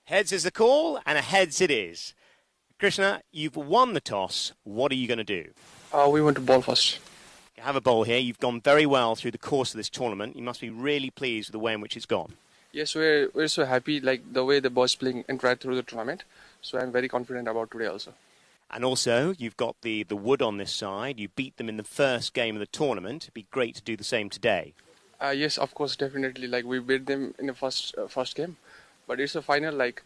Heads is the call, and a heads it is. Krishna, you've won the toss. What are you going to do? We want to ball first. You have a bowl here. You've gone very well through the course of this tournament. You must be really pleased with the way in which it's gone. Yes, we're so happy, like the way the boys playing and right through the tournament. So I'm very confident about today also. And also, you've got the wood on this side. You beat them in the first game of the tournament. It'd be great to do the same today. Yes, of course, definitely. Like we beat them in the first game, but it's a final. Like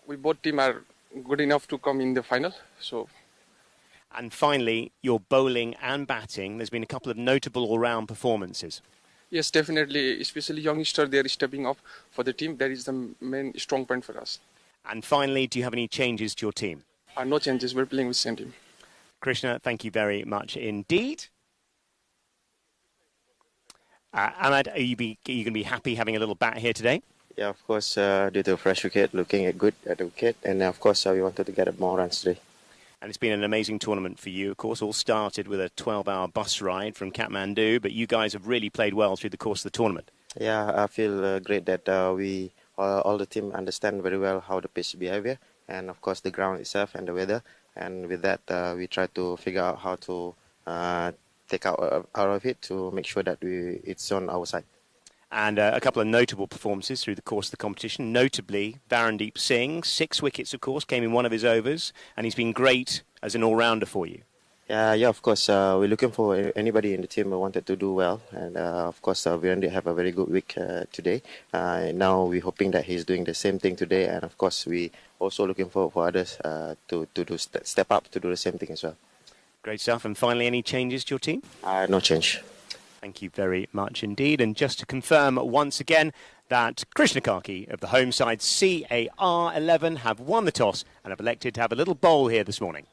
we both team are good enough to come in the final. So. And finally, your bowling and batting. There's been a couple of notable all-round performances. Yes, definitely. Especially youngster, they are stepping up for the team. That is the main strong point for us. And finally, do you have any changes to your team? No changes. We're playing with the same team. Krishna, thank you very much indeed. Ahmad, are you going to be happy having a little bat here today? Yeah, of course, due to a fresh wicket, looking good at the wicket. And of course, we wanted to get more runs today. And it's been an amazing tournament for you. Of course, all started with a 12-hour bus ride from Kathmandu, but you guys have really played well through the course of the tournament. Yeah, I feel great that we all the team understand very well how the pitch behavior, and of course the ground itself and the weather. And with that, we try to figure out how to take out of it to make sure that it's on our side. And a couple of notable performances through the course of the competition, notably Varandeep Singh, 6 wickets, of course, came in one of his overs, and he's been great as an all-rounder for you. Yeah, of course, we're looking for anybody in the team who wanted to do well, and of course, Varandeep have a very good week today. Now we're hoping that he's doing the same thing today, and of course, we also looking for others to step up to do the same thing as well. Great stuff. And finally, any changes to your team? No change. Thank you very much indeed. And just to confirm once again that Krishna Karki of the home side CAR11 have won the toss and have elected to have a little bowl here this morning.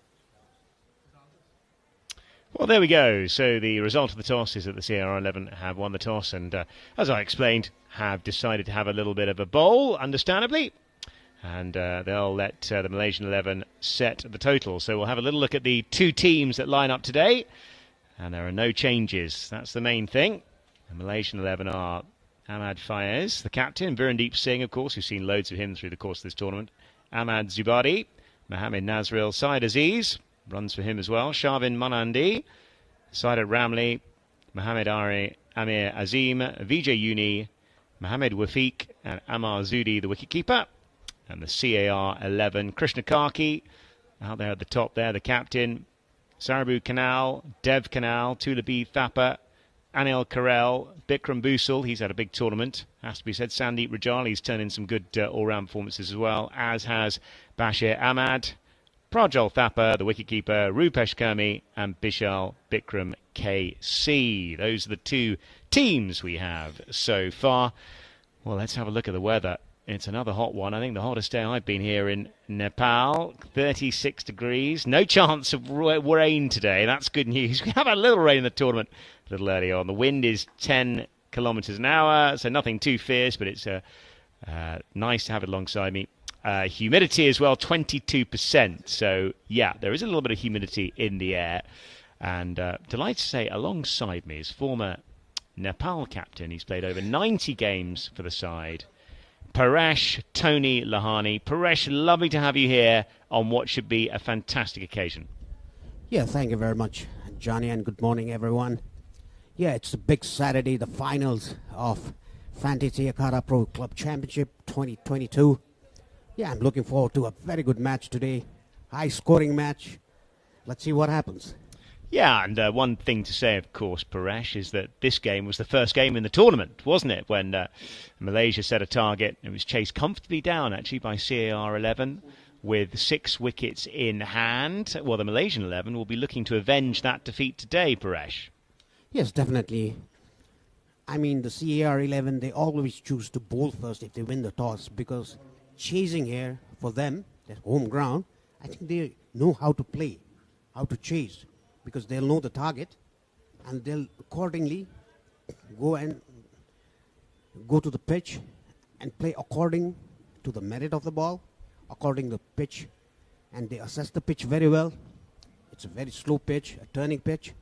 Well, there we go. So the result of the toss is that the CAR11 have won the toss and, as I explained, have decided to have a little bit of a bowl, understandably. And they'll let the Malaysian 11 set the total. So we'll have a little look at the two teams that line up today. And there are no changes. That's the main thing. The Malaysian 11 are Ahmad Faiz, the captain, Virendeep Singh, of course, we've seen loads of him through the course of this tournament, Ahmad Zubadi, Mohammed Nazril, Syed Aziz, runs for him as well, Shavin Manandi, Syed Ramli, Mohammed Amir Azim, Vijay Uni, Mohammed Wafiq, and Amar Zudi, the wicketkeeper. And the CAR 11, Krishna Karki, out there at the top there, the captain, Sarabu Kanal, Dev Kanal, Tulabi Thapa, Anil Karel, Bikram Busal, he's had a big tournament, has to be said. Sandeep Rajali's turned in some good all-round performances as well, as has Bashir Ahmad, Prajal Thapa, the wicketkeeper, Rupesh Kermi, and Bishal Bikram KC. Those are the two teams we have so far. Well, let's have a look at the weather. It's another hot one. I think the hottest day I've been here in Nepal, 36 degrees. No chance of rain today. That's good news. We have a little rain in the tournament a little earlier on. The wind is 10 kilometres an hour, so nothing too fierce, but it's nice to have it alongside me. Humidity as well, 22%. So, yeah, there is a little bit of humidity in the air. And delighted to say, alongside me is former Nepal captain. He's played over 90 games for the side. Paresh Tony Lahani. Paresh, lovely to have you here on what should be a fantastic occasion. Yeah, thank you very much, Johnny, and good morning, everyone. Yeah, it's a big Saturday, the finals of Fantasy Akara Pro Club Championship 2022. Yeah, I'm looking forward to a very good match today. High-scoring match. Let's see what happens. Yeah, and one thing to say, of course, Paresh, is that this game was the first game in the tournament, wasn't it? When Malaysia set a target, it was chased comfortably down, actually, by CAR11 with 6 wickets in hand. Well, the Malaysian 11 will be looking to avenge that defeat today, Paresh. Yes, definitely. I mean, the CAR11, they always choose to bowl first if they win the toss, because chasing here, for them, their home ground, I think they know how to play, how to chase, because they'll know the target, and they'll accordingly go to the pitch and play according to the merit of the ball, according to the pitch, and they assess the pitch very well. It's a very slow pitch, a turning pitch,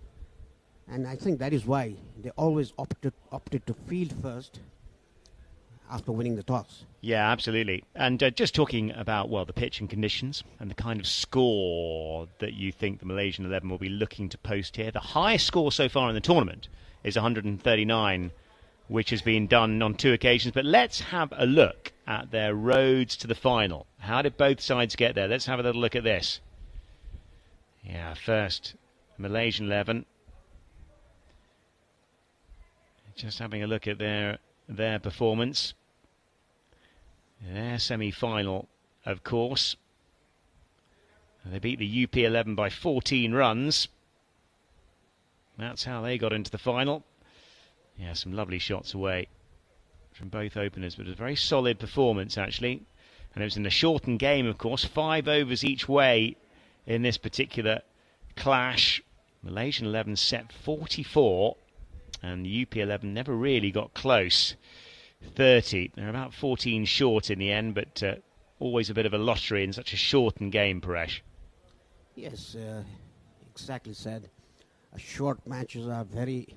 and I think that is why they always opted to field first after winning the toss. Yeah, absolutely. And just talking about, well, the pitch and conditions and the kind of score that you think the Malaysian 11 will be looking to post here. The highest score so far in the tournament is 139, which has been done on 2 occasions. But let's have a look at their roads to the final. How did both sides get there? Let's have a little look at this. Yeah, first, Malaysian 11. Just having a look at their performance. Their semi-final, of course. They beat the UP11 by 14 runs. That's how they got into the final. Yeah, some lovely shots away from both openers, but a very solid performance, actually. And it was in a shortened game, of course, 5 overs each way in this particular clash. Malaysian 11 set 44, and the UP11 never really got close. 30. They're about 14 short in the end, but always a bit of a lottery in such a shortened game, Paresh. Yes, exactly said. Short matches are very...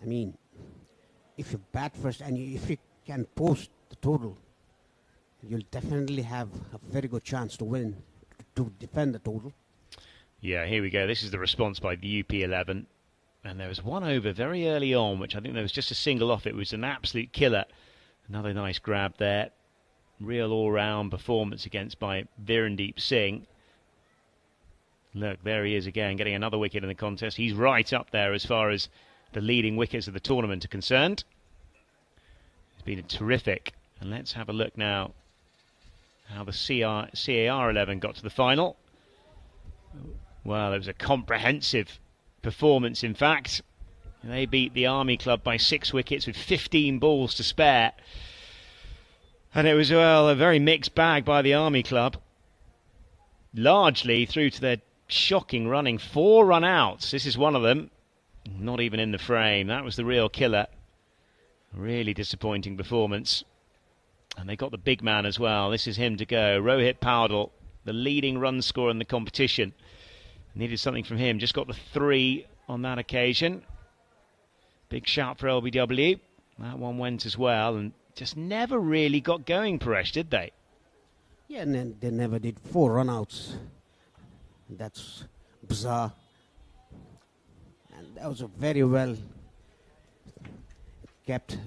I mean, if you bat first and if you can post the total, you'll definitely have a very good chance to win, to defend the total. Yeah, here we go. This is the response by the UP11. And there was one over very early on, which I think there was just a single off. It was an absolute killer. Another nice grab there. Real all-round performance against by Virendeep Singh. Look, there he is again, getting another wicket in the contest. He's right up there as far as the leading wickets of the tournament are concerned. It's been terrific. And let's have a look now how the CAR 11 got to the final. Well, it was a comprehensive performance, in fact. They beat the Army Club by 6 wickets with 15 balls to spare. And it was, well, a very mixed bag by the Army Club. Largely through to their shocking running. 4 run-outs. This is one of them. Not even in the frame. That was the real killer. Really disappointing performance. And they got the big man as well. This is him to go. Rohit Paudel, the leading run scorer in the competition. Needed something from him. Just got the 3 on that occasion. Big shout for LBW. That one went as well. And just never really got going, Paresh, did they? Yeah, and then they never did 4 run-outs. That's bizarre. And that was a very well kept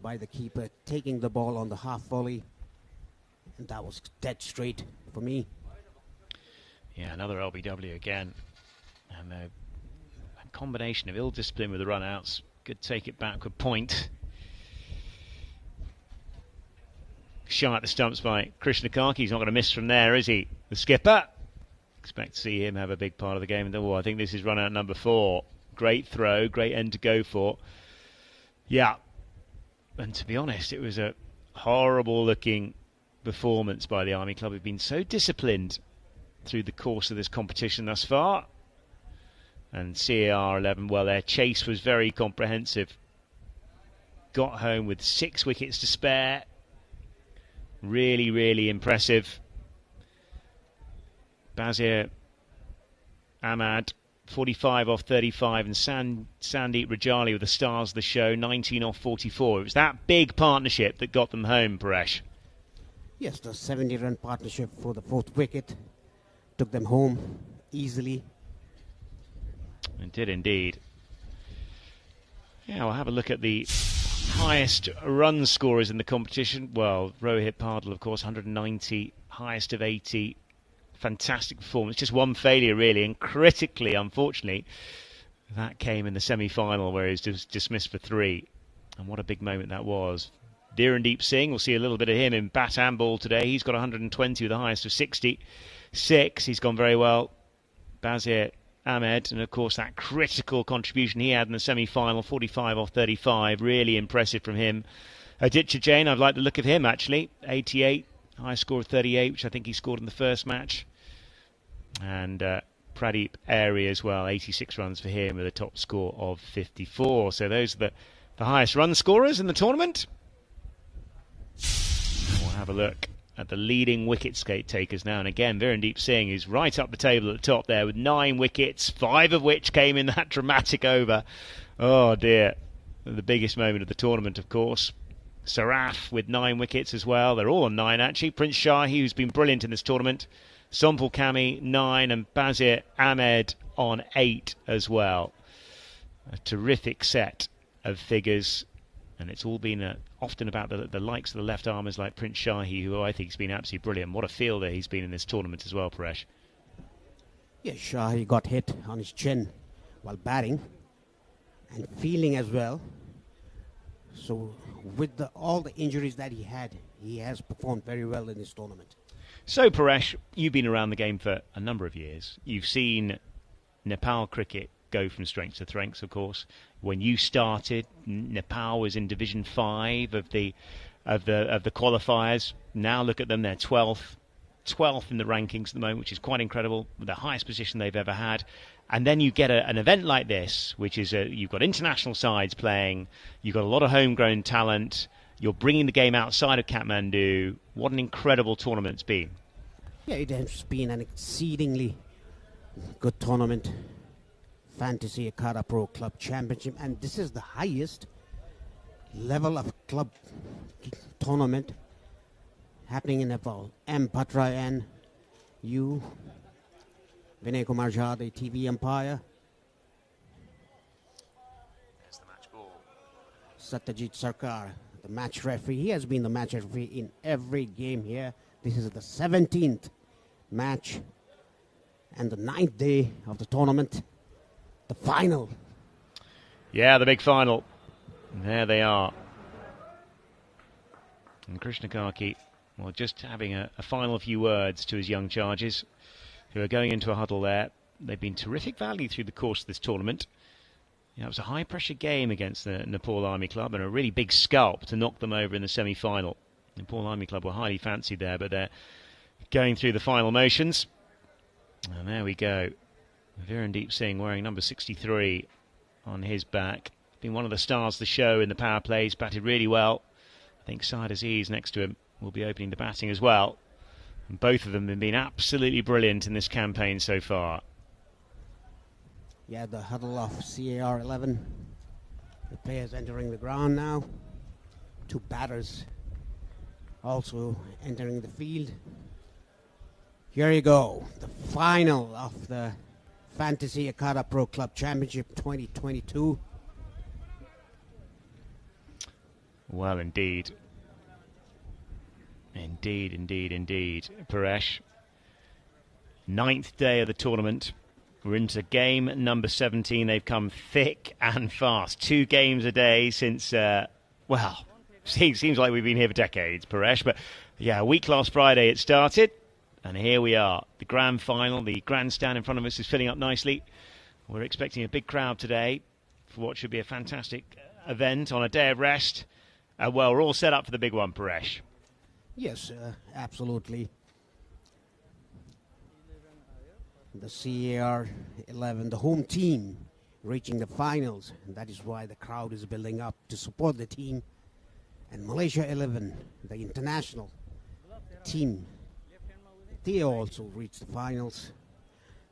by the keeper, taking the ball on the half volley. And that was dead straight for me. Yeah, another LBW again. And a combination of ill discipline with the run-outs. Good take it backward point. Shot at the stumps by Krishna Karki. He's not going to miss from there, is he? The skipper. Expect to see him have a big part of the game. I think this is run-out number 4. Great throw, great end to go for. Yeah. And to be honest, it was a horrible-looking performance by the Army Club. We've been so disciplined through the course of this competition thus far. And CAR 11, well, their chase was very comprehensive. Got home with 6 wickets to spare. Really, really impressive. Bazir Ahmad, 45 off 35, and Sandeep Rajali with the stars of the show, 19 off 44. It was that big partnership that got them home, Paresh. Yes, the 70-run partnership for the 4th wicket took them home easily. It did indeed. Yeah, we'll have a look at the highest run scorers in the competition. Well, Rohit Paudel, of course, 190, highest of 80. Fantastic performance. Just one failure, really, and critically, unfortunately, that came in the semi-final where he was dismissed for 3. And what a big moment that was. Virendeep Singh, we'll see a little bit of him in bat and ball today. He's got 120 with the highest of 66. He's gone very well. Bazir Ahmed, and of course that critical contribution he had in the semi-final, 45 off 35, really impressive from him. Aditya Jain, I've liked the look of him actually, 88, high score of 38, which I think he scored in the first match. And Pradeep Airy as well, 86 runs for him with a top score of 54. So those are the highest run scorers in the tournament. We'll have a look at the leading wicket takers now. And again, Virendeep Singh is right up the table at the top there with 9 wickets, 5 of which came in that dramatic over. Oh dear. The biggest moment of the tournament, of course. Saraf with 9 wickets as well. They're all on 9 actually. Prince Shahi, who's been brilliant in this tournament. Sompal Kami 9 and Bazir Ahmed on 8 as well. A terrific set of figures, and it's all been often about the likes of the left armers like Prince Shahi, who I think has been absolutely brilliant. What a fielder he's been in this tournament as well, Paresh. Yeah, Shahi got hit on his chin while batting and fielding as well. So with all the injuries that he has performed very well in this tournament. So, Paresh, you've been around the game for a number of years. You've seen Nepal cricket go from strength to strength, of course. When you started, Nepal was in Division 5 of the qualifiers. Now look at them, they're 12th in the rankings at the moment, which is quite incredible, the highest position they've ever had. And then you get an event like this, which is you've got international sides playing, you've got a lot of homegrown talent, you're bringing the game outside of Kathmandu. What an incredible tournament it's been. Yeah, it has been an exceedingly good tournament. Fantasy Akara Pro Club Championship, and this is the highest level of club tournament happening in Nepal. M. Patra and you, Vinay Kumar Jha, the TV umpire. There's the match ball. Satyajit Sarkar, the match referee. He has been the match referee in every game here. This is the 17th match and the 9th day of the tournament. The final. Yeah, the big final. There they are. And Krishna Karki, well, just having a final few words to his young charges who are going into a huddle there. They've been terrific value through the course of this tournament. It was a high-pressure game against the Nepal Army Club and a really big scalp to knock them over in the semi-final. Nepal Army Club were highly fancied there, but they're going through the final motions. And there we go. Virendeep Singh wearing number 63 on his back. Been one of the stars of the show in the power plays, batted really well. I think Syed Aziz next to him will be opening the batting as well. And both of them have been absolutely brilliant in this campaign so far. Yeah, the huddle of CAR 11. The players entering the ground now. 2 batters also entering the field. Here you go, the final of the Fantasy Akara Pro Club Championship 2022. Well, indeed. Indeed, Paresh. 9th day of the tournament. We're into game number 17. They've come thick and fast. 2 games a day since, seems like we've been here for decades, Paresh. But yeah, a week last Friday it started. And here we are, the grand final. The grandstand in front of us is filling up nicely. We're expecting a big crowd today for what should be a fantastic event on a day of rest. Well, we're all set up for the big one, Paresh. Yes, absolutely. The CAR 11, the home team, reaching the finals. And that is why the crowd is building up to support the team. And Malaysia 11, the international team, they also reached the finals.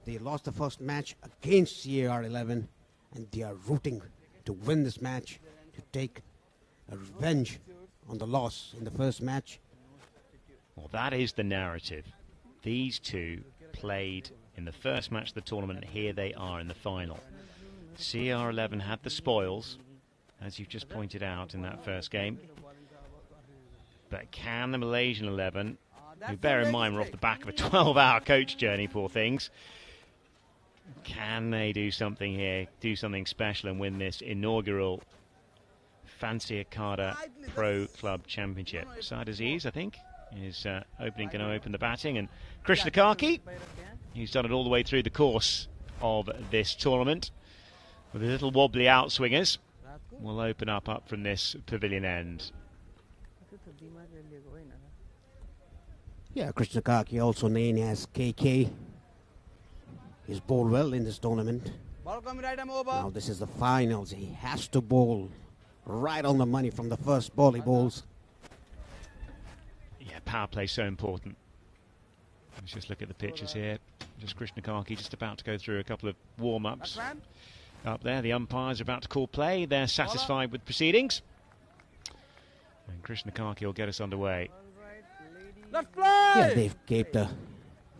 They lost the first match against CAR 11, and they are rooting to win this match, to take a revenge on the loss in the first match. Well, that is the narrative. These two played in the first match of the tournament, and here they are in the final. CAR 11 had the spoils, as you've just pointed out in that first game. But can the Malaysian 11, who bear in mind we're off the back of a 12-hour coach journey, poor things, can they do something here, do something special and win this inaugural Fantasy Akara Pro Club Championship? Syed Aziz, I think, is going to open the batting, and Krishna Karki, who's done it all the way through the course of this tournament, with a little wobbly outswingers, will open up from this pavilion end. Yeah, Krishna Karki, also known as KK, he's bowled well in this tournament. Now this is the finals. He has to bowl right on the money from the first ball he bowls. Yeah, power play so important. Let's just look at the pictures here. Just Krishna Karki just about to go through a couple of warm-ups. Up there, the umpires are about to call play. They're satisfied with proceedings. And And Krishnakaki will get us underway. Yeah, they've gave the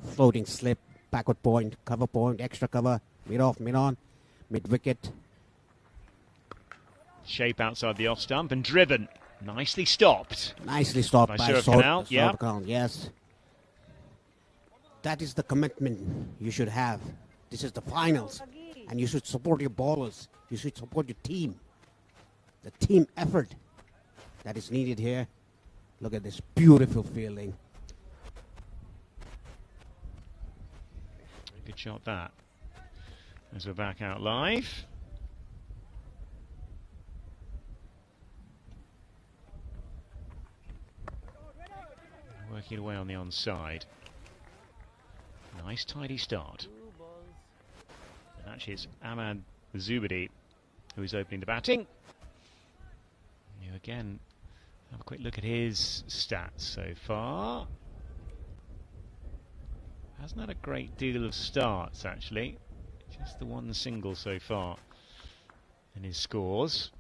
floating slip, backward point, extra cover, mid off, mid on, mid wicket. Shape outside the off stump and driven. Nicely stopped. Nicely stopped by Saurav Khanal. Yes. That is the commitment you should have. This is the finals. And you should support your bowlers. You should support your team. The team effort that is needed here. Look at this beautiful fielding. Good shot that. As we're back out live. Working away on the onside. Nice tidy start. And actually it's Ahmad Zubadi who is opening the batting. You again have a quick look at his stats so far. Hasn't had a great deal of starts actually. Just the one single so far in his scores.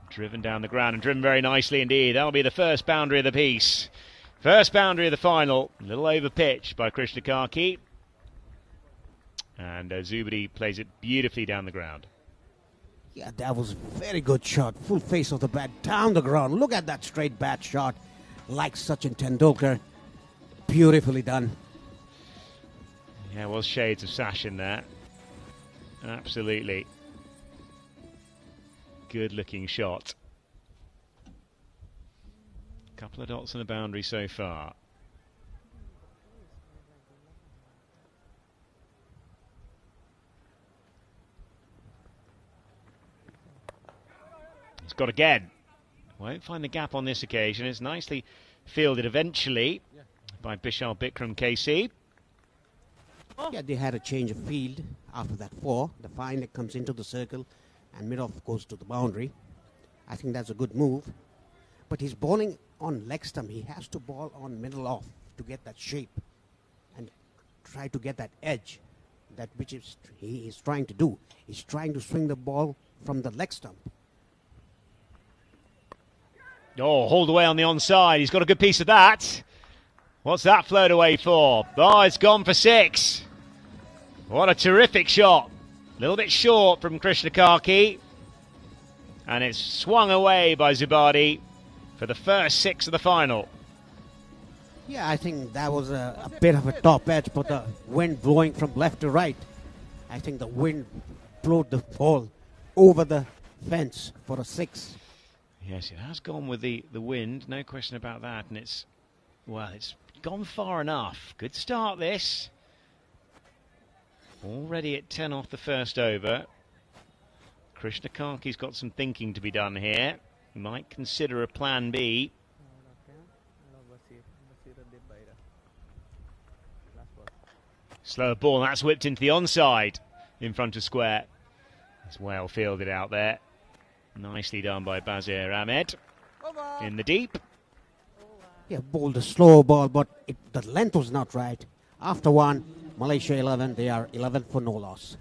Driven down the ground and driven very nicely indeed. That'll be the first boundary of the piece. First boundary of the final. A little over pitch by Krishnakaki. And Zubadi plays it beautifully down the ground. Yeah, that was a very good shot. Full face of the bat down the ground. Look at that straight bat shot. Like Sachin Tendulkar. Beautifully done. Yeah, well, shades of Sachin there. Absolutely. Good looking shot. Couple of dots on the boundary so far. He's got again. Won't find the gap on this occasion. It's nicely fielded eventually by Bishal Bikram KC. Yeah, they had a change of field after that 4. The finder comes into the circle and mid-off goes to the boundary. I think that's a good move. But he's bowling on leg stump. He has to bowl on middle off to get that shape and try to get that edge, that which is he is trying to do. He's trying to swing the ball from the leg stump. Oh, hauled away on the onside. He's got a good piece of that. What's that float away for? Oh, it's gone for 6. What a terrific shot. A little bit short from Krishnakaki. And it's swung away by Zubadi for the first 6 of the final. Yeah, I think that was a bit of a top edge, but the wind blowing from left to right. I think the wind blew the ball over the fence for a 6. Yes, it has gone with the wind, no question about that. And it's gone far enough. Good start this. Already at 10 off the first over. Krishnakaki's got some thinking to be done here. He might consider a plan B. Slower ball, that's whipped into the onside in front of square. It's well fielded out there. Nicely done by Bazir Ahmed in the deep. Yeah, bowled a slow ball, but the length was not right. After 1, Malaysia 11, they are 11 for no loss.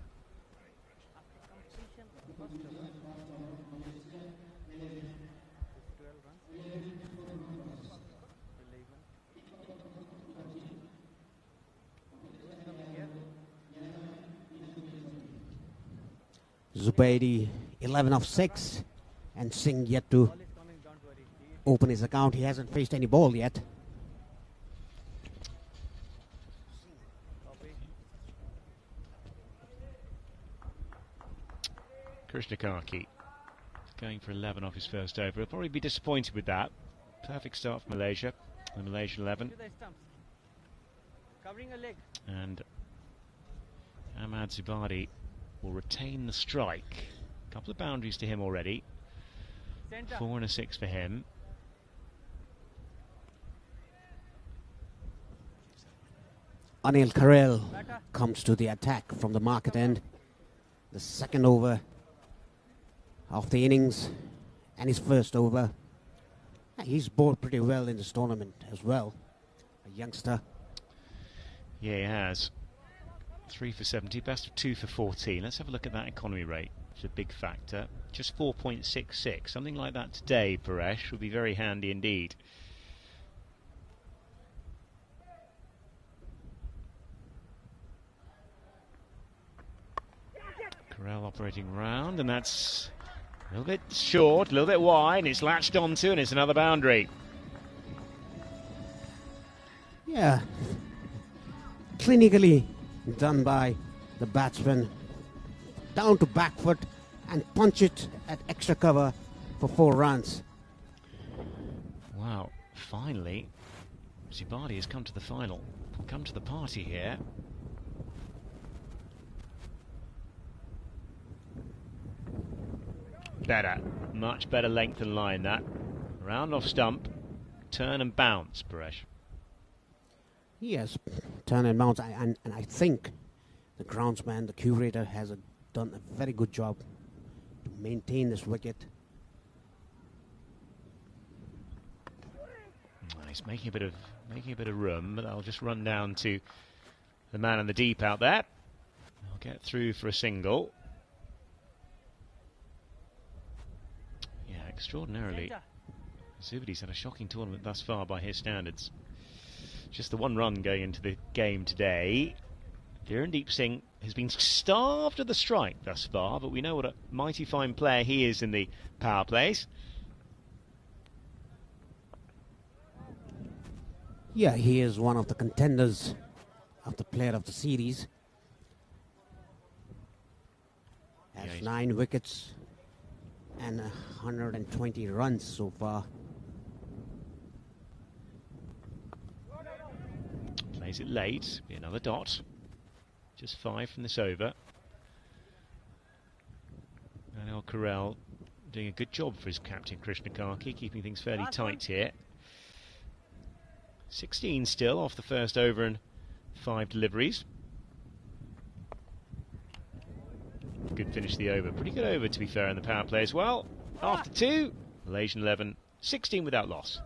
Zubaidi 11 of 6, and Singh yet to open his account. He hasn't faced any ball yet. Krishnakaki going for 11 off his first over. He'll probably be disappointed with that. Perfect start for Malaysia, the Malaysian 11. And Ahmad Zubadi will retain the strike. A couple of boundaries to him already. 4 and a 6 for him. Anil Karel comes to the attack from the market end. The second over of the innings and his first over. He's bowled pretty well in this tournament as well. A youngster. Yeah, he has. 3 for 70, best of 2 for 14. Let's have a look at that economy rate. It's a big factor. Just 4.66. Something like that today, Paresh, would be very handy indeed. Corral operating round, and that's a little bit short, a little bit wide, and it's latched onto, and it's another boundary. Yeah, clinically done by the batsman. Down to back foot and punch it at extra cover for 4 runs. Wow, finally, Zibadi has come to the final, come to the party here. Better, much better length and line that. Round off stump, turn and bounce, Paresh. Yes, turn and bounce, and I think the groundsman, the curator, has done a very good job to maintain this wicket. He's making a bit of room, but I'll just run down to the man in the deep out there. I'll get through for a single. Yeah, extraordinarily, Zubadi's had a shocking tournament thus far by his standards. Just the 1 run going into the game today. Virendeep Singh has been starved of the strike thus far, but we know what a mighty fine player he is in the power plays. Yeah, he is one of the contenders of the player of the series. Has 9 wickets and 120 runs so far. Plays it late, be another dot. Just 5 from this over. And El Corral doing a good job for his captain Krishna Karki, keeping things fairly tight here. 16 still off the first over and 5 deliveries. Good finish to the over. Pretty good over, to be fair, in the power play as well. After 2, Malaysian 11, 16 without loss.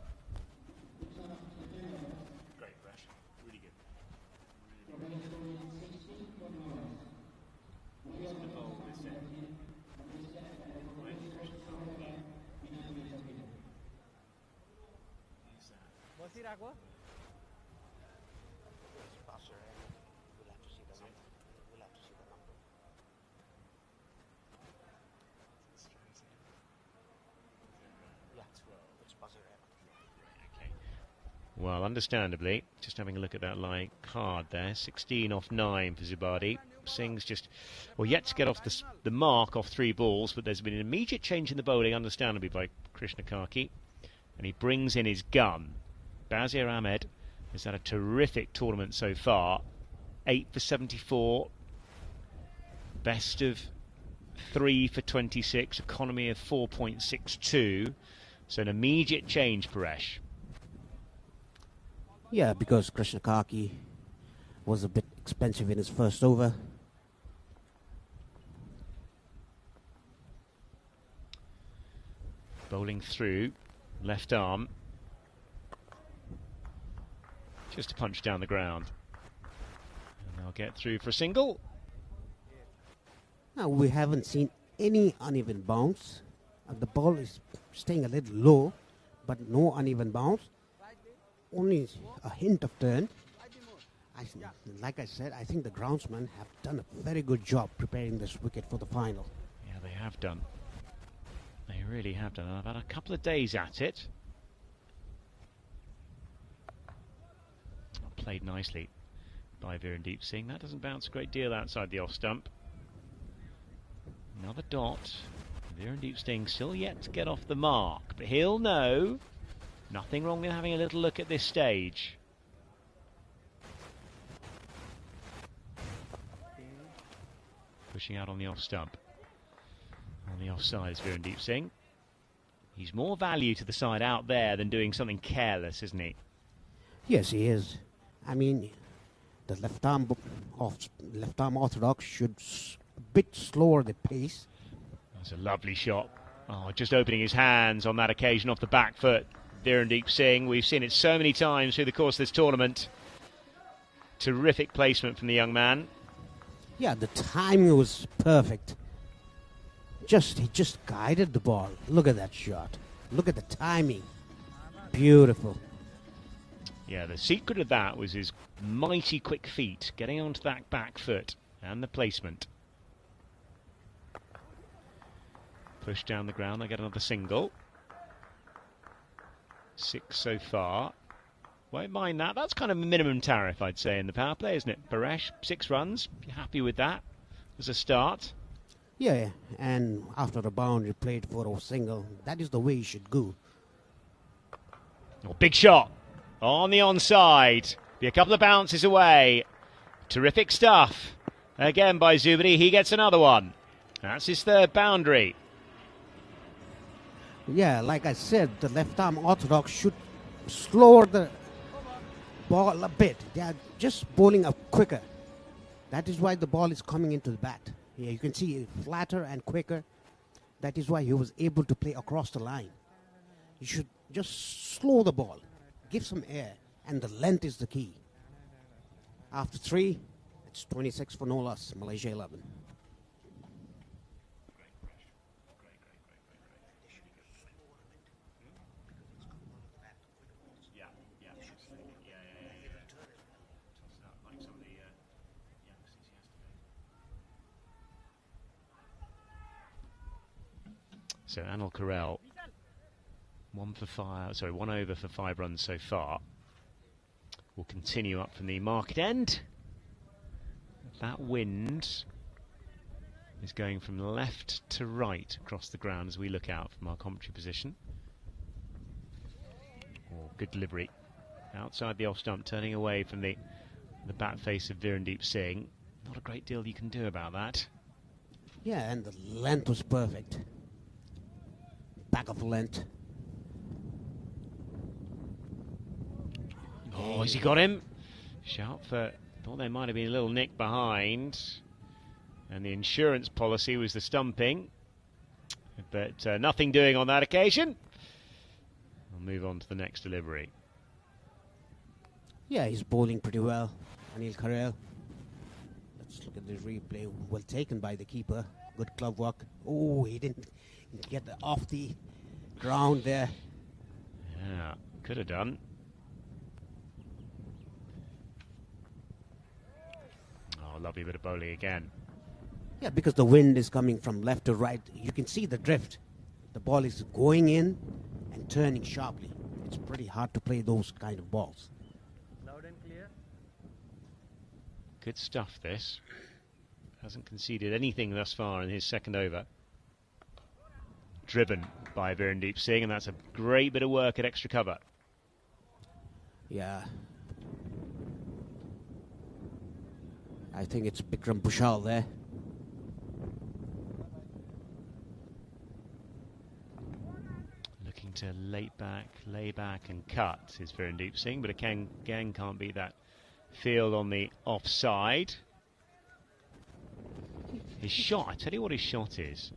Well, understandably, just having a look at that live card there, 16 off 9 for Zubadi. Singh's just, well, yet to get off the mark off 3 balls, but there's been an immediate change in the bowling, understandably, by Krishna Karki. And he brings in his gun. Bazir Ahmed has had a terrific tournament so far. 8 for 74. Best of 3 for 26. Economy of 4.62. So an immediate change, Paresh. Yeah, because Krishna Karki was a bit expensive in his first over. Bowling through, left arm. Just a punch down the ground. And they'll get through for a single. Now, we haven't seen any uneven bounce. The ball is staying a little low, but no uneven bounce. Only a hint of turn. Like I said, I think the groundsmen have done a very good job preparing this wicket for the final. Yeah, they have done. They really have done. I've had a couple of days at it. Played nicely by Virendeep Singh. That doesn't bounce a great deal outside the off stump. Another dot. Virendeep Singh still yet to get off the mark, but he'll know. Nothing wrong with having a little look at this stage. Pushing out on the off stump. On the offside is Virendeep Singh. He's more value to the side out there than doing something careless, isn't he? Yes, he is. I mean, the left arm orthodox should a bit slower the pace. That's a lovely shot. Oh, just opening his hands on that occasion off the back foot. Virendeep Singh, we've seen it so many times through the course of this tournament. Terrific placement from the young man. Yeah, the timing was perfect. He just guided the ball. Look at that shot. Look at the timing. Beautiful. Yeah, the secret of that was his mighty quick feet, getting onto that back foot and the placement. Push down the ground, they get another single. 6 so far. Won't mind that. That's kind of a minimum tariff, I'd say, in the power play, isn't it? Paresh, 6 runs. You happy with that as a start? Yeah, and after the boundary played for a single, that is the way he should go. Oh, big shot on the onside. Be a couple of bounces away. Terrific stuff. Again by Zuberi. He gets another one. That's his third boundary. Yeah, like I said, the left-arm orthodox should slow the ball a bit. They are just bowling up quicker. That is why the ball is coming into the bat. Yeah, you can see it flatter and quicker. That is why he was able to play across the line. You should just slow the ball, give some air, and the length is the key. After 3, it's 26 for no loss, Malaysia 11. So Anil Karel, 1 over for 5 runs so far. Will continue up from the market end. That wind is going from left to right across the ground as we look out from our commentary position. Oh, good delivery. Outside the off stump, turning away from the bat face of Virendeep Singh. Not a great deal you can do about that. Yeah, and the length was perfect. Back of length. Oh, has he got him? Shout for... Thought there might have been a little nick behind. And the insurance policy was the stumping. But nothing doing on that occasion. We'll move on to the next delivery. Yeah, he's bowling pretty well. Anil Karel. Let's look at the replay. Well taken by the keeper. Good glove work. Oh, he didn't get off the ground there. Yeah, could have done. Oh, lovely bit of bowling again. Yeah, because the wind is coming from left to right. You can see the drift. The ball is going in and turning sharply. It's pretty hard to play those kind of balls. Loud and clear. Good stuff, this. Hasn't conceded anything thus far in his second over. Driven by Virendeep Singh, and that's a great bit of work at extra cover. Yeah. I think it's Bikram Bhushal there. Looking to lay back and cut is Virendeep Singh, but again can't beat that field on the offside. His shot, I tell you what his shot is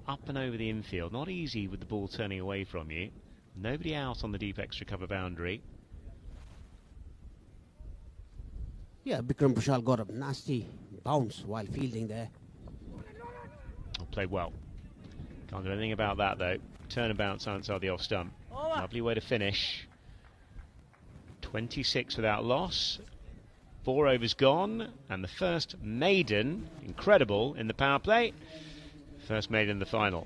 up and over the infield. Not easy with the ball turning away from you. Nobody out on the deep extra cover boundary. Yeah, Bikram Bhushal got a nasty bounce while fielding there. Played well. Can't do anything about that though. Turn and bounce outside the off stump. Lovely way to finish. 26 without loss. 4 overs gone, and the first maiden, incredible, in the power play. First maiden in the final.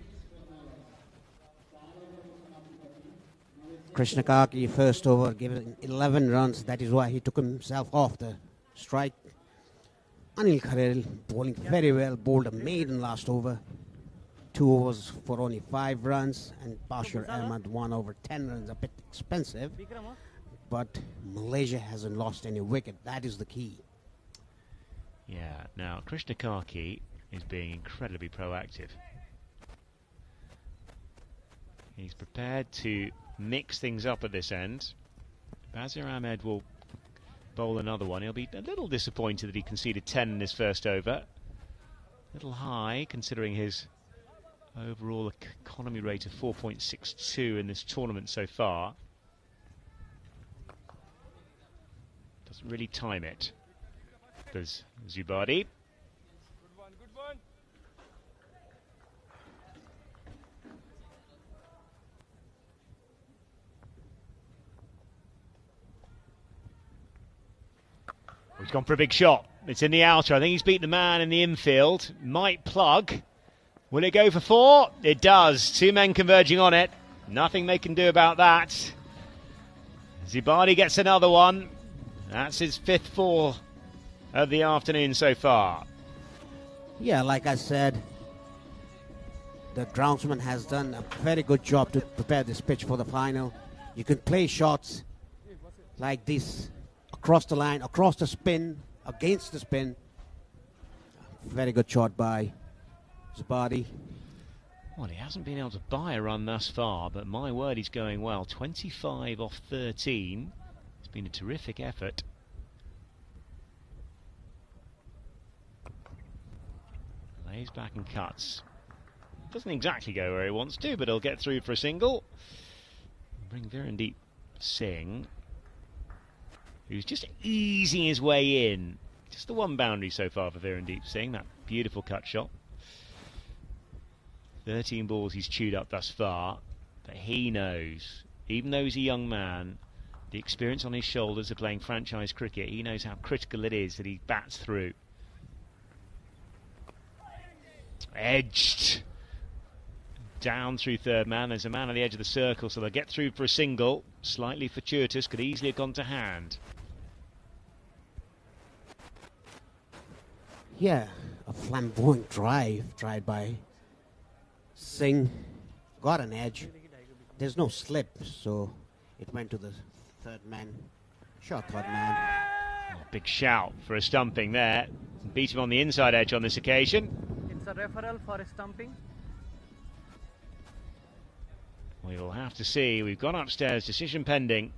Krishna Kaki, first over, given 11 runs. That is why he took himself off the strike. Anil Karel bowling very well, bowled a maiden last over. 2 overs for only 5 runs, and Bashir Ahmad 1 over 10 runs. A bit expensive, but Malaysia hasn't lost any wicket. That is the key. Yeah, now Krishna Kaki is being incredibly proactive. He's prepared to mix things up at this end. Bazir Ahmed will bowl another one. He'll be a little disappointed that he conceded 10 in his first over. A little high considering his overall economy rate of 4.62 in this tournament so far. Doesn't really time it. There's Zubadi. He's gone for a big shot. It's in the outer. I think he's beat the man in the infield. Might plug. Will it go for 4? It does. 2 men converging on it. Nothing they can do about that. Zibani gets another one. That's his 5th 4 of the afternoon so far. Yeah, like I said, the groundsman has done a very good job to prepare this pitch for the final. You can play shots like this across the line, across the spin, against the spin. Very good shot by Zibani. Well, he hasn't been able to buy a run thus far, but my word, he's going well. 25 off 13. It's been a terrific effort. Lays back and cuts. Doesn't exactly go where he wants to, but he'll get through for a single. Bring Virendeep Singh, who's just easing his way in. Just the one boundary so far for Virendeep Singh, that beautiful cut shot. 13 balls he's chewed up thus far, but he knows, even though he's a young man, the experience on his shoulders of playing franchise cricket, he knows how critical it is that he bats through. Edged down through third man. There's a man on the edge of the circle, so they'll get through for a single. Slightly fortuitous, could easily have gone to hand. Yeah, a flamboyant drive tried by Singh. Got an edge. There's no slip, so it went to the third man. Shot third man. Oh, big shout for a stumping there. Beat him on the inside edge on this occasion. It's a referral for a stumping. We will have to see. We've gone upstairs. Decision pending.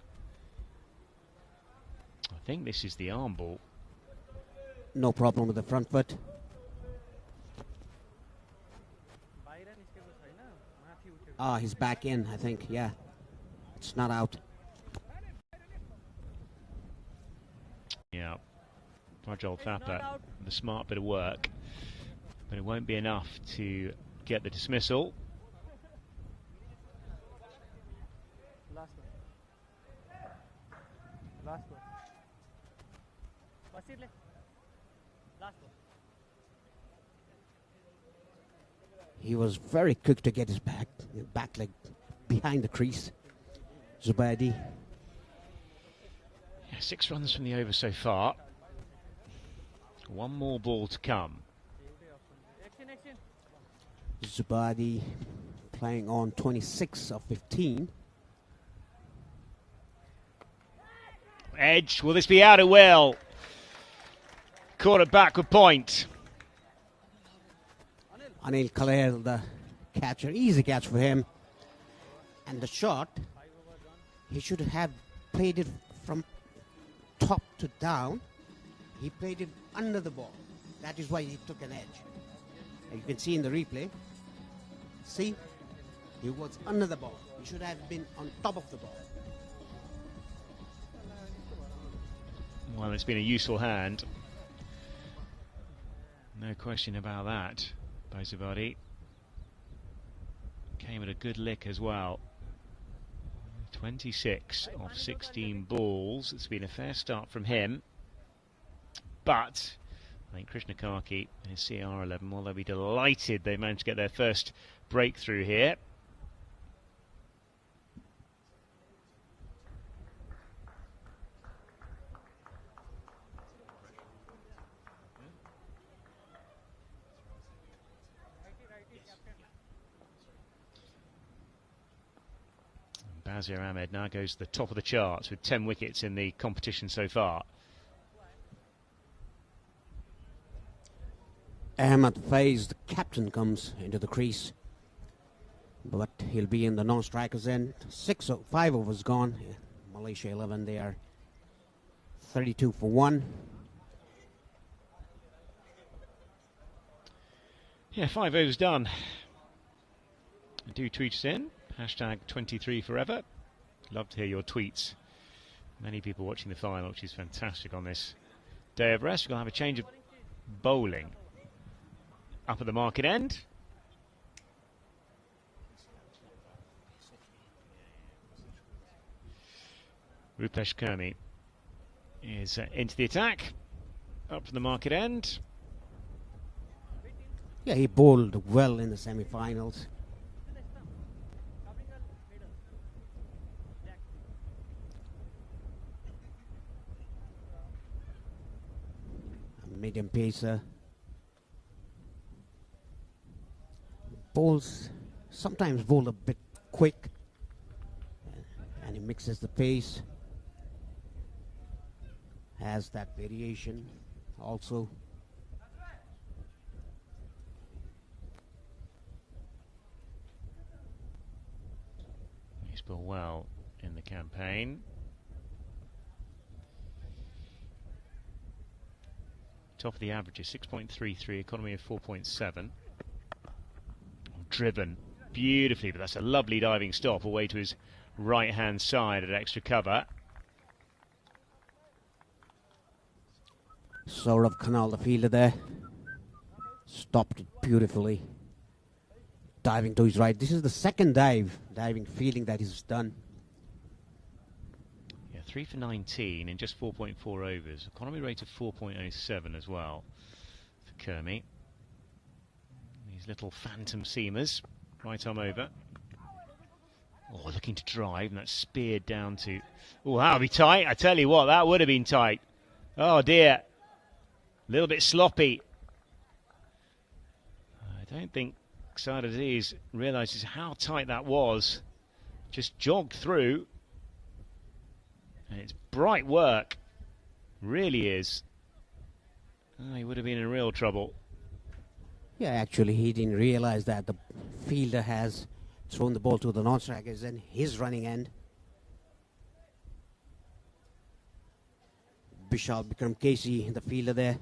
I think this is the arm ball. No problem with the front foot. He's back in, I think. Yeah. It's not out. Yeah. Rajol Thapa, the smart bit of work. But it won't be enough to get the dismissal. Last one. Last one. He was very quick to get his back leg behind the crease. Zubaidi. Yeah, 6 runs from the over so far. 1 more ball to come. Zubaidi playing on 26 of 15. Edge, will this be out? It will. Caught it back with point. Anil Khaler, the catcher, easy catch for him. And the shot, he should have played it from top to down. He played it under the ball. That is why he took an edge. And you can see in the replay. See, he was under the ball. He should have been on top of the ball. Well, it's been a useful hand. No question about that. By Zibani. Came at a good lick as well. 26 off 16 balls. It's been a fair start from him. But I think Krishna Karki and his CR11, well, they'll be delighted they managed to get their first breakthrough here. Bazir Ahmed now goes to the top of the charts with 10 wickets in the competition so far. Ahmed Faiz, the captain, comes into the crease. But he'll be in the non-strikers end. 5 overs gone. Malaysia 11, they are 32 for 1. Yeah, 5 overs done. Do tweet us in. Hashtag 23forever. Love to hear your tweets. Many people watching the final, which is fantastic on this day of rest. We're going to have a change of bowling. up at the market end. Rupesh Kurmi is into the attack, up to the market end. Yeah, he bowled well in the semi-finals. A medium pacer. Bowls sometimes bowl a bit quick, and he mixes the pace. Has that variation also. He's bowled well in the campaign. Top of the averages, 6.33, economy of 4.7. Driven beautifully, but that's a lovely diving stop away to his right-hand side at extra cover. Saurav Khanal, the fielder there, stopped it beautifully. Diving to his right. This is the second diving fielding that he's done. Yeah, 3 for 19 in just 4.4 overs. Economy rate of 4.07 as well for Kurmi. These little phantom seamers, right arm over. Oh, looking to drive, and that's speared down to... Oh, that'll be tight. I tell you what, that would have been tight. Oh, dear. A little bit sloppy. I don't think Saad Aziz realises how tight that was. Just jogged through. And it's bright work. Really is. Oh, he would have been in real trouble. Yeah, actually, he didn't realize that the fielder has thrown the ball to the non-strikers and his running end. Vishal Bikram Casey, the fielder there,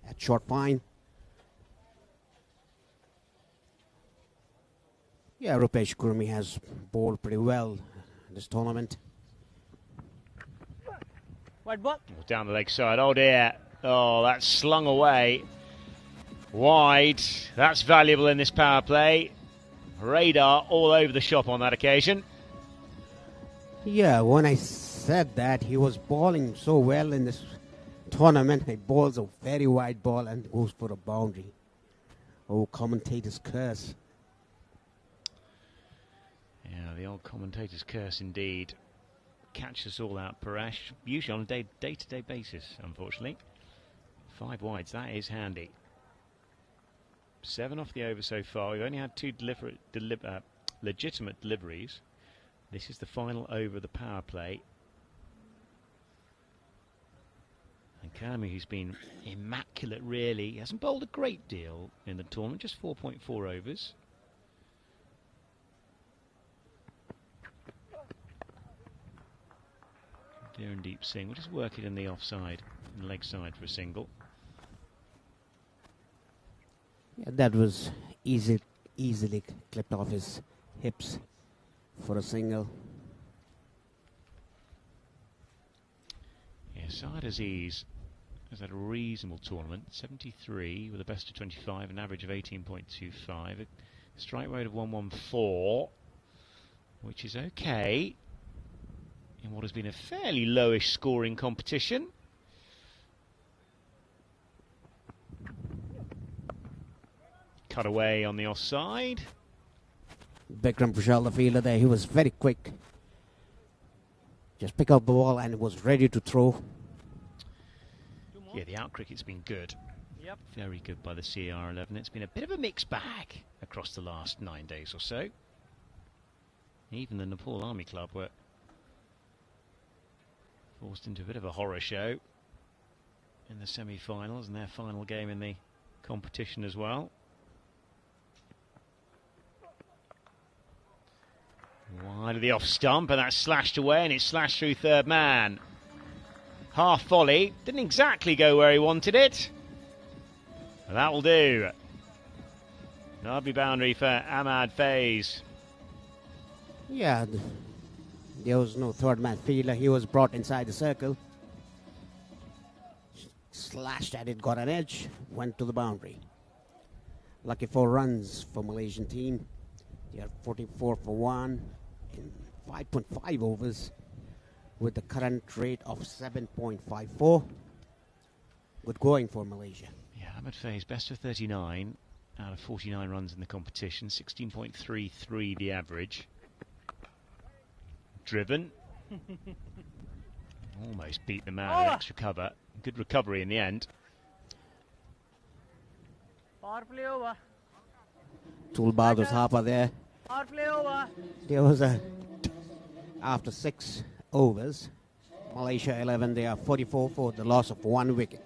at short fine. Yeah, Rupesh Kurmi has bowled pretty well this tournament. White ball. Down the leg side. Oh dear. Oh, that's slung away. Wide. That's valuable in this power play. Radar all over the shop on that occasion. Yeah, when I said that, he was bowling so well in this tournament. He bowls a very wide ball and goes for a boundary. Oh, commentator's curse. Yeah, the old commentator's curse indeed. Catch us all out, Paresh. Usually on a day-to-day basis, unfortunately. 5 wides, that is handy. 7 off the over so far. We've only had 2 legitimate deliveries. This is the final over of the power play. And Kurmi, who's been immaculate, really. He hasn't bowled a great deal in the tournament, just 4.4 overs. Clear and deep swing. We'll just work it in the offside, in the leg side for a single. Yeah, that was easily clipped off his hips for a single. Yeah, Saad Aziz has had a reasonable tournament. 73 with a best of 25, an average of 18.25, a strike rate of 114, which is okay in what has been a fairly lowish scoring competition. Cut away on the offside. Bikram Vishal, the fielder there, he was very quick. Just pick up the ball and was ready to throw. Yeah, the out cricket's been good. Yep. Very good by the CR11. It's been a bit of a mixed bag across the last 9 days or so. Even the Nepal Army Club were forced into a bit of a horror show in the semi-finals and their final game in the competition as well. Wide of the off stump, and that's slashed away, and it's slashed through third man. Half volley, didn't exactly go where he wanted it. But that will do. Lovely boundary for Ahmad Faiz. Yeah, there was no third man fielder. He was brought inside the circle. Slashed at it, got an edge, went to the boundary. Lucky 4 runs for Malaysian team. They are 44 for 1 in 5.5 overs with the current rate of 7.54. Good going for Malaysia. Yeah, Ahmed Faiz, best of 39 out of 49 runs in the competition, 16.33 the average. Driven. Almost beat the man with extra cover. Good recovery in the end. Power play over. Tulbadu's Harper there. Power play over. There was after 6 overs, Malaysia 11, they are 44 for the loss of 1 wicket.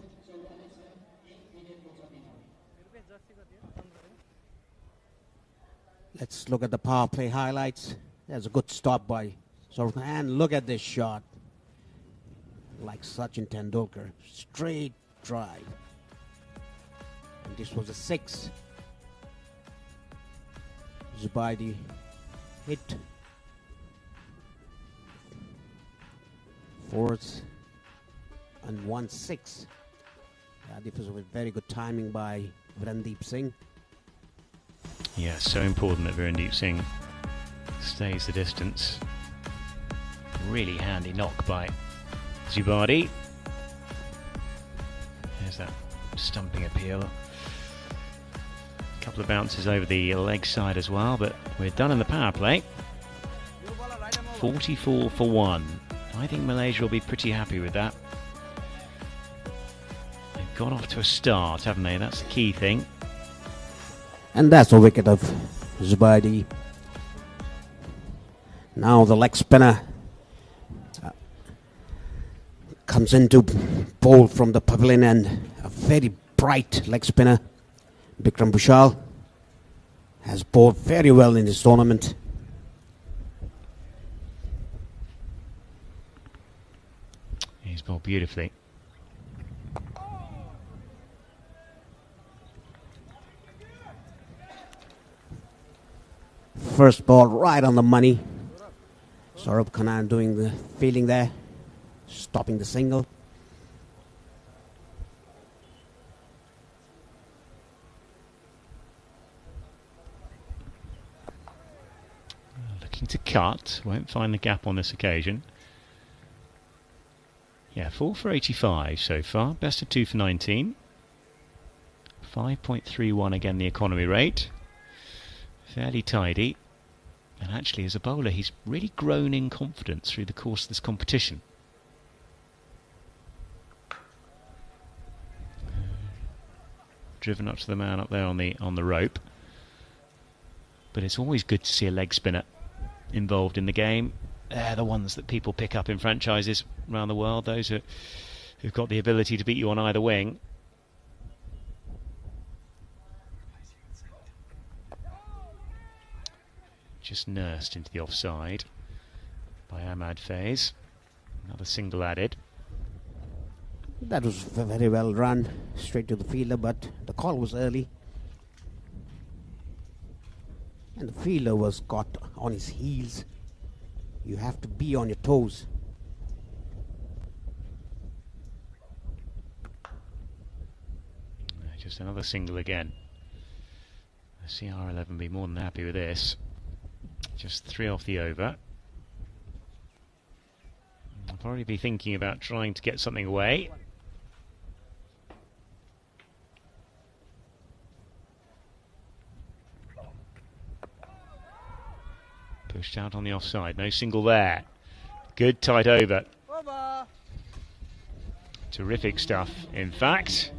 Let's look at the power play highlights. There's a good stop by Sorokhan. And look at this shot. Like Sachin Tendulkar. Straight drive. And this was a 6. Zubaidi hit. 4s and 1-6. This was with very good timing by Virendeep Singh. Yeah, so important that Virendeep Singh stays the distance. Really handy knock by Zubaidi. There's that stumping appeal. A couple of bounces over the leg side as well, but we're done in the power play. 44 for 1. I think Malaysia will be pretty happy with that. They've got off to a start, haven't they? That's the key thing. And that's a wicket of Zubaidi. Now the leg spinner comes into bowl from the pavilion end. A very bright leg spinner. Bikram Bhushal has bowled very well in this tournament. He's bowled beautifully. First ball right on the money. Saurabh Khan doing the fielding there, stopping the single. Looking to cut, won't find the gap on this occasion. Yeah, 4 for 85 so far, best of 2 for 19. 5.31 again the economy rate. Fairly tidy. And actually, as a bowler, he's really grown in confidence through the course of this competition. Driven up to the man up there on the rope. But it's always good to see a leg spinner involved in the game. They're the ones that people pick up in franchises around the world, those who've got the ability to beat you on either wing. Just nursed into the offside by Ahmad Faiz. Another single added. That was very well run, straight to the fielder, but the call was early. And the fielder was caught on his heels. You have to be on your toes. Just another single again. The CR11 be more than happy with this. Just 3 off the over. I'll probably be thinking about trying to get something away. Pushed out on the offside. No single there. Good tight over. Terrific stuff, in fact.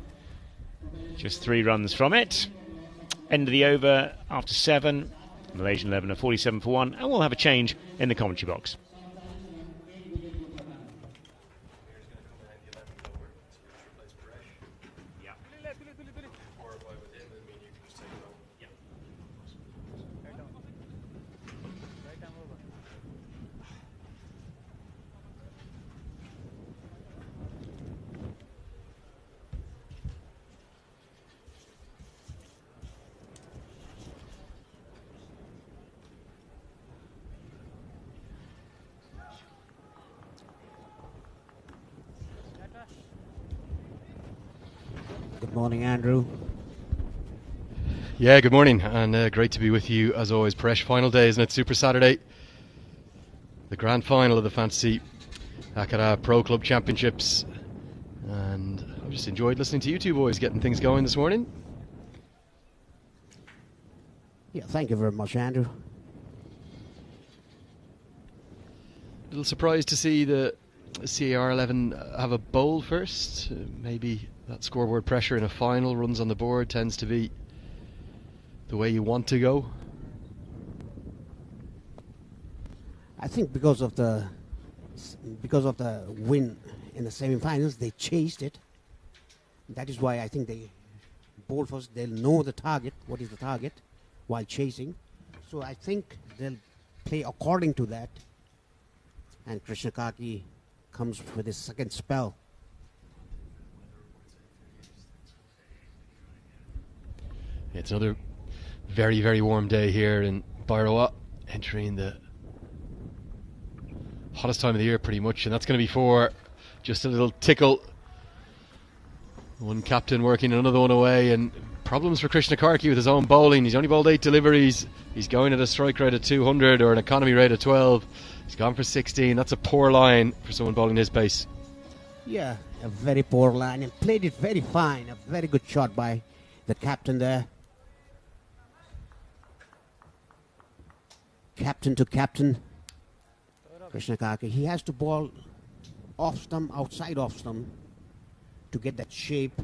Just 3 runs from it. End of the over after 7. Malaysian 11 are 47 for 1, and we'll have a change in the commentary box. Good morning, Andrew. Yeah, good morning, and great to be with you as always. Presh, final day, isn't it? Super Saturday, the grand final of the Fantasy Akara Pro Club Championships, and I've just enjoyed listening to you two boys getting things going this morning. Yeah, thank you very much, Andrew. A little surprised to see the CAR 11 have a bowl first. Maybe that scoreboard pressure in a final, runs on the board, tends to be the way you want to go. I think because of the win in the semi-finals, they chased it. That is why I think they bowl first. They'll know the target, what is the target, while chasing. So I think they'll play according to that. And Krishna Kaki comes with his second spell. It's another very, very warm day here in Bairoa, entering the hottest time of the year pretty much, and that's going to be for just a little tickle. One captain working another one away, and problems for Krishna Karki with his own bowling. He's only bowled 8 deliveries. He's going at a strike rate of 200 or an economy rate of 12. He's gone for 16. That's a poor line for someone bowling his pace. Yeah, a very poor line, and played it very fine. A very good shot by the captain there. Captain to captain. Krishna Kaki. He has to bowl off stump, outside off stump to get that shape.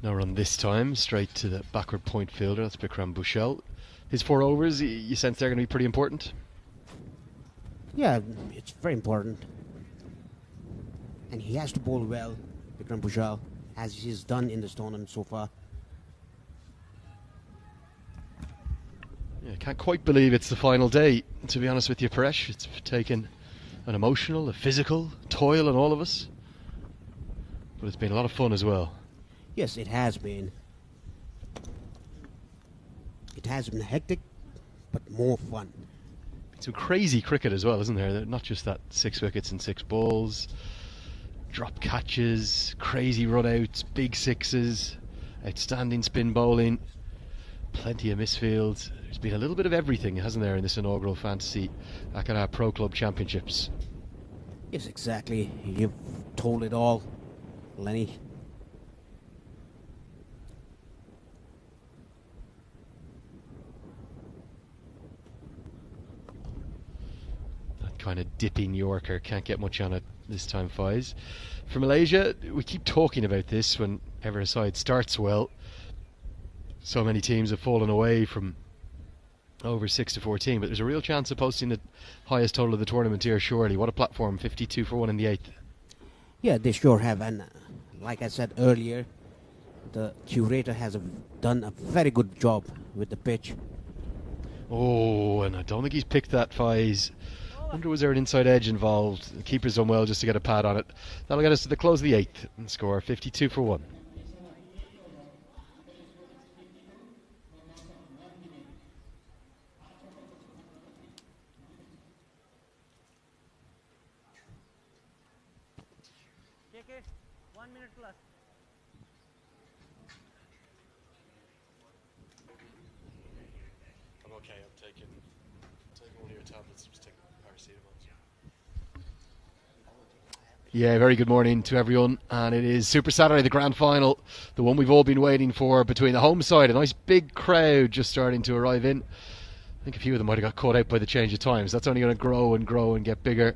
No run this time, straight to the backward point fielder. That's Bikram Bushell. His 4 overs, you sense they're going to be pretty important? Yeah, it's very important. And he has to bowl well, Bikram Bushell, as he's done in this tournament so far. Yeah, can't quite believe it's the final day, to be honest with you, Paresh. It's taken an emotional, a physical toll on all of us. But it's been a lot of fun as well. Yes, it has been. It has been hectic, but more fun. Some crazy cricket as well, isn't there? Not just that 6 wickets and 6 balls. Drop catches, crazy run-outs, big sixes, outstanding spin bowling, plenty of misfields. There's been a little bit of everything, hasn't there, in this inaugural Fantasy Akara Pro Club Championships? Yes, exactly. You've told it all, Lenny. That kind of dipping Yorker, can't get much on it this time, Fies. For Malaysia, we keep talking about this whenever a side starts well. So many teams have fallen away from over 6 to 14, but there's a real chance of posting the highest total of the tournament here, surely. What a platform, 52 for 1 in the 8th. Yeah, they sure have, and like I said earlier, the curator has done a very good job with the pitch. Oh, and I don't think he's picked that, Fies. Wonder was there an inside edge involved. The keeper's done well just to get a pad on it. That'll get us to the close of the 8th and score 52 for 1. KK, 1 minute plus. I'm okay, I'm taking one of your tablets, just take paracetamol. Yeah, very good morning to everyone, and it is Super Saturday, the grand final, the one we've all been waiting for between the home side, a nice big crowd just starting to arrive in. I think a few of them might have got caught out by the change of times. That's only going to grow and grow and get bigger.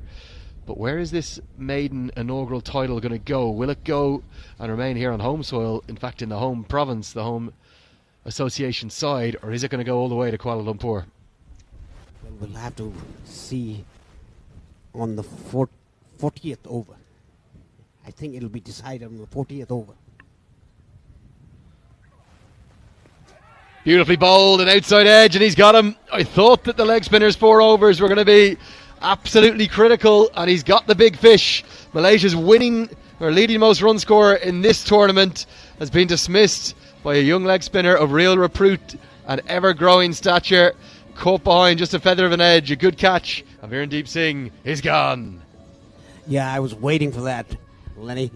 But where is this maiden inaugural title going to go? Will it go and remain here on home soil, in fact in the home province, the home association side, or is it going to go all the way to Kuala Lumpur? Well, we'll have to see on the 40th over. I think it'll be decided on the 40th over. Beautifully bowled, an outside edge, and he's got him. I thought that the leg spinner's 4 overs were going to be absolutely critical, and he's got the big fish. Malaysia's winning or leading most run scorer in this tournament has been dismissed by a young leg spinner of real repute and ever-growing stature. Caught behind just a feather of an edge, a good catch. Amirndeep Singh is gone. Yeah, I was waiting for that. Lenny,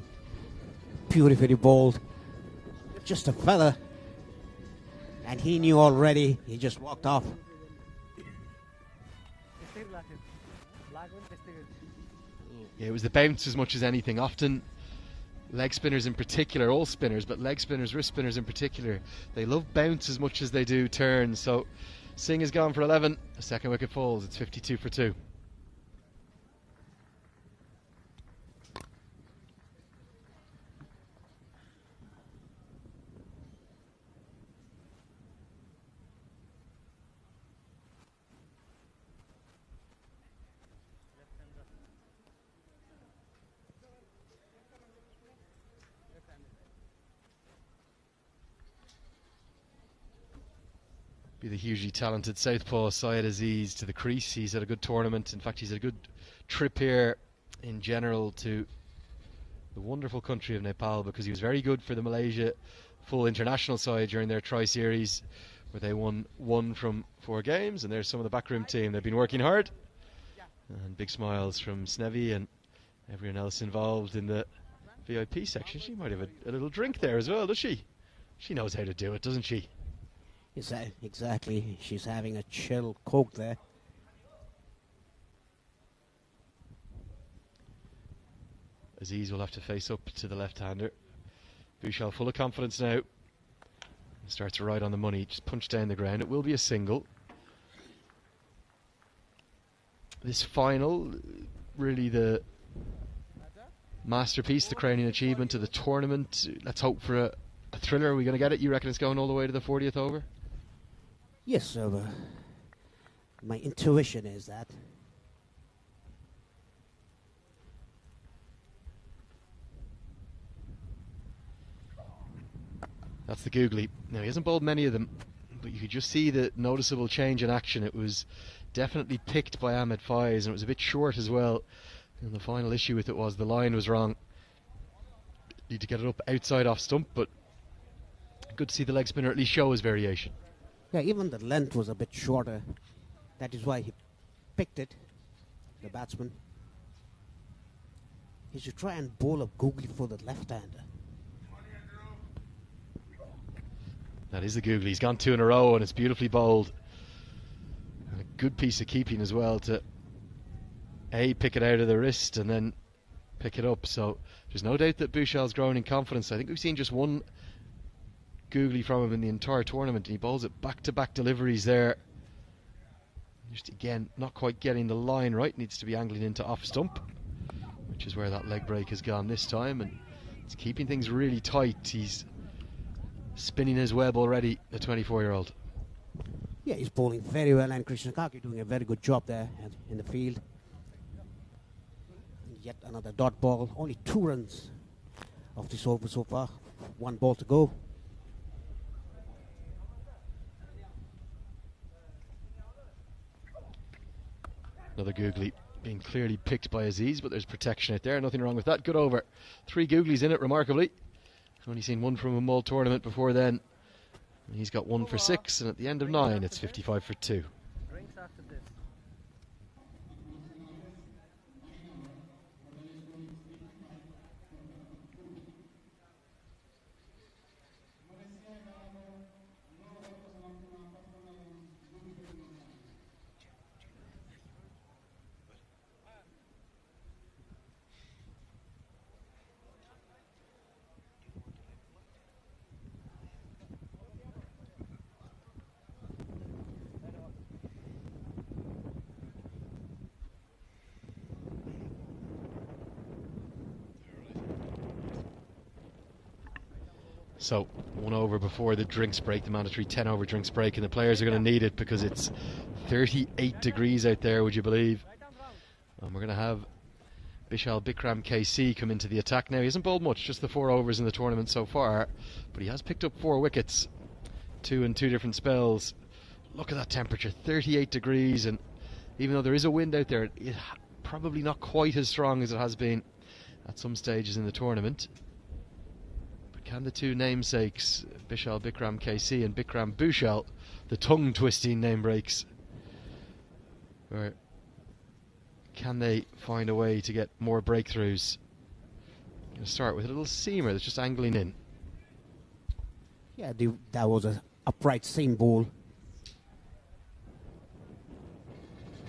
beautifully bowled. Just a feather. And he knew already. He just walked off. Yeah, it was the bounce as much as anything. Often leg spinners in particular, all spinners, but leg spinners, wrist spinners in particular, they love bounce as much as they do turn. So Singh has gone for 11. The second wicket falls. It's 52 for 2. Be the hugely talented southpaw Syed Aziz to the crease. He's had a good tournament. In fact, he's had a good trip here in general to the wonderful country of Nepal, because he was very good for the Malaysia full international side during their tri-series, where they won 1 from 4 games. And there's some of the backroom team. They've been working hard. And big smiles from Snevi and everyone else involved in the VIP section. She might have a little drink there as well, does she? She knows how to do it, doesn't she? Exactly. She's having a chill Coke there. Aziz will have to face up to the left-hander. Bouchal full of confidence now. Starts to ride on the money. Just punch down the ground. It will be a single. This final, really the masterpiece, the crowning achievement of the tournament. Let's hope for a thriller. Are we going to get it? You reckon it's going all the way to the 40th over? Yes, sir. My intuition is that. That's the googly. Now, he hasn't bowled many of them, but you could just see the noticeable change in action. It was definitely picked by Ahmed Faiz, and it was a bit short as well. And the final issue with it was the line was wrong. Need to get it up outside off stump, but good to see the leg spinner at least show his variation. Yeah, even the length was a bit shorter. That is why he picked it, the batsman. He should try and bowl a googly for the left-hander. That is the googly. He's gone 2 in a row, and it's beautifully bowled. And a good piece of keeping as well to pick it out of the wrist and then pick it up. So there's no doubt that Bouchal's growing in confidence. I think we've seen just one googly from him in the entire tournament, and he bowls it back-to-back deliveries there. Just again, not quite getting the line right. Needs to be angling into off stump, which is where that leg break has gone this time, and it's keeping things really tight. He's spinning his web already, the 24-year-old. Yeah, he's bowling very well, and Krishna Kaki doing a very good job there in the field. Yet another dot ball. Only 2 runs of this over so far. 1 ball to go. Another googly being clearly picked by Aziz, but there's protection out there. Nothing wrong with that. Good over. 3 googlies in it, remarkably. Only seen 1 from a mall tournament before then. And he's got 1 for 6, and at the end of 9, it's 55 for 2. Drinks after this. So 1 over before the drinks break, the mandatory 10 over drinks break, and the players are going to need it because it's 38 degrees out there, would you believe? And we're going to have Bishal Bikram KC come into the attack now. He hasn't bowled much, just the 4 overs in the tournament so far, but he has picked up 4 wickets, 2 in 2 different spells. Look at that temperature, 38 degrees, and even though there is a wind out there, it's probably not quite as strong as it has been at some stages in the tournament. Can the 2 namesakes, Bishal Bikram KC and Bikram Bouchal, the tongue-twisting name breaks, or can they find a way to get more breakthroughs? Going to start with a little seamer that's just angling in. Yeah, that was an upright seam ball.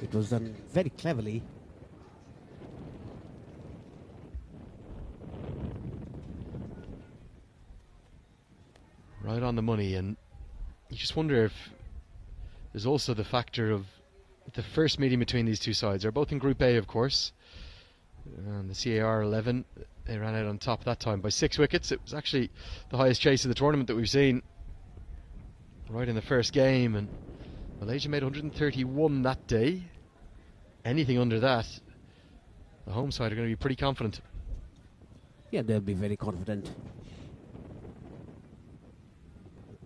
It was done very cleverly. Right on the money, and you just wonder if there's also the factor of the first meeting between these two sides. They're both in Group A, of course. And the CAR 11, they ran out on top that time by 6 wickets. It was actually the highest chase of the tournament that we've seen right in the first game, and Malaysia made 131 that day. Anything under that, the home side are going to be pretty confident. Yeah, they'll be very confident.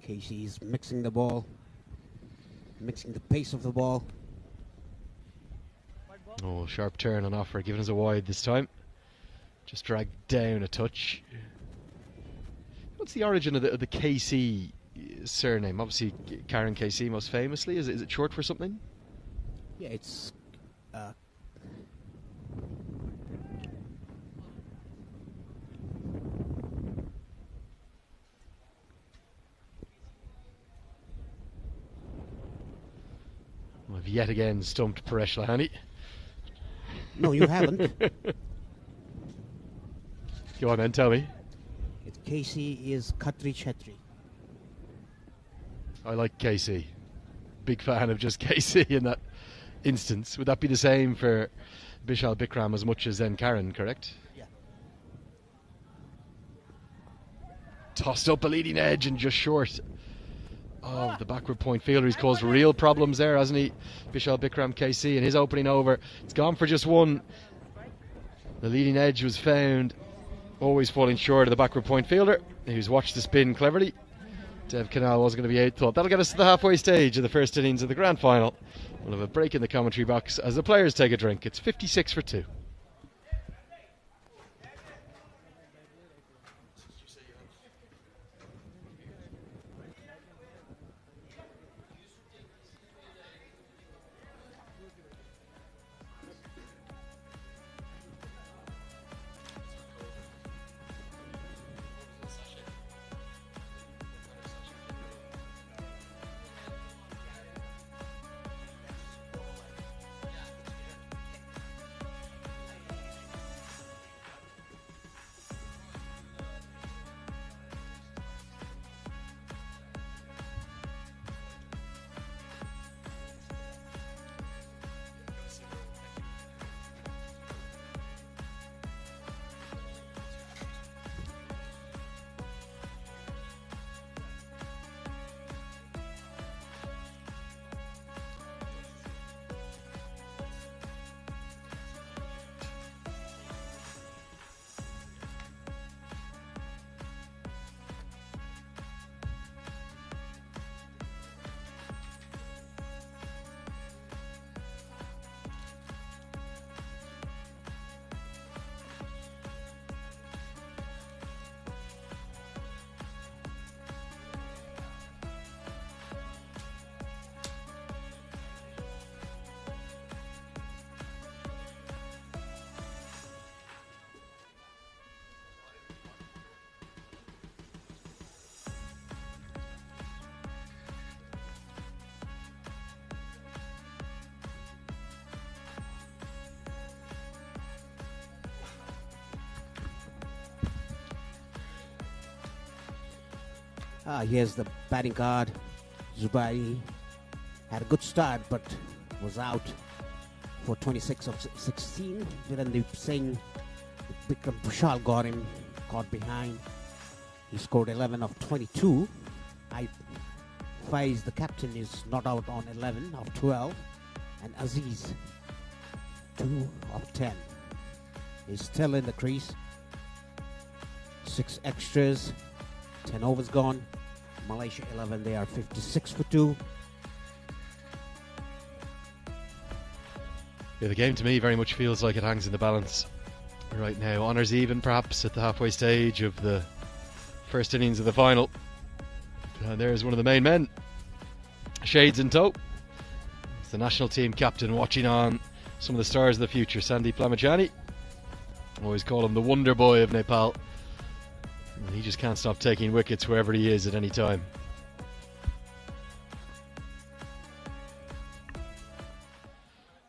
Casey's mixing the ball, mixing the pace of the ball. Oh, sharp turn on offer, giving us a wide this time. Just dragged down a touch. What's the origin of the KC surname? Obviously, Karen KC most famously. Is it short for something? Yeah, it's I've yet again stumped Paresh Lahani. no, you haven't. Go on then, tell me. It's Casey is Khatri Chetri. I like KC. Big fan of just KC in that instance. Would that be the same for Bishal Bikram as much as then Karen, correct? Yeah. Tossed up a leading edge and just short of the backward point fielder. He's caused real problems there, hasn't he? Bishal Bikram KC in his opening over. It's gone for just one. The leading edge was found, always falling short of the backward point fielder, who's watched the spin cleverly. Dev Canal was going to be 8th thought. That'll get us to the halfway stage of the first innings of the grand final. We'll have a break in the commentary box as the players take a drink. It's 56 for 2. Here's the batting card. Zubairi had a good start but was out for 26 of 16. Virendeep Singh, Bikram Bhushal got him, caught behind. He scored 11 of 22. Faiz, the captain, is not out on 11 of 12. And Aziz, 2 of 10. He's still in the crease. 6 extras, 10 overs gone. Malaysia 11, they are 56 for 2. Yeah, the game to me very much feels like it hangs in the balance right now. Honours even perhaps at the halfway stage of the first innings of the final. And there's one of the main men, shades in tow. It's the national team captain watching on some of the stars of the future. Sandeep Lamajani Always call him the wonder boy of Nepal. And he just can't stop taking wickets wherever he is at any time.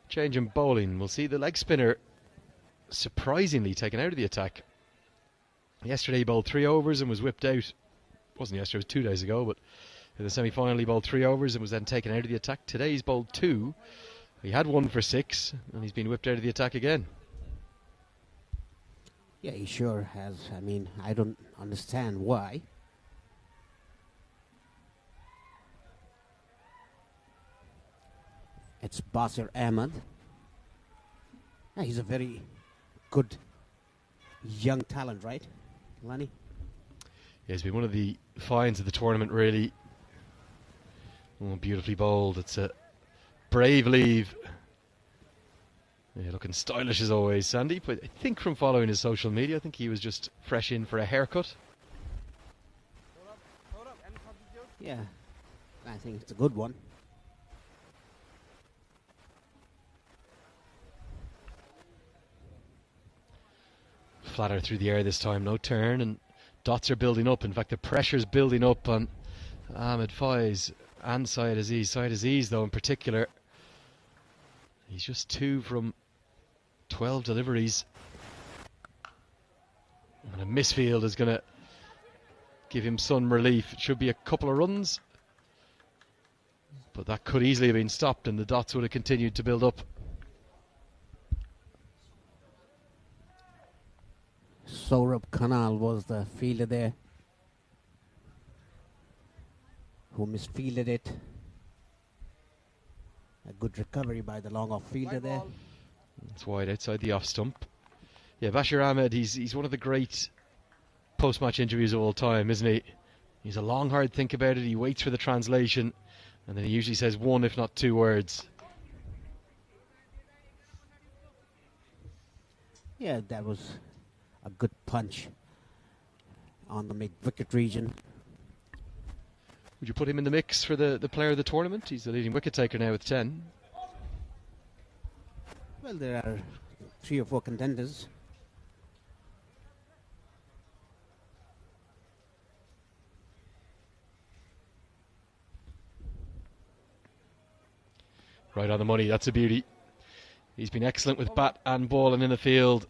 Change in bowling. We'll see the leg spinner surprisingly taken out of the attack. Yesterday he bowled 3 overs and was whipped out. It wasn't yesterday, it was 2 days ago, but in the semi-final he bowled 3 overs and was then taken out of the attack. Today he's bowled 2. He had 1 for 6 and he's been whipped out of the attack again. Yeah, he sure has. I mean, I don't understand why. It's Basir Ahmed. Yeah, he's a very good young talent, right, Lani? Yeah, he's been one of the finds of the tournament, really. Oh, beautifully bowled. It's a brave leave. Yeah, looking stylish as always, Sandy. But I think from following his social media, I think he was just fresh in for a haircut. Yeah, I think it's a good one. Flatter through the air this time, no turn, and dots are building up. In fact, the pressure's building up on Ahmed Faiz and Syed Aziz. Syed Aziz, though, in particular, he's just 2 from 12 deliveries. And a misfield is going to give him some relief. It should be a couple of runs, but that could easily have been stopped and the dots would have continued to build up. Saurabh Khanal was the fielder there who misfielded it. A good recovery by the long off fielder there. It's wide outside the off stump. Yeah, Bashir Ahmed, he's one of the great post-match interviews of all time, isn't he? He's a long, hard think about it. He waits for the translation, and then he usually says 1, if not 2 words. Yeah, that was a good punch on the mid-wicket region. Would you put him in the mix for the player of the tournament? He's the leading wicket taker now with 10. Well, there are 3 or 4 contenders. Right on the money, that's a beauty. He's been excellent with bat and ball and in the field.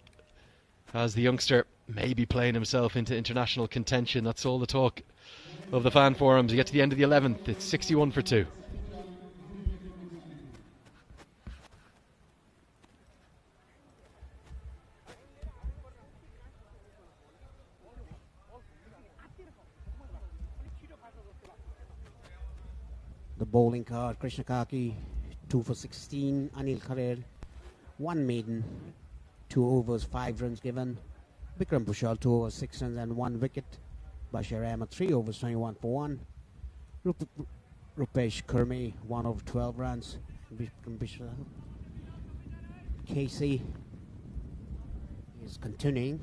As the youngster may be playing himself into international contention. That's all the talk of the fan forums. You get to the end of the 11th, it's 61 for 2. The bowling card, Krishna Kaki, 2 for 16. Anil Kharer, 1 maiden, 2 overs, 5 runs given. Bikram Bhushal, 2 overs, 6 runs and 1 wicket. Bashir Ahmed, 3 overs, 21 for 1. Rupesh Kurmi, 1 over 12 runs. Bikram Bhushal. Casey is continuing.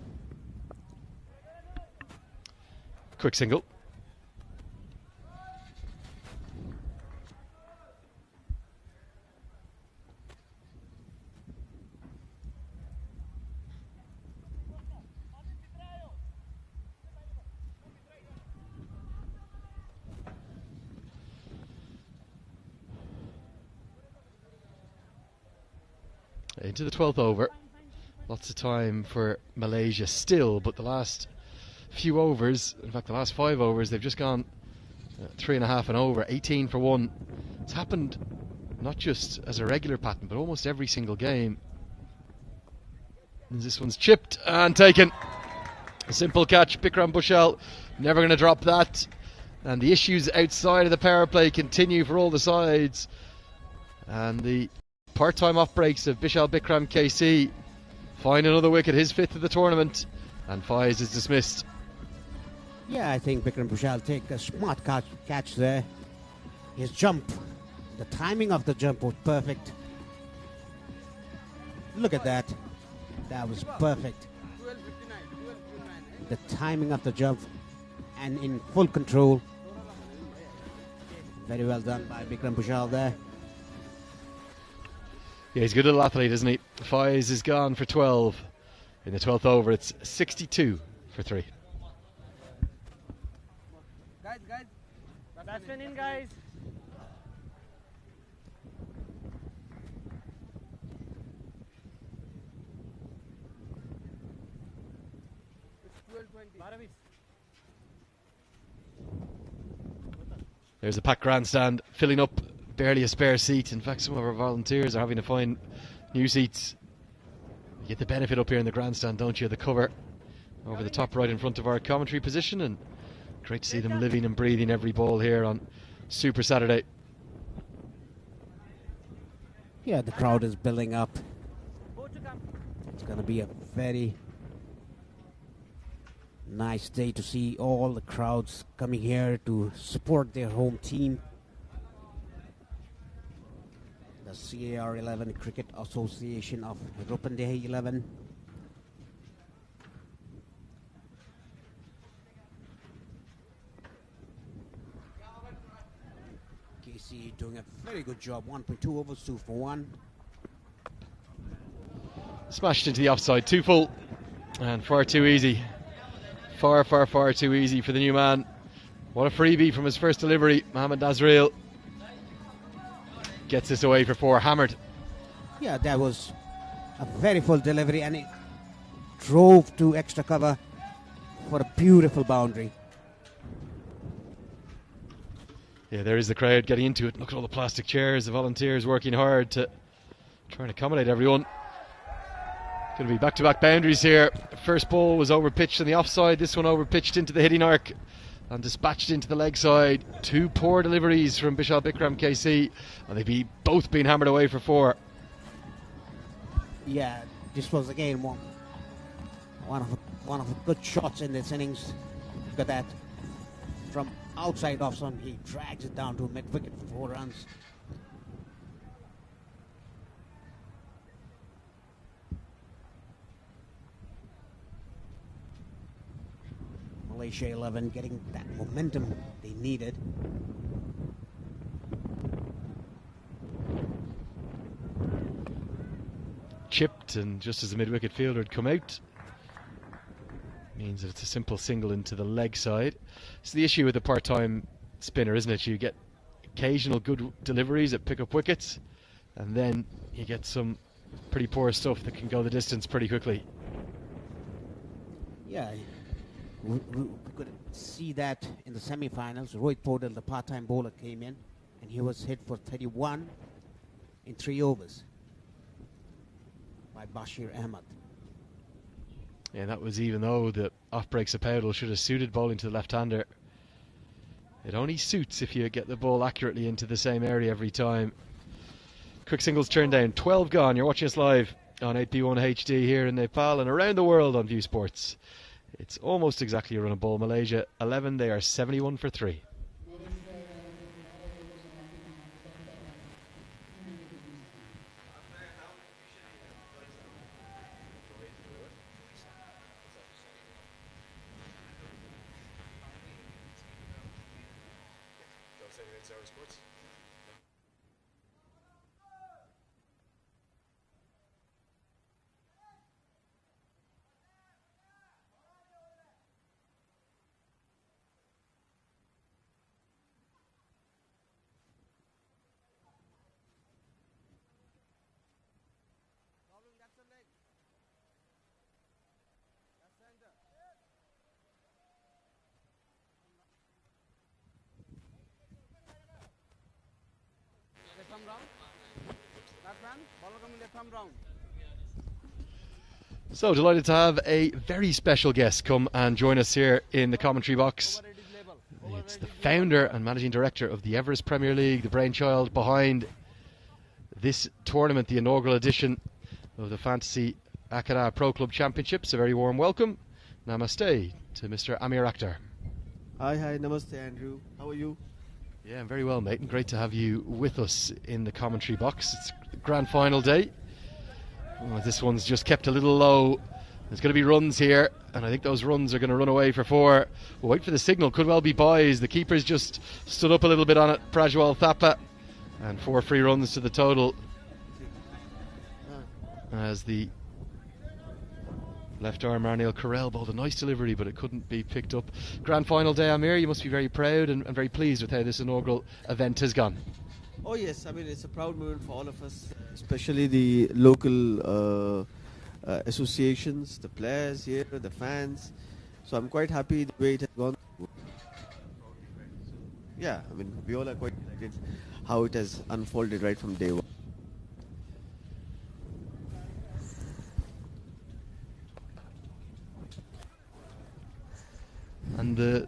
Quick single. Into the 12th over. Lots of time for Malaysia still, but the last few overs, in fact the last 5 overs, they've just gone 3.5 and over, 18 for 1. It's happened not just as a regular pattern, but almost every single game. And this one's chipped and taken. A simple catch. Bikram Bhushal never going to drop that. And the issues outside of the power play continue for all the sides. And the part-time off breaks of Bishal Bikram KC find another wicket, his 5th of the tournament, and Faiz is dismissed. Yeah, I think Bikram Bhushal take a smart catch there. His jump, the timing of the jump was perfect. Look at that. That was perfect. The timing of the jump and in full control. Very well done by Bikram Bhushal there. Yeah, he's a good little athlete, isn't he? Faiz is gone for 12. In the 12th over, it's 62 for 3. Guys, batsman in, guys. It's 12:20. There's a packed grandstand filling up, barely a spare seat. In fact, some of our volunteers are having to find new seats. You get the benefit up here in the grandstand, don't you? The cover over the top right in front of our commentary position, and great to see them living and breathing every ball here on Super Saturday. Yeah, the crowd is building up. It's going to be a very nice day to see all the crowds coming here to support their home team. The CAR 11 Cricket Association of Rupandehi 11. KC doing a very good job. 1.2 overs, 2 for 1. Smashed into the offside, too full and far too easy. Far too easy for the new man. What a freebie from his first delivery. Mohammad Nazreel gets this away for 4, hammered. Yeah, that was a very full delivery, and it drove to extra cover for a beautiful boundary. Yeah, there is the crowd getting into it. Look at all the plastic chairs, the volunteers working hard to try and accommodate everyone. Going to be back-to-back boundaries here. The first ball was over-pitched on the offside. This one over-pitched into the hitting arc and dispatched into the leg side. 2 poor deliveries from Bishal Bikram KC, and they've both been hammered away for 4. Yeah, this was again one of the good shots in this innings. Look at that. From outside off some, he drags it down to mid-wicket for 4 runs. Malaysia 11 getting that momentum they needed. Chipped, and just as the mid-wicket fielder had come out, means that it's a simple single into the leg side. It's the issue with the part-time spinner, isn't it? You get occasional good deliveries that pick up wickets, and then you get some pretty poor stuff that can go the distance pretty quickly. Yeah, we could see that in the semi-finals. Rohit Podal, the part-time bowler, came in, and he was hit for 31 in 3 overs by Bashir Ahmed. Yeah, that was even though the off-breaks of Powell should have suited bowling to the left-hander. It only suits if you get the ball accurately into the same area every time. Quick singles turn down, 12 gone. You're watching us live on 8B1 HD here in Nepal and around the world on View Sports. It's almost exactly a run of ball. Malaysia 11, they are 71 for 3. So delighted to have a very special guest come and join us here in the commentary box. It's the founder and managing director of the Everest Premier League, the brainchild behind this tournament, the inaugural edition of the Fantasy Akara Pro Club Championships. A very warm welcome. Namaste to Mr. Amir Akhtar. Hi, namaste Andrew. How are you? Yeah, I'm very well, mate, and great to have you with us in the commentary box. It's grand final day. Oh, this one's just kept a little low. There's going to be runs here, and I think those runs are going to run away for 4. We'll wait for the signal. Could well be buys. The keeper's just stood up a little bit on it, Prajwal Thapa, and 4 free runs to the total as the Left arm Arnel Carrell bowled a nice delivery, but it couldn't be picked up. Grand final day, Amir, you must be very proud and very pleased with how this inaugural event has gone. Oh yes, I mean it's a proud moment for all of us, especially the local associations, the players here, the fans. So I'm quite happy the way it has gone. Yeah, I mean we all are quite delighted how it has unfolded right from day one. And the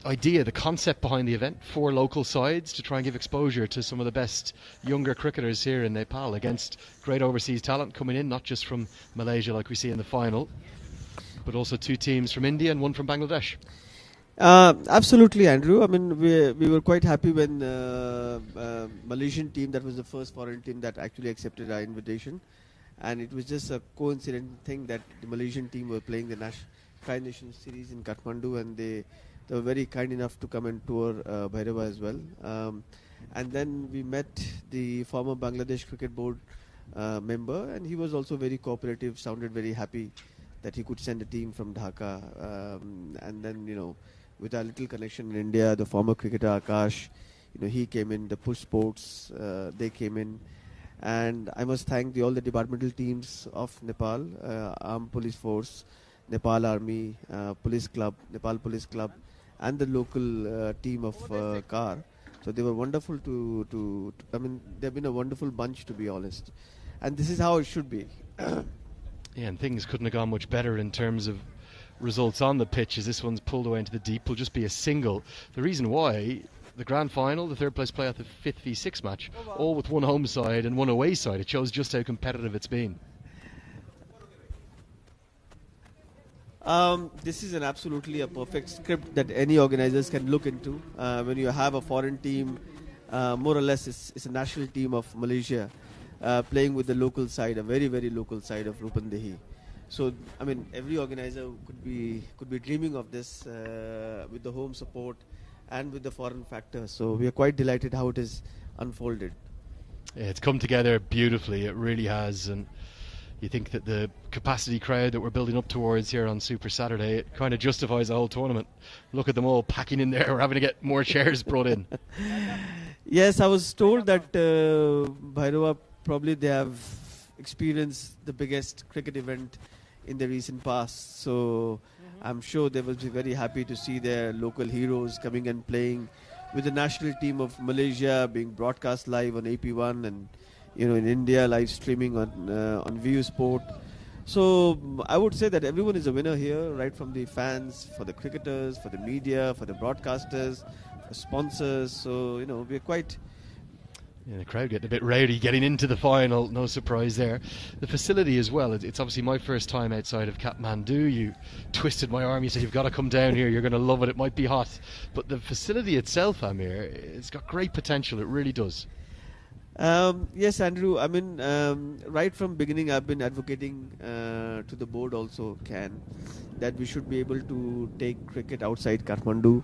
idea, the concept behind the event, 4 local sides to try and give exposure to some of the best younger cricketers here in Nepal against great overseas talent coming in, not just from Malaysia like we see in the final, but also 2 teams from India and 1 from Bangladesh. Absolutely, Andrew. I mean, we were quite happy when Malaysian team, that was the first foreign team that actually accepted our invitation, and it was just a coincident thing that the Malaysian team were playing the Tri-Nations Series in Kathmandu, and they were very kind enough to come and tour Bhairava as well. And then we met the former Bangladesh Cricket Board member, and he was also very cooperative, sounded very happy that he could send a team from Dhaka. And then, you know, with our little connection in India, the former cricketer Akash, you know, he came in, the Push Sports, they came in. And I must thank all the departmental teams of Nepal, Armed Police Force, Nepal Army, Police Club, Nepal Police Club, and the local team of CAR. So they were wonderful I mean, they've been a wonderful bunch, to be honest. And this is how it should be. Yeah, and things couldn't have gone much better in terms of results on the pitch, as this one's pulled away into the deep. Will just be a single. The reason why, the grand final, the third place playoff, the 5th v 6 match, all with 1 home side and 1 away side. It shows just how competitive it's been. This is an absolutely a perfect script that any organizers can look into. When you have a foreign team, more or less it's a national team of Malaysia playing with the local side, a very, very local side of Rupandehi. So, I mean, every organizer could be dreaming of this with the home support and with the foreign factor. So we are quite delighted how it is unfolded. Yeah, it's come together beautifully, it really has. And you think that the capacity crowd that we're building up towards here on Super Saturday, it kind of justifies the whole tournament. Look at them all packing in there. We're having to get more chairs brought in. Yes, I was told that Bhairava, probably they have experienced the biggest cricket event in the recent past. So I'm sure they will be very happy to see their local heroes coming and playing with the national team of Malaysia, being broadcast live on AP1 and, you know, in India, live streaming on VU Sport. So I would say that everyone is a winner here, right from the fans, for the cricketers, for the media, for the broadcasters, for sponsors. So, you know, we're quite... Yeah, the crowd getting a bit rowdy getting into the final, no surprise there. The facility as well, it's obviously my first time outside of Kathmandu. You twisted my arm, you said you've got to come down here, you're going to love it, it might be hot. But the facility itself, Amir, it's got great potential, it really does. Yes, Andrew, I mean, right from beginning I've been advocating to the board also, that we should be able to take cricket outside Kathmandu.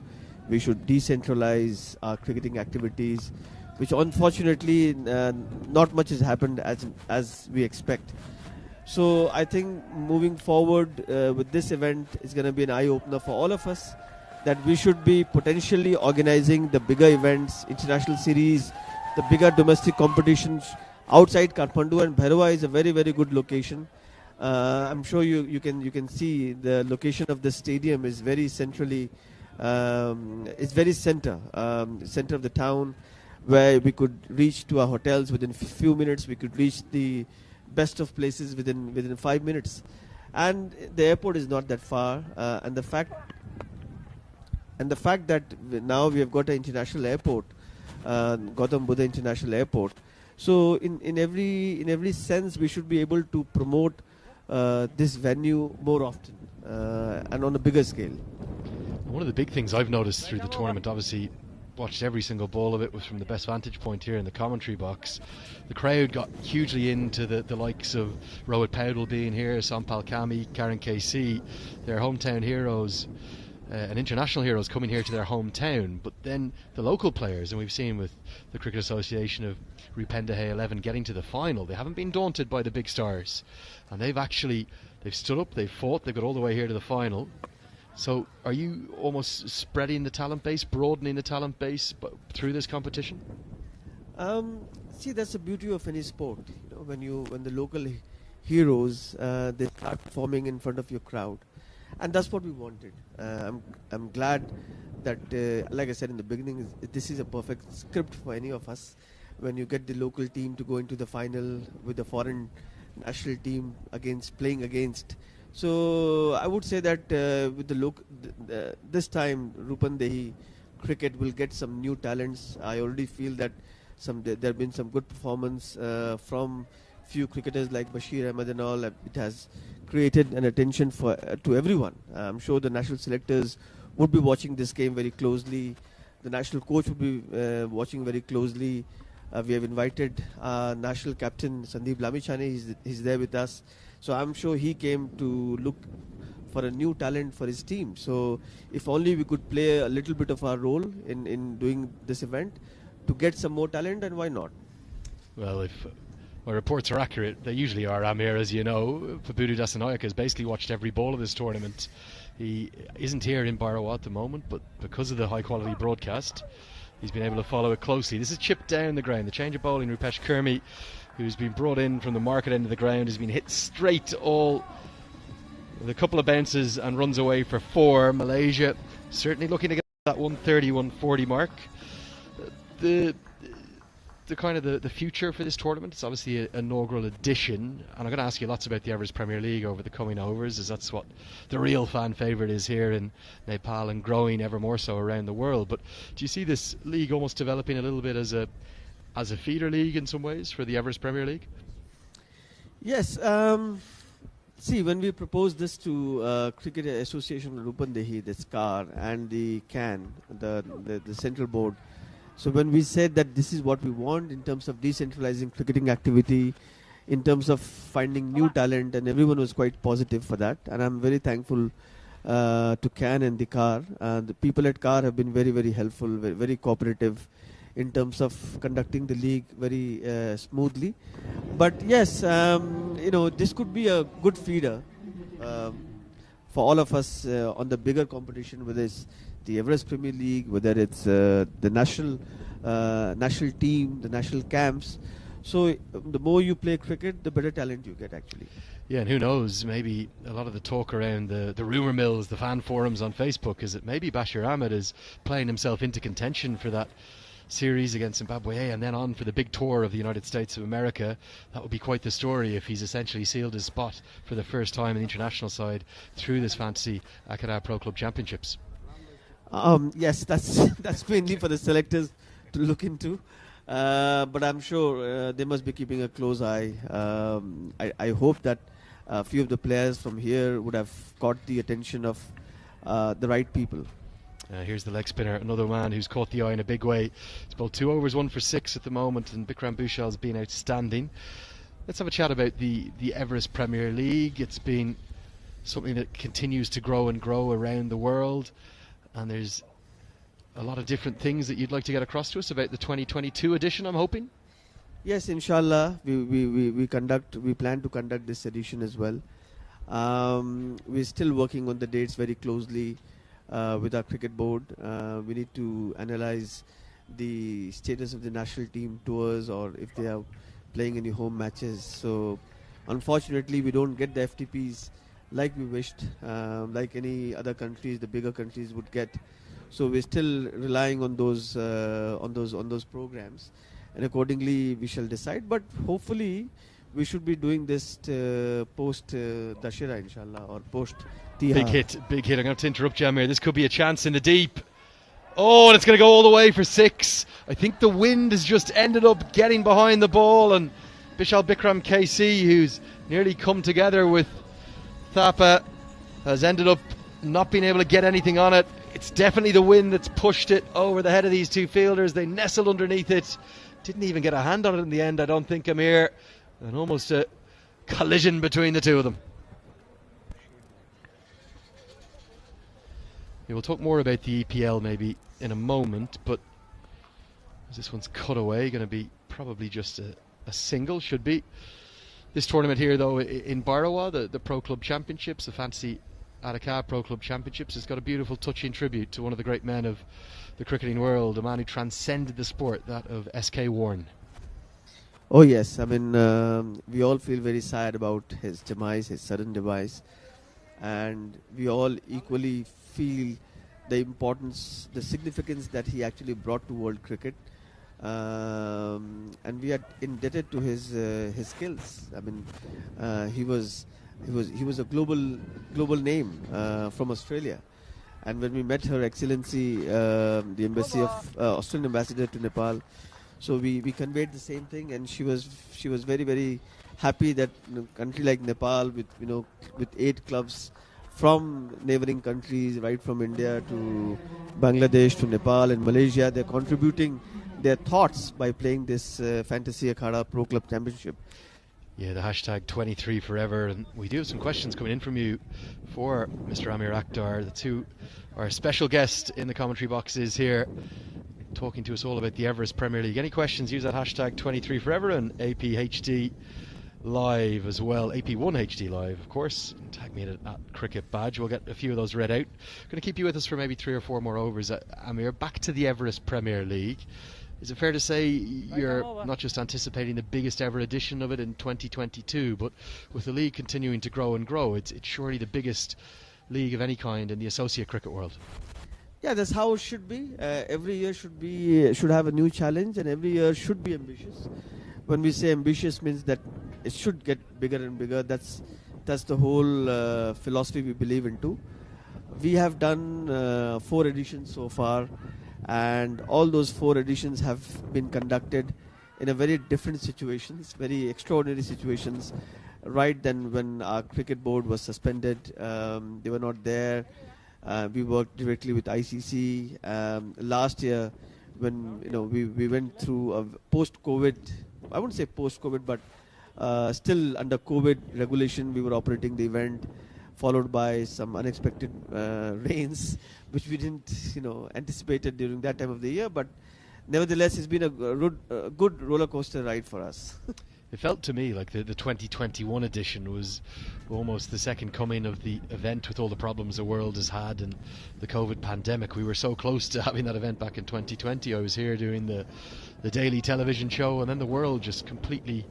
We should decentralize our cricketing activities, which unfortunately not much has happened as we expect. So I think moving forward with this event is going to be an eye-opener for all of us, that we should be potentially organizing the bigger events, international series, the bigger domestic competitions outside Kathmandu, and Bhairava is a very, very good location. I'm sure you can see the location of the stadium is very centrally, it's very center of the town, where we could reach to our hotels within few minutes. We could reach the best of places within 5 minutes, and the airport is not that far. And the fact that now we have got an international airport, Gautam Buddha International Airport. So in every sense, we should be able to promote this venue more often and on a bigger scale. One of the big things I've noticed through the tournament, obviously watched every single ball of it, was from the best vantage point here in the commentary box. The crowd got hugely into the likes of Rohit Powdell being here, Sampal Kami, Karen KC, their hometown heroes and international heroes coming here to their hometown. But then the local players, and we've seen with the Cricket Association of Rupendehe 11 getting to the final, they haven't been daunted by the big stars, and they've actually They've stood up, they've fought, they've got all the way here to the final. So are you almost spreading the talent base, broadening the talent base through this competition? See, that's the beauty of any sport. You know, when the local heroes they start performing in front of your crowd, and that's what we wanted. I'm glad that, like I said in the beginning, this is a perfect script for any of us. When you get the local team to go into the final with the foreign national team playing against. So I would say that with the this time Rupandehi cricket will get some new talents. I already feel that there have been some good performance from few cricketers like Bashir Ahmed and all. It has created an attention to everyone. I'm sure the national selectors would be watching this game very closely. The national coach would be watching very closely. We have invited national captain Sandeep Lamichhane. He's there with us. So I'm sure he came to look for a new talent for his team. So if only we could play a little bit of our role in doing this event to get some more talent, and why not? Well, if my reports are accurate, they usually are, Amir, as you know. Pabudu Dasanayake has basically watched every ball of this tournament. He isn't here in Barawa at the moment, but because of the high quality broadcast, he's been able to follow it closely. This is chipped down the ground. The change of bowling, Rupesh Kurmi, who's been brought in from the market end of the ground, has been hit straight all with a couple of bounces and runs away for 4. Malaysia certainly looking to get that 130, 140 mark. The kind of the future for this tournament, it's obviously an inaugural edition, and I'm going to ask you lots about the Everest Premier League over the coming overs, as that's what the real fan favourite is here in Nepal and growing ever more so around the world. But do you see this league almost developing a little bit as a feeder league in some ways for the Everest Premier League? Yes. See, when we proposed this to Cricket Association Rupandehi, the SCAR, and the CAN, the central board, so when we said that this is what we want in terms of decentralizing cricketing activity, in terms of finding new talent, and everyone was quite positive for that, and I'm very thankful to CAN and the CAR. The people at CAR have been very, very helpful, very, very cooperative in terms of conducting the league very smoothly. But yes, this could be a good feeder for all of us on the bigger competition, whether it's the Everest Premier League, whether it's the national team, the national camps. So the more you play cricket, the better talent you get, actually. Yeah, and who knows, maybe a lot of the talk around the rumour mills, the fan forums on Facebook, is that maybe Bashir Ahmed is playing himself into contention for that series against Zimbabwe and then on for the big tour of the United States of America. That would be quite the story if he's essentially sealed his spot for the first time in the international side through this fantasy Akara Pro Club Championships. Yes, that's mainly for the selectors to look into, but I'm sure they must be keeping a close eye. I hope that a few of the players from here would have caught the attention of the right people. Here's the leg spinner, another man who's caught the eye in a big way. It's bowled 2 overs, 1 for 6 at the moment, and Bikram Bushal's been outstanding. Let's have a chat about the Everest Premier League. It's been something that continues to grow and grow around the world, and there's a lot of different things that you'd like to get across to us about the 2022 edition, I'm hoping. Yes, inshallah, we plan to conduct this edition as well. We're still working on the dates very closely with our cricket board. We need to analyze the status of the national team tours, or if they are playing any home matches. So unfortunately we don't get the FTPs like we wished, like any other countries, the bigger countries would get. So we're still relying on those programs, and accordingly we shall decide. But hopefully we should be doing this post Dashera, inshallah, or post Tihar. Big hit. I'm going to have to interrupt you, Amir. This could be a chance in the deep. Oh, and it's going to go all the way for 6. I think the wind has just ended up getting behind the ball, and Bishal Bikram KC, who's nearly come together with Thapa, has ended up not being able to get anything on it. It's definitely the wind that's pushed it over the head of these two fielders. They nestled underneath it. Didn't even get a hand on it in the end, I don't think, Amir. And almost a collision between the two of them. Yeah, we'll talk more about the EPL maybe in a moment, but this one's cut away, going to be probably just a single, should be. This tournament here, though, in Barawa, the Pro Club Championships, the Fantasy Attica Pro Club Championships, has got a beautiful touching tribute to one of the great men of the cricketing world, a man who transcended the sport, that of S.K. Warne. Oh yes, I mean we all feel very sad about his demise, his sudden demise, and we all equally feel the importance, the significance that he actually brought to world cricket, and we are indebted to his skills. I mean, he was a global name from Australia, and when we met Her Excellency, the embassy of Australian ambassador to Nepal, so we conveyed the same thing, and she was very, very happy that a country like Nepal, with 8 clubs from neighboring countries, right from India to Bangladesh to Nepal and Malaysia, they're contributing their thoughts by playing this Fantasy Akhada Pro Club Championship. Yeah, the hashtag 23 forever, and we do have some questions coming in from you for Mr. Amir Akhtar. The two, our special guest in the commentary boxes here, talking to us all about the Everest Premier League. Any questions, use that hashtag 23 forever, and APHD Live as well, AP1HD Live, of course. Tag me at Cricket Badge. We'll get a few of those read out. Going to keep you with us for maybe 3 or 4 more overs. Amir, back to the Everest Premier League. Is it fair to say you're not just anticipating the biggest ever edition of it in 2022, but with the league continuing to grow and grow, it's surely the biggest league of any kind in the associate cricket world? Yeah, that's how it should be. Every year should have a new challenge, and every year should be ambitious. When we say ambitious, means that it should get bigger and bigger. That's the whole philosophy we believe into. We have done 4 editions so far, and all those 4 editions have been conducted in a very different situations, very extraordinary situations. Right then, when our cricket board was suspended, they were not there. We worked directly with ICC. Last year, when we went through a post-COVID, I wouldn't say post-COVID, but still under COVID regulation, we were operating the event, followed by some unexpected rains, which we didn't anticipated during that time of the year. But nevertheless, it's been a good roller coaster ride for us. It felt to me like the 2021 edition was almost the second coming of the event, with all the problems the world has had and the COVID pandemic. We were so close to having that event back in 2020. I was here doing the daily television show, and then the world just completely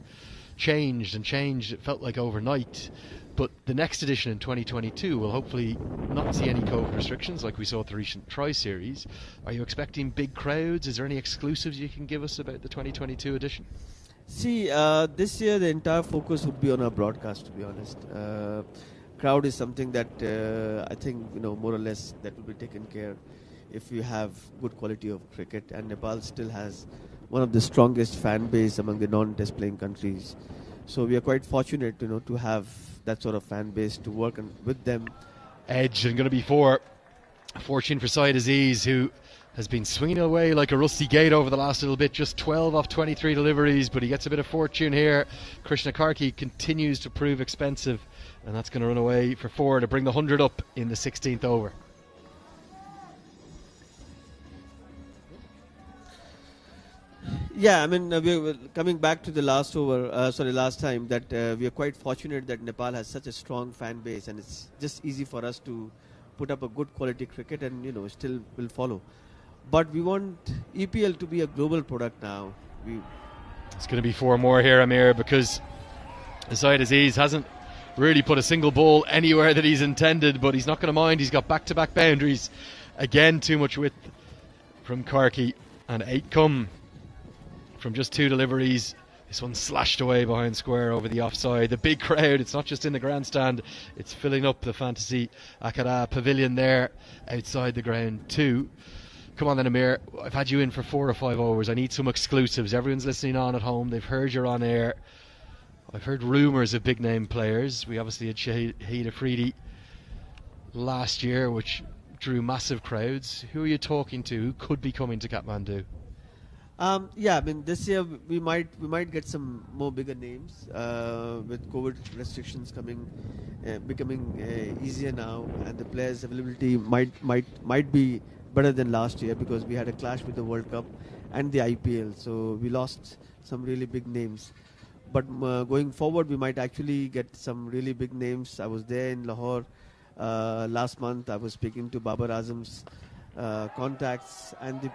changed. It felt like overnight. But the next edition in 2022 will hopefully not see any COVID restrictions like we saw at the recent Tri-Series. Are you expecting big crowds? Is there any exclusives you can give us about the 2022 edition? See, this year the entire focus would be on our broadcast, to be honest. Crowd is something that I think, more or less that will be taken care if we have good quality of cricket. And Nepal still has one of the strongest fan base among the non-test playing countries. So we are quite fortunate, to have that sort of fan base to work with them. Edge, and going to be for fortune for Syed Aziz, who has been swinging away like a rusty gate over the last little bit. Just 12 off 23 deliveries, but he gets a bit of fortune here. Krishna Karki continues to prove expensive, and that's going to run away for 4 to bring the 100 up in the 16th over. Yeah, I mean, we're coming back to the last time, that we are quite fortunate that Nepal has such a strong fan base, and it's just easy for us to put up a good quality cricket, and still will follow. But we want EPL to be a global product now. It's going to be 4 more here, Amir, because Syed Aziz hasn't really put a single ball anywhere that he's intended, but he's not going to mind. He's got back-to-back boundaries. Again, too much width from Karki, and 8 come from just 2 deliveries. This one slashed away behind square over the offside. The big crowd, it's not just in the grandstand, it's filling up the Fantasy Akhada pavilion there outside the ground too. Come on then, Amir, I've had you in for 4 or 5 overs. I need some exclusives. Everyone's listening on at home, they've heard you're on air. I've heard rumours of big name players. We obviously had Shahid Afridi last year, which drew massive crowds. Who are you talking to? Who could be coming to Kathmandu? Yeah, I mean, this year we might get some more bigger names with COVID restrictions becoming easier now, and the players' availability might be better than last year, because we had a clash with the World Cup and the IPL, so we lost some really big names. but going forward we might actually get some really big names. I was there in Lahore last month. I was speaking to Babar Azam's contacts, and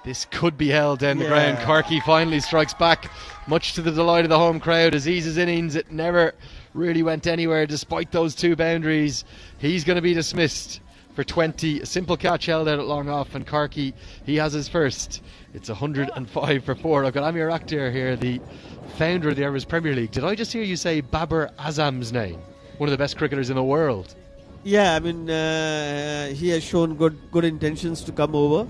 this could be held down the ground. Karki finally strikes back, much to the delight of the home crowd. Aziz's innings, it never really went anywhere despite those 2 boundaries. He's going to be dismissed for 20. A simple catch held out at long off, and Karki, he has his first. It's 105 for 4. I've got Amir Akhtar here, the founder of the Everest Premier League. Did I just hear you say Babar Azam's name? One of the best cricketers in the world. Yeah, I mean, he has shown good intentions to come over.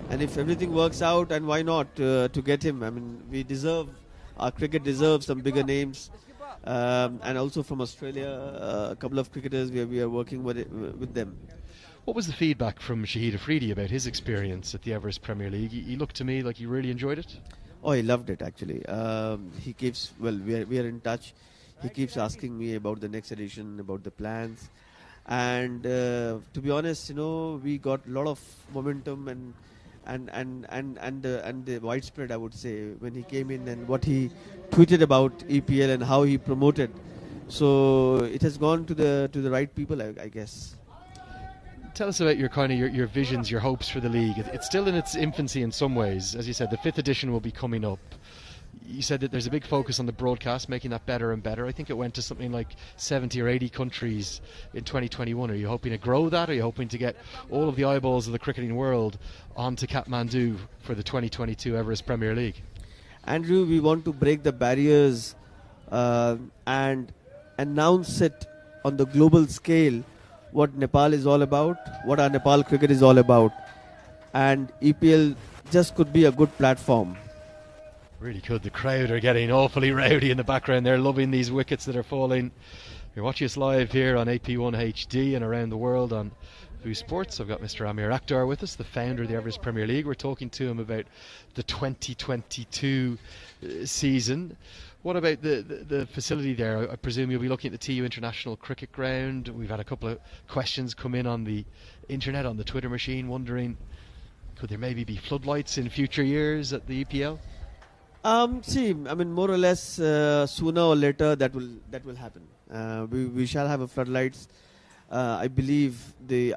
And if everything works out, and why not to get him? I mean, our cricket deserves some bigger names. And also from Australia, a couple of cricketers we are working with them. What was the feedback from Shahid Afridi about his experience at the Everest Premier League? He looked to me like he really enjoyed it. Oh, he loved it actually. He keeps, we are in touch. He keeps asking me about the next edition, about the plans. And to be honest, we got a lot of momentum and the widespread, I would say, when he came in and what he tweeted about EPL and how he promoted. So it has gone to the right people, I guess. Tell us about your visions, your hopes for the league. It's still in its infancy in some ways. As you said, the 5th edition will be coming up. You said that there's a big focus on the broadcast, making that better and better. I think it went to something like 70 or 80 countries in 2021. Are you hoping to grow that? Are you hoping to get all of the eyeballs of the cricketing world onto Kathmandu for the 2022 Everest Premier League? Andrew, we want to break the barriers and announce it on the global scale what Nepal is all about, what our Nepal cricket is all about. And EPL just could be a good platform. Really could. The crowd are getting awfully rowdy in the background. They're loving these wickets that are falling. You're watching us live here on AP1 HD and around the world on Foo Sports. I've got Mr. Amir Akhtar with us, the founder of the Everest Premier League. We're talking to him about the 2022 season. What about the facility there? I presume you'll be looking at the TU International Cricket Ground. We've had a couple of questions come in on the internet, on the Twitter machine, wondering could there maybe be floodlights in future years at the EPL? More or less, sooner or later that will happen. We shall have a floodlights. I believe the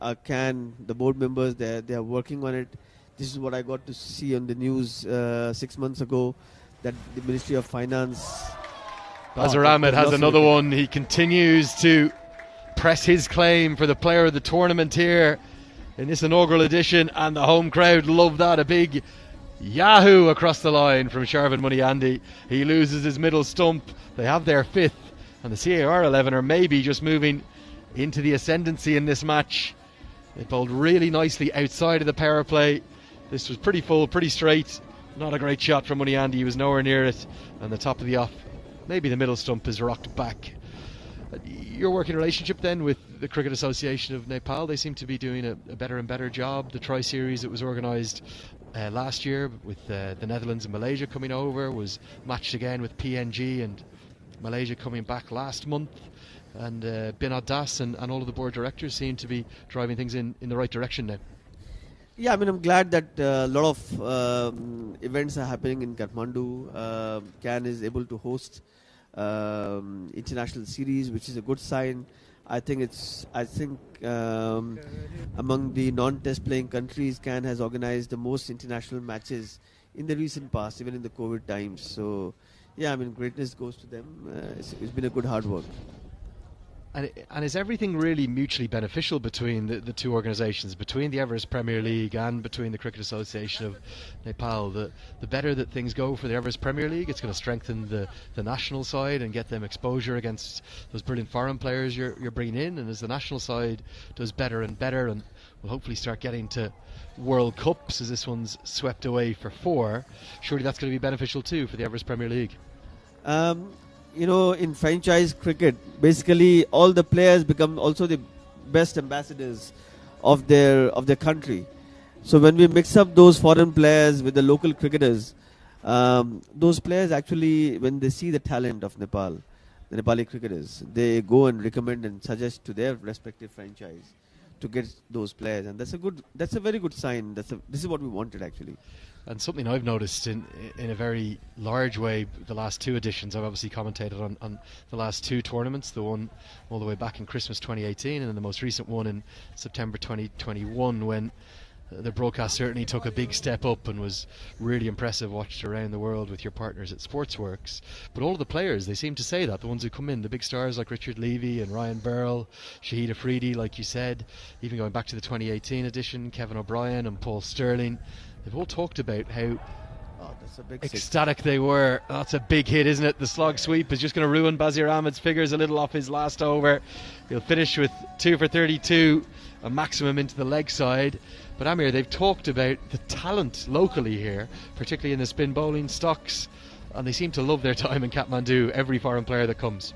board members, they are working on it. This is what I got to see on the news 6 months ago, that the Ministry of Finance. Azhar Ahmed has another one. He continues to press his claim for the player of the tournament here in this inaugural edition, and the home crowd love that. A big Yahoo across the line from Sharvin Muniandi. He loses his middle stump. They have their 5th, and the CAR 11 are maybe just moving into the ascendancy in this match. They bowled really nicely outside of the power play. This was pretty full, pretty straight. Not a great shot from Muniandi. He was nowhere near it. And the top of the off, maybe the middle stump is rocked back. Your working relationship then with the Cricket Association of Nepal, they seem to be doing a better and better job. The Tri-Series that was organised last year with the Netherlands and Malaysia coming over was matched again with PNG and Malaysia coming back last month. And Binod Das and all of the board directors seem to be driving things in the right direction now. Yeah, I'm glad that a lot of events are happening in Kathmandu. CAN is able to host international series, which is a good sign. I think among the non-test playing countries, CAN has organized the most international matches in the recent past, even in the COVID times. So, yeah, greatness goes to them. It's been a good hard work. And is everything really mutually beneficial between the two organisations, between the Everest Premier League and between the Cricket Association of Nepal? The better that things go for the Everest Premier League, it's going to strengthen the national side and get them exposure against those brilliant foreign players you're bringing in. And as the national side does better and better, and we'll hopefully start getting to World Cups, as this one's swept away for 4, surely that's going to be beneficial too for the Everest Premier League. In franchise cricket, basically all the players become also the best ambassadors of their country. So when we mix up those foreign players with the local cricketers, those players actually, when they see the talent of Nepal, the Nepali cricketers, they go and recommend and suggest to their respective franchise to get those players, and that's a very good sign. This is what we wanted actually. And something I've noticed in a very large way, the last two editions, I've obviously commentated on the last two tournaments, the one all the way back in Christmas 2018 and then the most recent one in September 2021, when the broadcast certainly took a big step up and was really impressive, watched around the world with your partners at Sportsworks. But all of the players, they seem to say that, the ones who come in, the big stars like Richard Levy and Ryan Burrell, Shahid Afridi, like you said, even going back to the 2018 edition, Kevin O'Brien and Paul Sterling, they've all talked about how that's a big ecstatic they were. That's a big hit, isn't it? The slog sweep is just going to ruin Bazir Ahmed's figures a little off his last over. He'll finish with 2 for 32, a maximum into the leg side. But Amir, they've talked about the talent locally here, particularly in the spin bowling stocks, and they seem to love their time in Kathmandu, every foreign player that comes.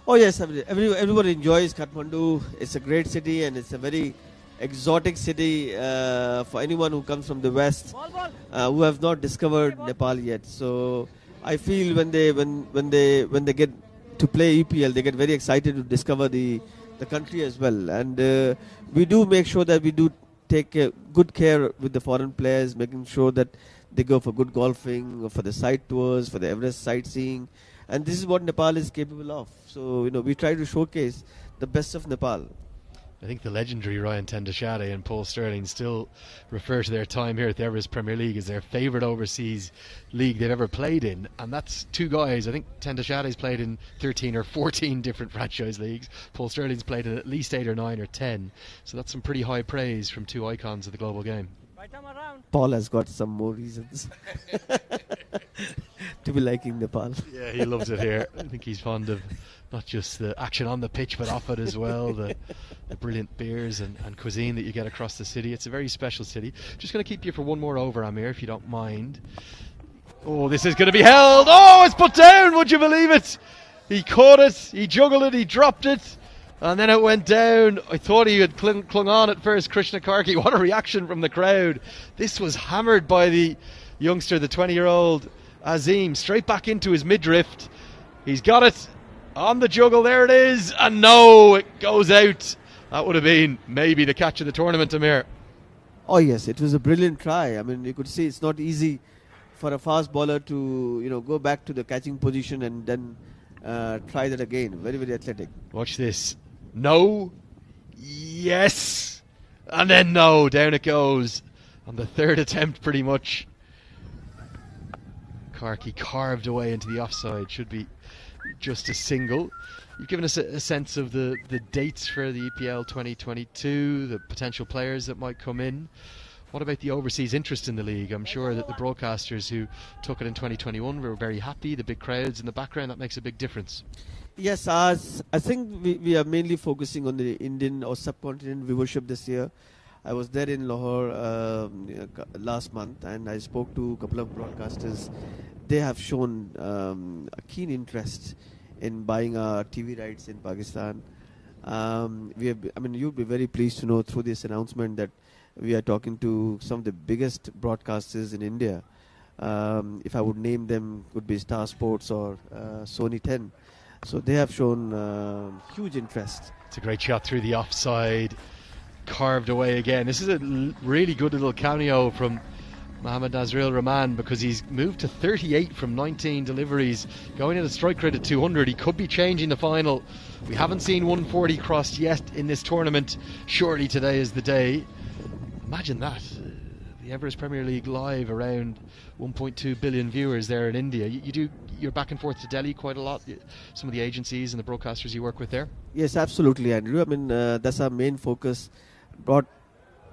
Oh yes, everybody enjoys Kathmandu. It's a great city and it's a very exotic city for anyone who comes from the west, who have not discovered Nepal yet. So I feel when they get to play EPL, they get very excited to discover the country as well. And we do make sure that we do take good care with the foreign players, making sure that they go for good golfing, for the site tours, for the Everest sightseeing, and this is what Nepal is capable of. So we try to showcase the best of Nepal. I think the legendary Ryan Tendashade and Paul Sterling still refer to their time here at the Everest Premier League as their favourite overseas league they've ever played in, and that's two guys. I think Tendashade's played in 13 or 14 different franchise leagues. Paul Sterling's played in at least 8 or 9 or 10, so that's some pretty high praise from two icons of the global game. Paul has got some more reasons to be liking Nepal. Yeah, he loves it here. I think he's fond of not just the action on the pitch but off it as well, the brilliant beers and cuisine that you get across the city. It's a very special city. Just going to keep you for one more over, Amir, if you don't mind. Oh, this is going to be held. Oh, it's put down, would you believe it? He caught it, he juggled it, he dropped it, and then it went down. I thought he had clung on at first, Krishna Karki. What a reaction from the crowd. This was hammered by the youngster, the 20-year-old Azim, straight back into his midriff. He's got it on the juggle, there it is, and no, it goes out. That would have been maybe the catch of the tournament, Amir. Oh yes, it was a brilliant try. I mean, you could see it's not easy for a fast bowler to go back to the catching position and then try that again. Very, very athletic. Watch this. No. Yes. And then no. Down it goes on the third attempt pretty much. Karki carved away into the offside. Should be just a single. You've given us a sense of the dates for the EPL 2022, the potential players that might come in. What about the overseas interest in the league? I'm sure that the broadcasters who took it in 2021 were very happy. The big crowds in the background, that makes a big difference. Yes, I think we are mainly focusing on the Indian or subcontinent viewership this year. I was there in Lahore last month and I spoke to a couple of broadcasters. They have shown a keen interest in buying our TV rights in Pakistan. You'll be very pleased to know through this announcement that we are talking to some of the biggest broadcasters in India. If I would name them, could be Star Sports or Sony 10. So they have shown huge interest. It's a great shot through the offside, carved away again. This is a really good little cameo from Mohammad Nazril Rahman, because he's moved to 38 from 19 deliveries, going at a strike rate at 200. He could be changing the final. We haven't seen 140 crossed yet in this tournament. Surely today is the day. Imagine that. The Everest Premier League live, around 1.2 billion viewers there in India. You're back and forth to Delhi quite a lot, some of the agencies and the broadcasters you work with there? Yes, absolutely, Andrew. I mean, that's our main focus.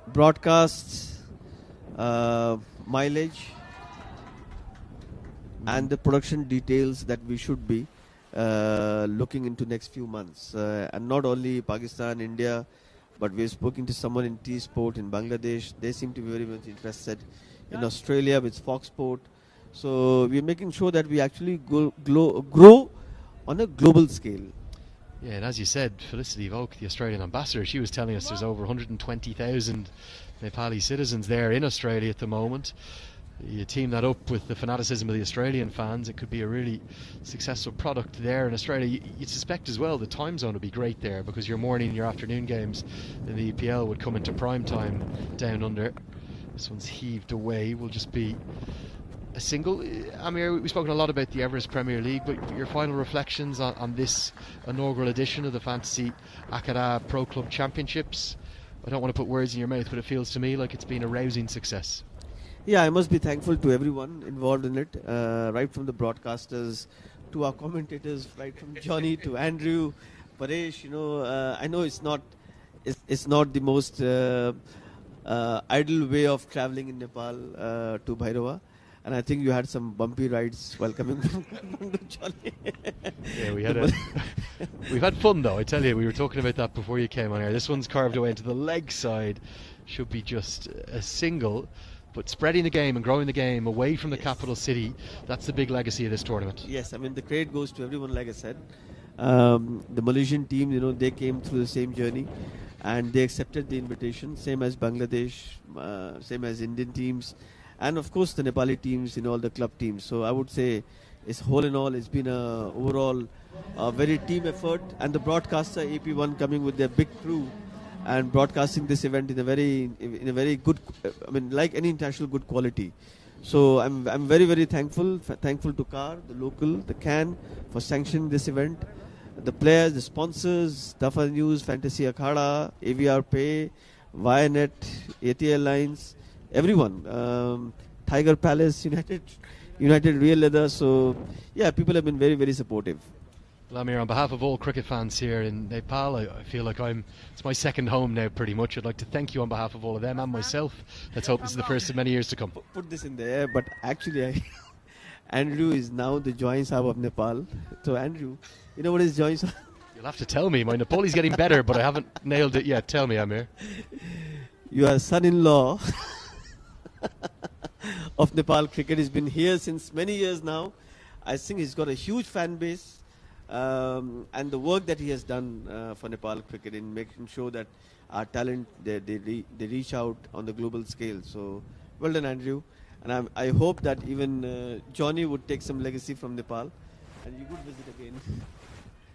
Broadcasts, mileage, and the production details that we should be looking into next few months. And not only Pakistan, India, but we've spoken to someone in T-Sport in Bangladesh. They seem to be very much interested. In Australia with Fox Sport. So we're making sure that we actually grow on a global scale. Yeah, and as you said, Felicity Volk, the Australian ambassador, she was telling us there's over 120,000 Nepali citizens there in Australia at the moment. you team that up with the fanaticism of the Australian fans, it could be a really successful product there in Australia. You'd suspect as well the time zone would be great there, because your morning and your afternoon games in the EPL would come into prime time down under. This one's heaved away, will just be a single. Amir, we've spoken a lot about the Everest Premier League, but your final reflections on this inaugural edition of the Fantasy Akara Pro Club Championships? I don't want to put words in your mouth, but it feels to me like it's been a rousing success. Yeah, I must be thankful to everyone involved in it, right from the broadcasters to our commentators, right from Johnny to Andrew, Paresh. I know it's not the most ideal way of traveling in Nepal to Bhairava, and I think you had some bumpy rides while coming from Johnny. Yeah, we've had fun though. I tell you, we were talking about that before you came on air. This one's carved away into the leg side, should be just a single. But spreading the game and growing the game away from the capital city, that's the big legacy of this tournament. Yes, I mean, the credit goes to everyone, like I said. The Malaysian team, they came through the same journey and they accepted the invitation, same as Bangladesh, same as Indian teams, and of course the Nepali teams, all the club teams. So I would say, whole in all, it's been overall a very team effort, and the broadcaster AP1 coming with their big crew and broadcasting this event in a very good, like any international, good quality. So I'm very, very thankful to CAR, the local, the CAN for sanctioning this event, the players, the sponsors, Dafa News, Fantasy Akhada, AVR Pay, Vianet, AT Airlines, everyone, Tiger Palace, United Real Leather. So yeah, people have been very, very supportive. Well, Amir, on behalf of all cricket fans here in Nepal, I feel like it's my second home now pretty much. I'd like to thank you on behalf of all of them and myself. Let's hope this is the first of many years to come. Put this in there, but actually Andrew is now the Join Sahab of Nepal. So Andrew, you know what is Join Sahab? You'll have to tell me. My Nepali's getting better, but I haven't nailed it yet. Tell me, Amir. Your son-in-law of Nepal cricket has been here since many years now. I think he's got a huge fan base. And the work that he has done for Nepal cricket in making sure that our talent they reach out on the global scale. So well done, Andrew, and I hope that even Johnny would take some legacy from Nepal, and you could visit again.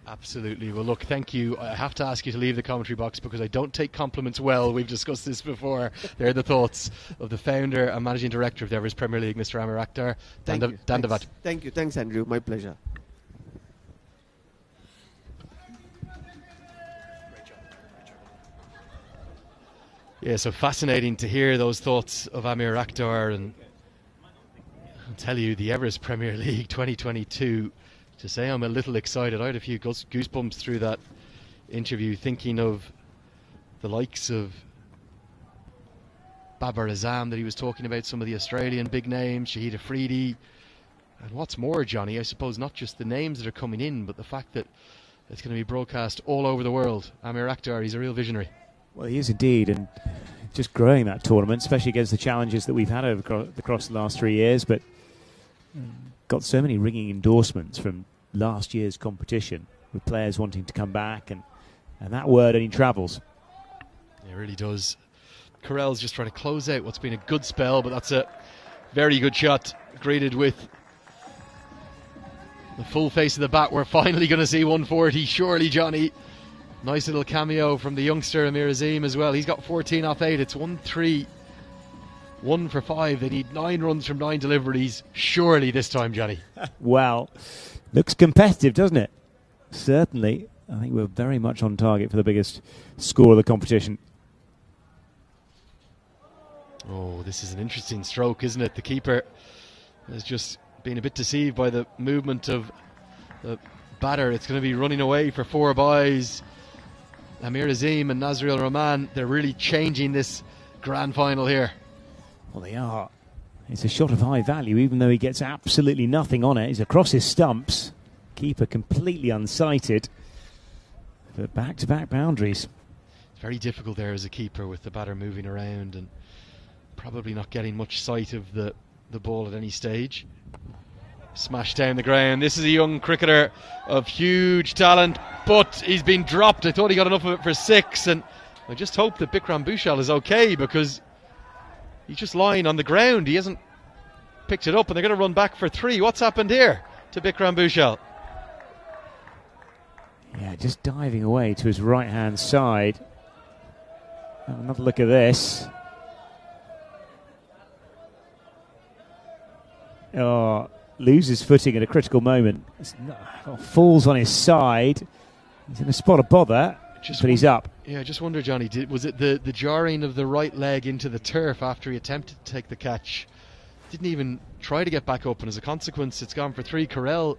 Absolutely. Well, look, thank you. I have to ask you to leave the commentary box because I don't take compliments well. We've discussed this before. They're the thoughts of the founder and managing director of the Everest Premier League, Mr. Amir Akhtar. Dandavat. Thank you. Thanks, Andrew. My pleasure. Yeah, so fascinating to hear those thoughts of Amir Akhtar, and I'll tell you, the Everest Premier League 2022, to say I'm a little excited. I had a few goosebumps through that interview thinking of the likes of Babar Azam that he was talking about, some of the Australian big names, Shahid Afridi, and what's more, Johnny, I suppose not just the names that are coming in, but the fact that it's going to be broadcast all over the world. Amir Akhtar, he's a real visionary. Well, he is indeed, and just growing that tournament, especially against the challenges that we've had across the last 3 years, but got so many ringing endorsements from last year's competition, with players wanting to come back, and that word only travels. It really does. Carell's just trying to close out what's been a good spell, but that's a very good shot, greeted with the full face of the bat. We're finally going to see 140, surely, Johnny. Nice little cameo from the youngster Amir Azim as well. He's got 14 off 8. It's 1-3, 1 for 5. They need 9 runs from 9 deliveries. Surely this time, Johnny. Well, looks competitive, doesn't it? Certainly. I think we're very much on target for the biggest score of the competition. Oh, this is an interesting stroke, isn't it? The keeper has just been a bit deceived by the movement of the batter. It's going to be running away for 4 byes. Amir Azim and Nazriel Rahman, they're really changing this grand final here. Well, they are. It's a shot of high value, even though he gets absolutely nothing on it. He's across his stumps. Keeper completely unsighted. But back-to-back boundaries. It's very difficult there as a keeper with the batter moving around and probably not getting much sight of the ball at any stage. Smashed down the ground. This is a young cricketer of huge talent, but he's been dropped. I thought he got enough of it for 6, and I just hope that Bikram Bhushal is okay, because he's just lying on the ground. He hasn't picked it up and they're going to run back for 3. What's happened here to Bikram Bouchal? Yeah, just diving away to his right-hand side. Have another look at this. Oh, loses footing at a critical moment. Falls on his side. He's in a spot of bother, but he's up. Yeah, I just wonder, Johnny, was it the jarring of the right leg into the turf after he attempted to take the catch? Didn't even try to get back up, and as a consequence, it's gone for 3. Carell,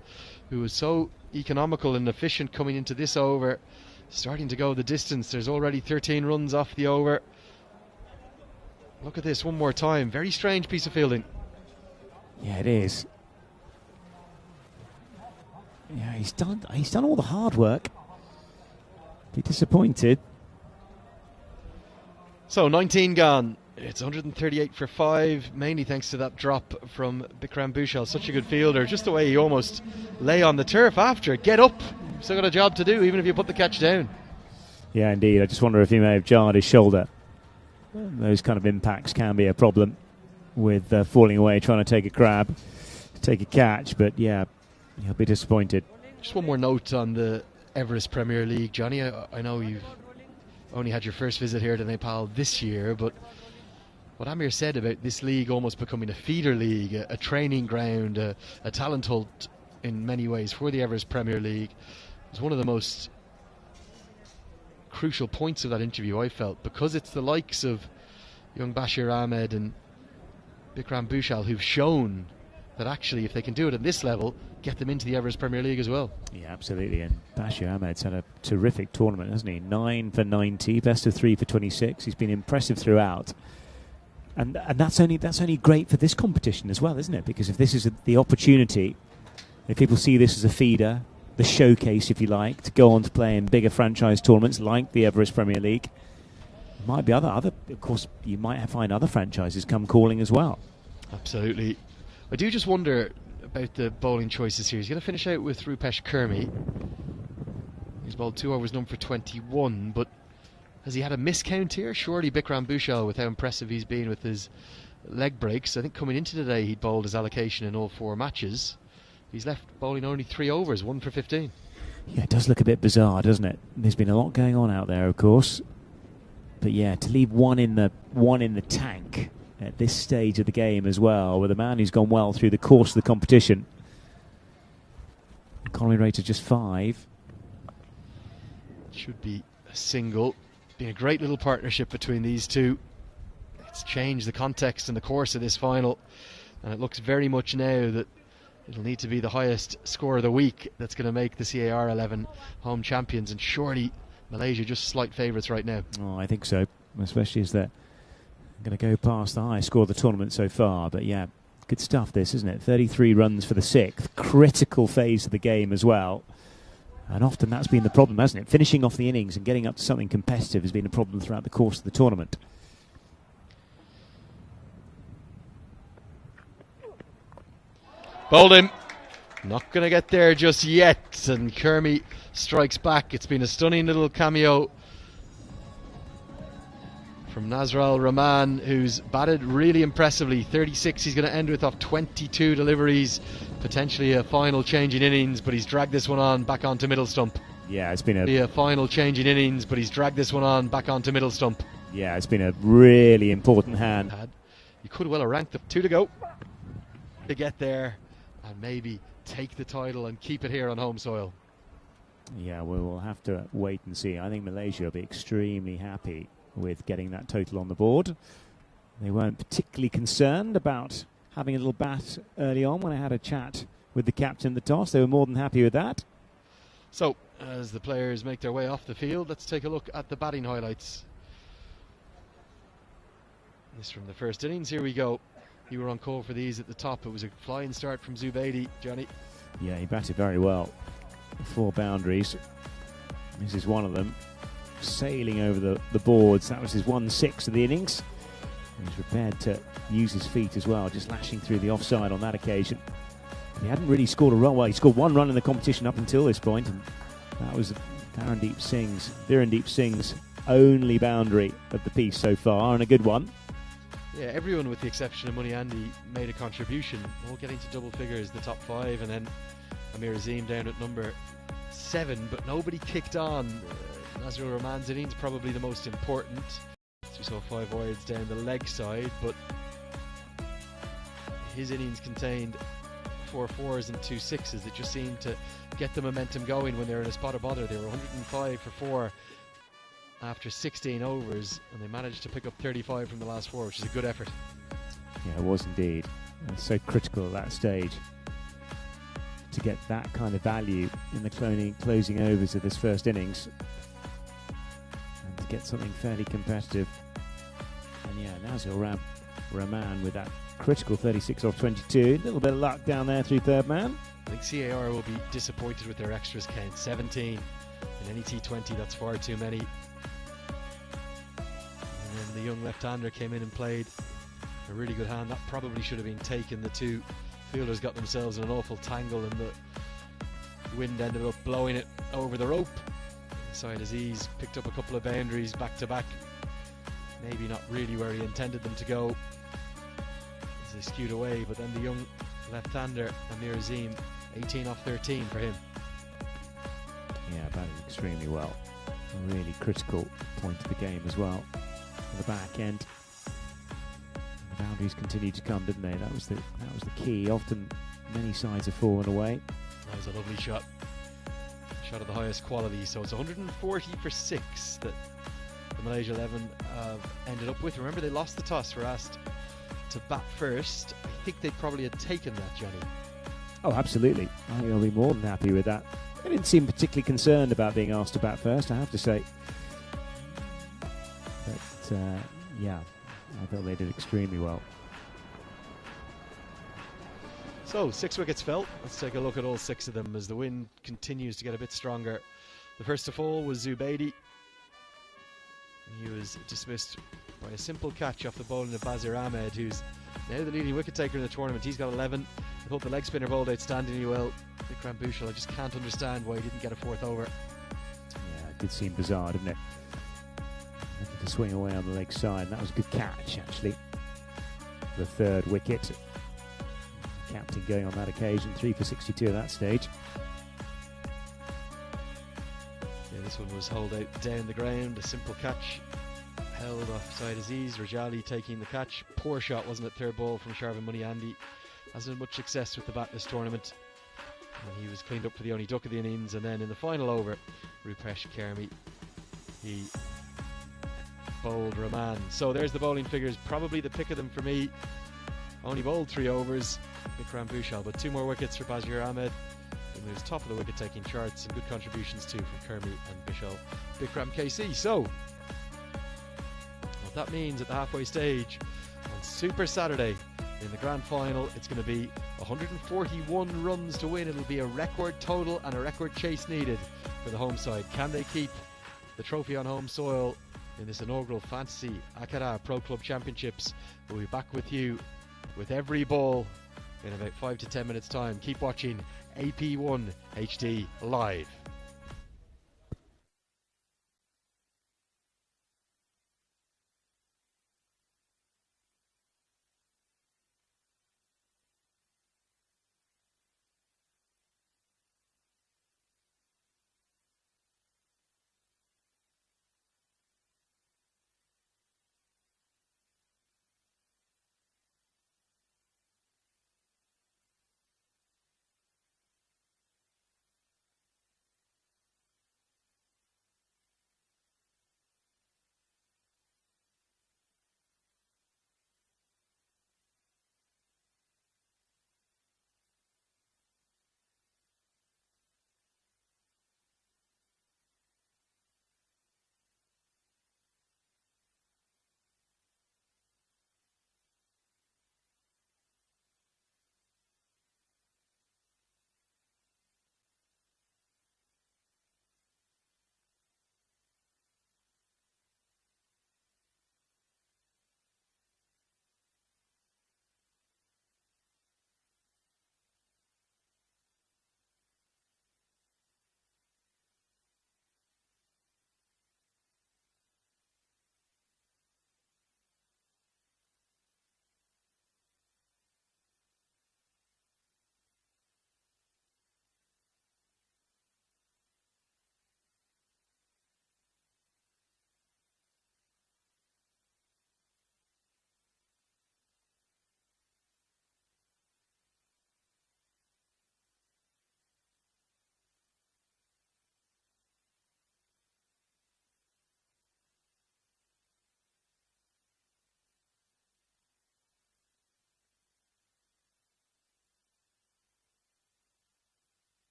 who was so economical and efficient coming into this over, starting to go the distance. There's already 13 runs off the over. Look at this one more time. Very strange piece of fielding. Yeah, it is. Yeah, he's done all the hard work. Be disappointed. So 19 gone. It's 138 for 5, mainly thanks to that drop from Bikram Bouchal. Such a good fielder. Just the way he almost lay on the turf after it. Get up. You've still got a job to do, even if you put the catch down. Yeah, indeed. I just wonder if he may have jarred his shoulder. Those kind of impacts can be a problem with falling away, trying to take a grab, take a catch. But yeah, he'll be disappointed. Just one more note on the Everest Premier League. Johnny, I know you've only had your first visit here to Nepal this year, but what Amir said about this league almost becoming a feeder league, a training ground, a talent hunt in many ways for the Everest Premier League, was one of the most crucial points of that interview, I felt, because it's the likes of young Bashir Ahmed and Bikram Bouchal who've shown that actually if they can do it at this level, get them into the Everest Premier League as well. Yeah, absolutely. And Bashir Ahmed's had a terrific tournament, hasn't he? 9 for 90, best of 3 for 26. He's been impressive throughout. And that's only great for this competition as well, isn't it? Because if this is the opportunity, if people see this as a feeder, the showcase, if you like, to go on to play in bigger franchise tournaments like the Everest Premier League, might be other. Of course, you might find other franchises come calling as well. Absolutely. I do just wonder about the bowling choices here. He's going to finish out with Rupesh Kurmi. He's bowled 2 overs, none for 21, but has he had a miscount here? Surely Bikram Bouchal, with how impressive he's been with his leg breaks. I think coming into today he'd bowled his allocation in all 4 matches. He's left bowling only 3 overs, 1 for 15. Yeah, it does look a bit bizarre, doesn't it? There's been a lot going on out there, of course. But yeah, to leave one in the tank at this stage of the game as well, with a man who's gone well through the course of the competition. Economy rate of just 5. Should be a single. Been a great little partnership between these two. It's changed the context and the course of this final, and it looks very much now that it'll need to be the highest score of the week that's going to make the CAR 11 home champions, and surely Malaysia just slight favourites right now. Oh, I think so, especially as they're going to go past the highest score of the tournament so far. But yeah, good stuff this, isn't it? 33 runs for the 6th, critical phase of the game as well. And often that's been the problem, hasn't it? Finishing off the innings and getting up to something competitive has been a problem throughout the course of the tournament. Bowled him. Not going to get there just yet. And Kurmi strikes back. It's been a stunning little cameo from Nazral Rahman, who's batted really impressively. 36 he's going to end with off 22 deliveries. Potentially a final change in innings, but he's dragged this one on back onto middle stump. Yeah, it's been a final change in innings, but he's dragged this one on back onto middle stump. Yeah, it's been a really important hand. You could well have ranked them. 2 to go to get there and maybe take the title and keep it here on home soil. Yeah, we'll have to wait and see. I think Malaysia will be extremely happy with getting that total on the board. They weren't particularly concerned about having a little bat early on when I had a chat with the captain of the toss. They were more than happy with that. So, as the players make their way off the field, let's take a look at the batting highlights. This from the first innings. Here we go. You were on call for these at the top. It was a flying start from Zubaydi, Johnny. Yeah, he batted very well. 4 boundaries. This is one of them. Sailing over the boards. That was his 1/6 of the innings. He was prepared to use his feet as well, just lashing through the offside on that occasion. He hadn't really scored a run. Well, he scored 1 run in the competition up until this point, and that was Virendeep Singh's only boundary of the piece so far, and a good one. Yeah, everyone with the exception of Money Andy made a contribution, all getting to double figures, the top 5, and then Amir Azim down at number 7, but nobody kicked on. Nazrul Rahman's innings probably the most important. So we saw 5 wides down the leg side, but his innings contained 4 fours and 2 sixes that just seemed to get the momentum going when they were in a spot of bother. They were 105 for 4 after 16 overs, and they managed to pick up 35 from the last 4, which is a good effort. Yeah, it was indeed. And so critical at that stage to get that kind of value in the closing overs of this first innings and to get something fairly competitive. And yeah, Nazrul Rahman with that critical 36 off 22. A little bit of luck down there through third man. I think CAR will be disappointed with their extras count. 17 in any T20, that's far too many. And then the young left-hander came in and played a really good hand. That probably should have been taken. The two fielders got themselves in an awful tangle and the wind ended up blowing it over the rope. Saeed Aziz picked up a couple of boundaries back to back. Maybe not really where he intended them to go as they skewed away, but then the young left-hander Amir Azim, 18 off 13 for him. Yeah, batted extremely well. A really critical point of the game as well. On the back end, the boundaries continued to come, didn't they? That was the key. Often, many sides have fallen away. That was a lovely shot. Shot of the highest quality. So it's 140 for 6 that the Malaysia 11 ended up with. Remember, they lost the toss. Were asked to bat first. I think they probably had taken that, Johnny. Oh, absolutely. I think they'll be more than happy with that. They didn't seem particularly concerned about being asked to bat first, I have to say. But, yeah, I thought they did extremely well. So, 6 wickets fell. Let's take a look at all 6 of them as the wind continues to get a bit stronger. The first to fall was Zubaydi. He was dismissed by a simple catch off the bowling of Bazir Ahmed, who's now the leading wicket taker in the tournament. He's got 11. I thought the leg spinner bowled outstandingly well. Vikram Bhushal, I just can't understand why he didn't get a 4th over. Yeah, it did seem bizarre, didn't it? Looking to swing away on the leg side. That was a good catch, actually. The 3rd wicket. Captain going on that occasion, 3 for 62 at that stage. Yeah, this one was holed out down the ground, a simple catch. Held offside Aziz, Rajali taking the catch. Poor shot, wasn't it? 3rd ball from Sharvin Money Andy. Hasn't had much success with the bat this tournament. And he was cleaned up for the only duck of the innings, and then in the final over, Rupesh Kermi, he bowled Rahman. So there's the bowling figures, probably the pick of them for me. Only bowled 3 overs, Vikram Bhushal, but 2 more wickets for Bazir Ahmed. He was top of the wicket taking charts, and good contributions too from Kermi and Bishal Bikram KC. So what that means at the halfway stage on Super Saturday in the grand final, it's going to be 141 runs to win. It'll be a record total and a record chase needed for the home side. Can they keep the trophy on home soil in this inaugural Fantasy Akara Pro Club Championships? We'll be back with you with every ball in about 5 to 10 minutes time. Keep watching AP1 HD live.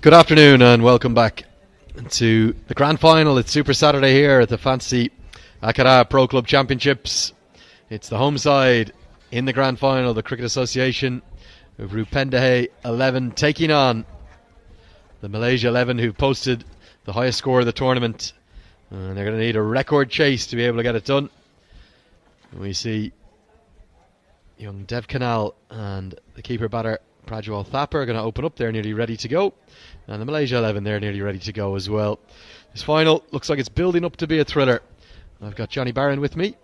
Good afternoon and welcome back to the grand final. It's Super Saturday here at the Fancy Akara Pro Club Championships. It's the home side in the grand final, the Cricket Association of Rupendehe 11 taking on the Malaysia 11, who posted the highest score of the tournament, and they're going to need a record chase to be able to get it done. We see young Dev Kanal and the keeper batter Prajwal Thapar are going to open up. They're nearly ready to go, and the Malaysia 11, they're nearly ready to go as well. This final looks like it's building up to be a thriller. I've got Johnny Barron with me,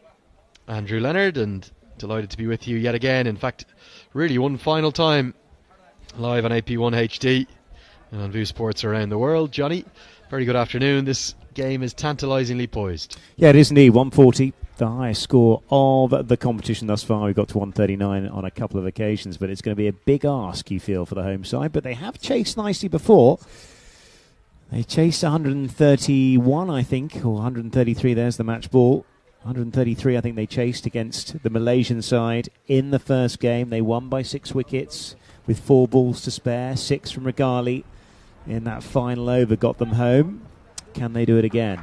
Andrew Leonard, and delighted to be with you yet again. In fact, really one final time live on AP1 HD and on View Sports around the world. Johnny, very good afternoon. This game is tantalisingly poised. Yeah, it is indeed. 140, the highest score of the competition thus far. We've got to 139 on a couple of occasions, but it's going to be a big ask, you feel, for the home side. But they have chased nicely before. They chased 131, I think, or 133. There's the match ball. 133, I think they chased against the Malaysian side in the first game. They won by 6 wickets with 4 balls to spare. 6 from Regali in that final over got them home. Can they do it again?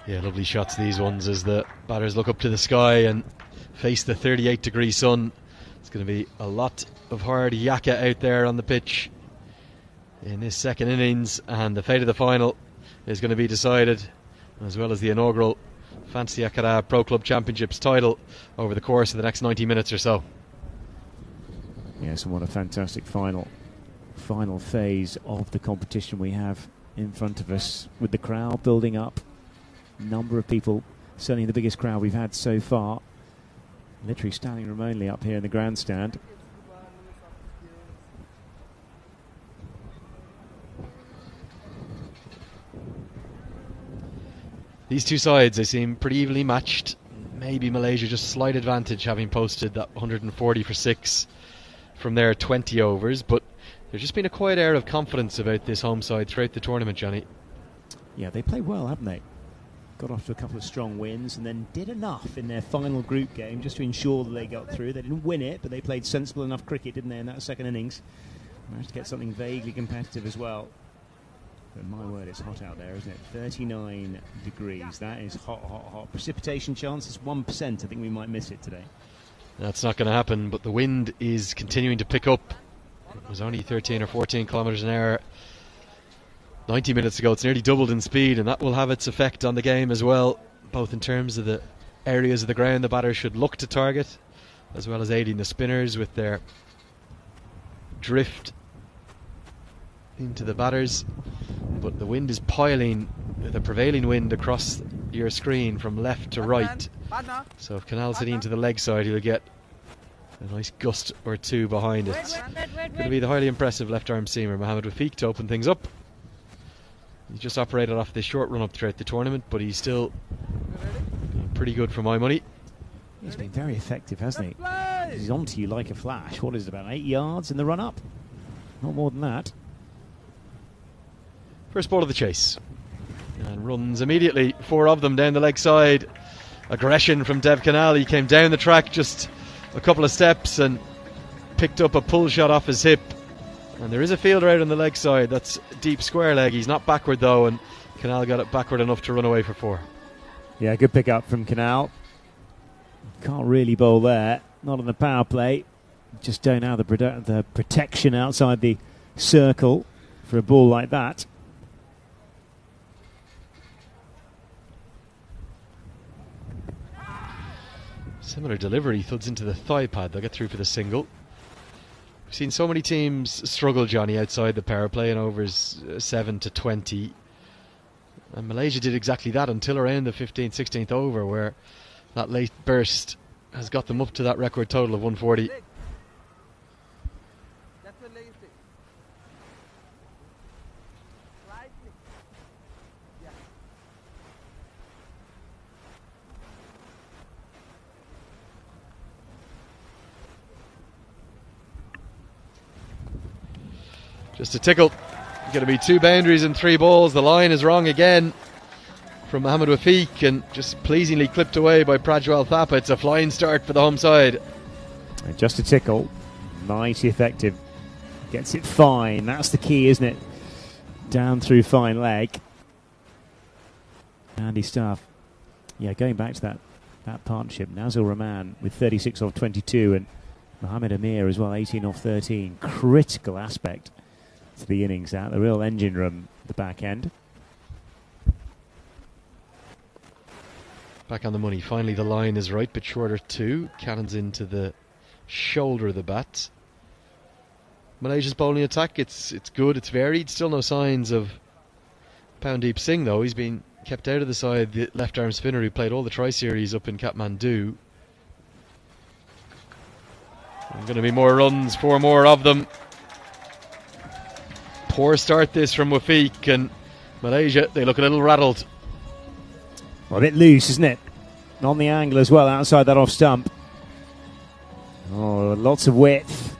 Yeah, lovely shots these ones as the batters look up to the sky and face the 38-degree sun. It's going to be a lot of hard yakka out there on the pitch in this second innings, and the fate of the final is going to be decided, as well as the inaugural Fancy Akara Pro Club Championships title, over the course of the next 90 minutes or so. Yes, and what a fantastic final phase of the competition we have in front of us, with the crowd building up. Number of people, certainly the biggest crowd we've had so far, literally standing room only up here in the grandstand. These two sides, they seem pretty evenly matched. Maybe Malaysia just slight advantage, having posted that 140 for 6 from their 20 overs, but there's just been a quiet air of confidence about this home side throughout the tournament, Johnny. Yeah, they played well, haven't they? Got off to a couple of strong wins and then did enough in their final group game just to ensure that they got through. They didn't win it, but they played sensible enough cricket, didn't they, in that second innings? Managed to get something vaguely competitive as well. But my word, it's hot out there, isn't it? 39 degrees. That is hot, hot, hot. Precipitation chance is 1%. I think we might miss it today. That's not going to happen, but the wind is continuing to pick up. It was only 13 or 14 kilometres an hour 90 minutes ago. It's nearly doubled in speed, and that will have its effect on the game as well, both in terms of the areas of the ground the batters should look to target, as well as aiding the spinners with their drift into the batters. But the wind is piling with a prevailing wind across your screen from left to right. So if Canal's hitting into the leg side, he'll get a nice gust or two behind it. It's going to be the highly impressive left arm seamer Mohamed Wafiq to open things up. He's just operated off this short run up throughout the tournament, but he's still pretty good for my money. He's been very effective, hasn't he? He's on to you like a flash. What is it, about 8 yards in the run up? Not more than that. First ball of the chase, and runs immediately, 4 of them down the leg side. Aggression from Dev Kanal. He came down the track just a couple of steps and picked up a pull shot off his hip, and there is a fielder out on the leg side. That's deep square leg. He's not backward though, and Kanal got it backward enough to run away for 4. Yeah, good pick up from Kanal. Can't really bowl there, not on the power play. Just don't have the protection outside the circle for a ball like that. Similar delivery, thuds into the thigh pad. They'll get through for the single. We've seen so many teams struggle, Johnny, outside the power play in overs 7 to 20. And Malaysia did exactly that until around the 15th, 16th over, where that late burst has got them up to that record total of 140. Just a tickle. Going to be 2 boundaries and 3 balls. The line is wrong again from Mohamed Wafiq, and just pleasingly clipped away by Prajwal Thapar. It's a flying start for the home side. And just a tickle. Mighty effective Gets it fine. That's the key, isn't it? Down through fine leg. Handy stuff. Yeah, going back to that partnership, Nazil Rahman with 36 off 22 and Mohamed Amir as well, 18 off 13. Critical aspect to the innings, that the real engine room at the back end. Back on the money. Finally, the line is right, but shorter too. Cannons into the shoulder of the bat. Malaysia's bowling attack, it's good, it's varied. Still no signs of Poundeep Singh though. He's been kept out of the side. The left arm spinner who played all the tri-series up in Kathmandu. Going to be more runs, 4 more of them. Poor start this from Wafiq, and Malaysia, they look a little rattled. Well, a bit loose, isn't it? On the angle as well, outside that off stump. Oh, lots of width.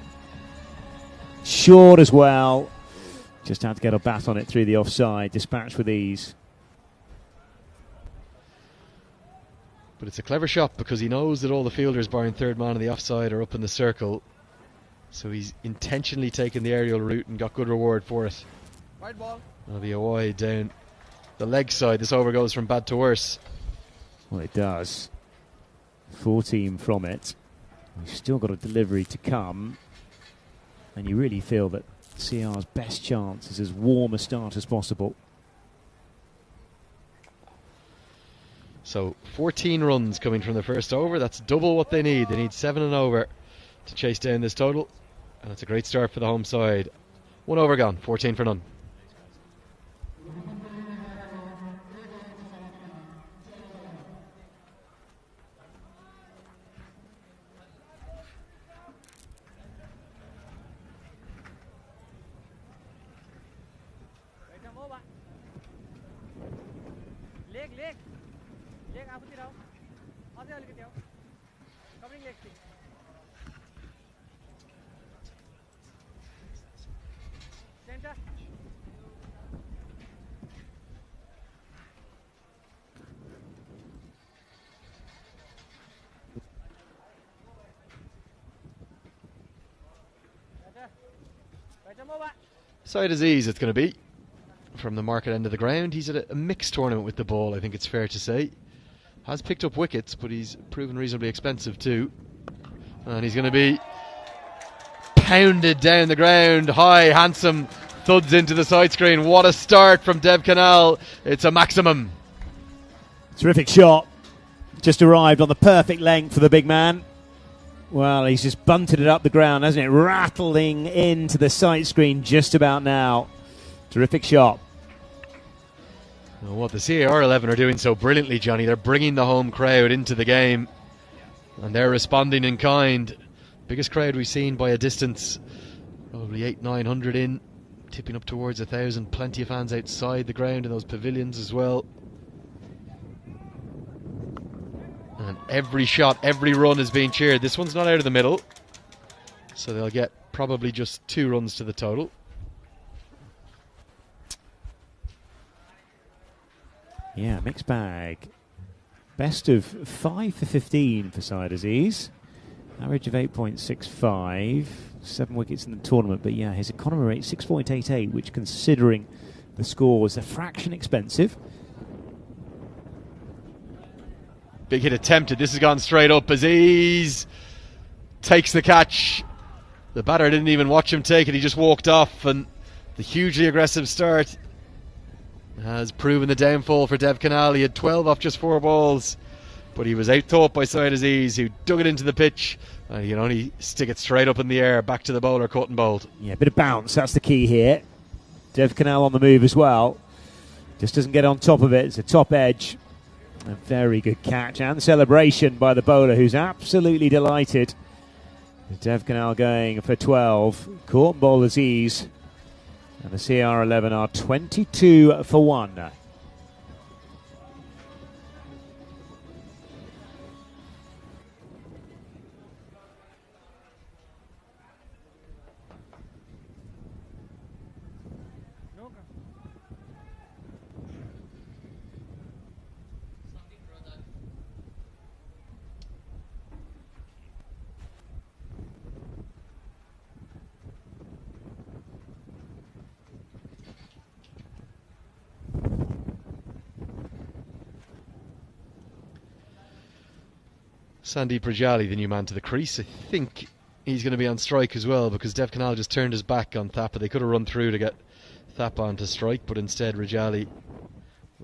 Short as well. Just had to get a bat on it through the offside. Dispatched with ease. But it's a clever shot because he knows that all the fielders barring third man on the offside are up in the circle. So he's intentionally taken the aerial route and got good reward for it. Wide ball. That'll be a wide down the leg side. This over goes from bad to worse. Well, it does. 14 from it. We've still got a delivery to come. And you really feel that CR's best chance is as warm a start as possible. So 14 runs coming from the first over. That's double what they need. They need 7 and over to chase down this total. And it's a great start for the home side. 1 over gone, 14 for none. Leg आफूतिर आऊ अझै अलिकति आऊ covering leg spin centre Side Aziz it's going to be from the market end of the ground. He's at a mixed tournament with the ball, I think it's fair to say. Has picked up wickets, but he's proven reasonably expensive too. And he's going to be pounded down the ground. High, handsome, thuds into the side screen. What a start from Dev Canal. It's a maximum. Terrific shot. Just arrived on the perfect length for the big man. Well, he's just bunted it up the ground, hasn't it? Rattling into the sight screen just about now. Terrific shot. Well, what the CAR 11 are doing so brilliantly, Johnny, they're bringing the home crowd into the game. And they're responding in kind. Biggest crowd we've seen by a distance. Probably 800-900 in. Tipping up towards 1,000. Plenty of fans outside the ground in those pavilions as well. And every shot, every run is being cheered. This one's not out of the middle. So they'll get probably just 2 runs to the total. Yeah, mixed bag. Best of 5 for 15 for Side Aziz. Average of 8.65. 7 wickets in the tournament. But yeah, his economy rate 6.88, which considering the score was a fraction expensive. Big hit attempted. This has gone straight up. Aziz takes the catch. The batter didn't even watch him take it. He just walked off. And the hugely aggressive start has proven the downfall for Dev Canal. He had 12 off just 4 balls, but he was out-thought by Syed Aziz, who dug it into the pitch. He can only stick it straight up in the air, back to the bowler, caught and bowled. Yeah, a bit of bounce, that's the key here. Dev Canal on the move as well. Just doesn't get on top of it. It's a top edge. A very good catch and celebration by the bowler, who's absolutely delighted. Dev Canal going for 12. Caught and bowled Aziz. And the CR11 are 22 for 1. Sandeep Rajali, the new man to the crease. I think he's going to be on strike as well, because Dev Canal just turned his back on Thapa. They could have run through to get Thapa onto strike, but instead Rajali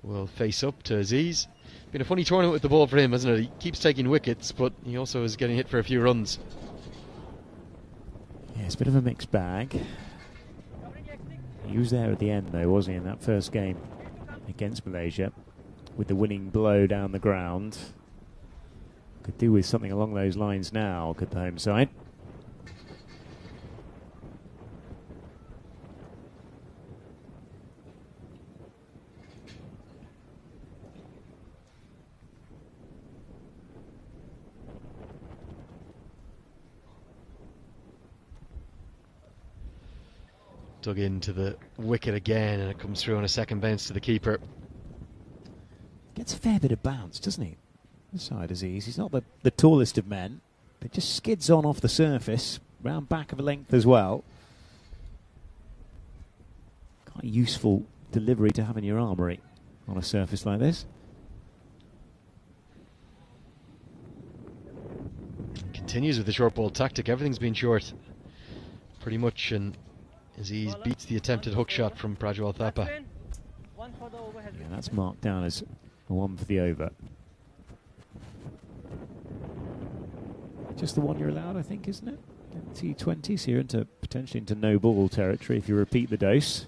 will face up to Aziz. Been a funny tournament with the ball for him, hasn't it? He keeps taking wickets, but he also is getting hit for a few runs. Yeah, it's a bit of a mixed bag. He was there at the end, though, wasn't he, in that first game against Malaysia, with the winning blow down the ground. Could do with something along those lines now, could the home side. Dug into the wicket again, and it comes through on a second bounce to the keeper. Gets a fair bit of bounce, doesn't he? The side Aziz. He's not the tallest of men, but just skids on off the surface, round back of a length as well. Quite a useful delivery to have in your armoury on a surface like this. Continues with the short ball tactic. Everything's been short, pretty much, and Aziz beats the attempted hook shot from Prajwal Thapa. Yeah, that's marked down as a one for the over. Just the one you're allowed, I think, isn't it? T20, so you're potentially into no ball territory if you repeat the dose.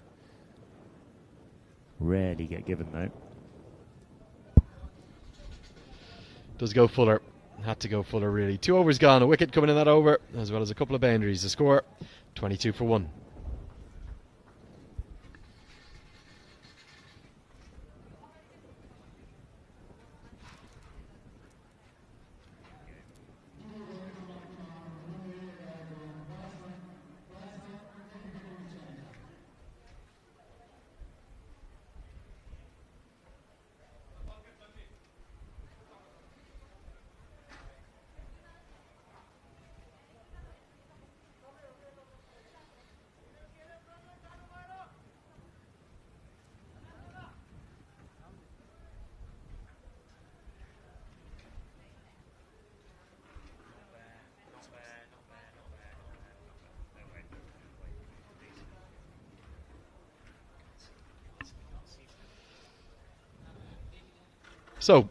Rarely get given, though. Does go Fuller. Had to go Fuller, really. 2 overs gone, a wicket coming in that over, as well as a couple of boundaries. The score, 22 for 1. So,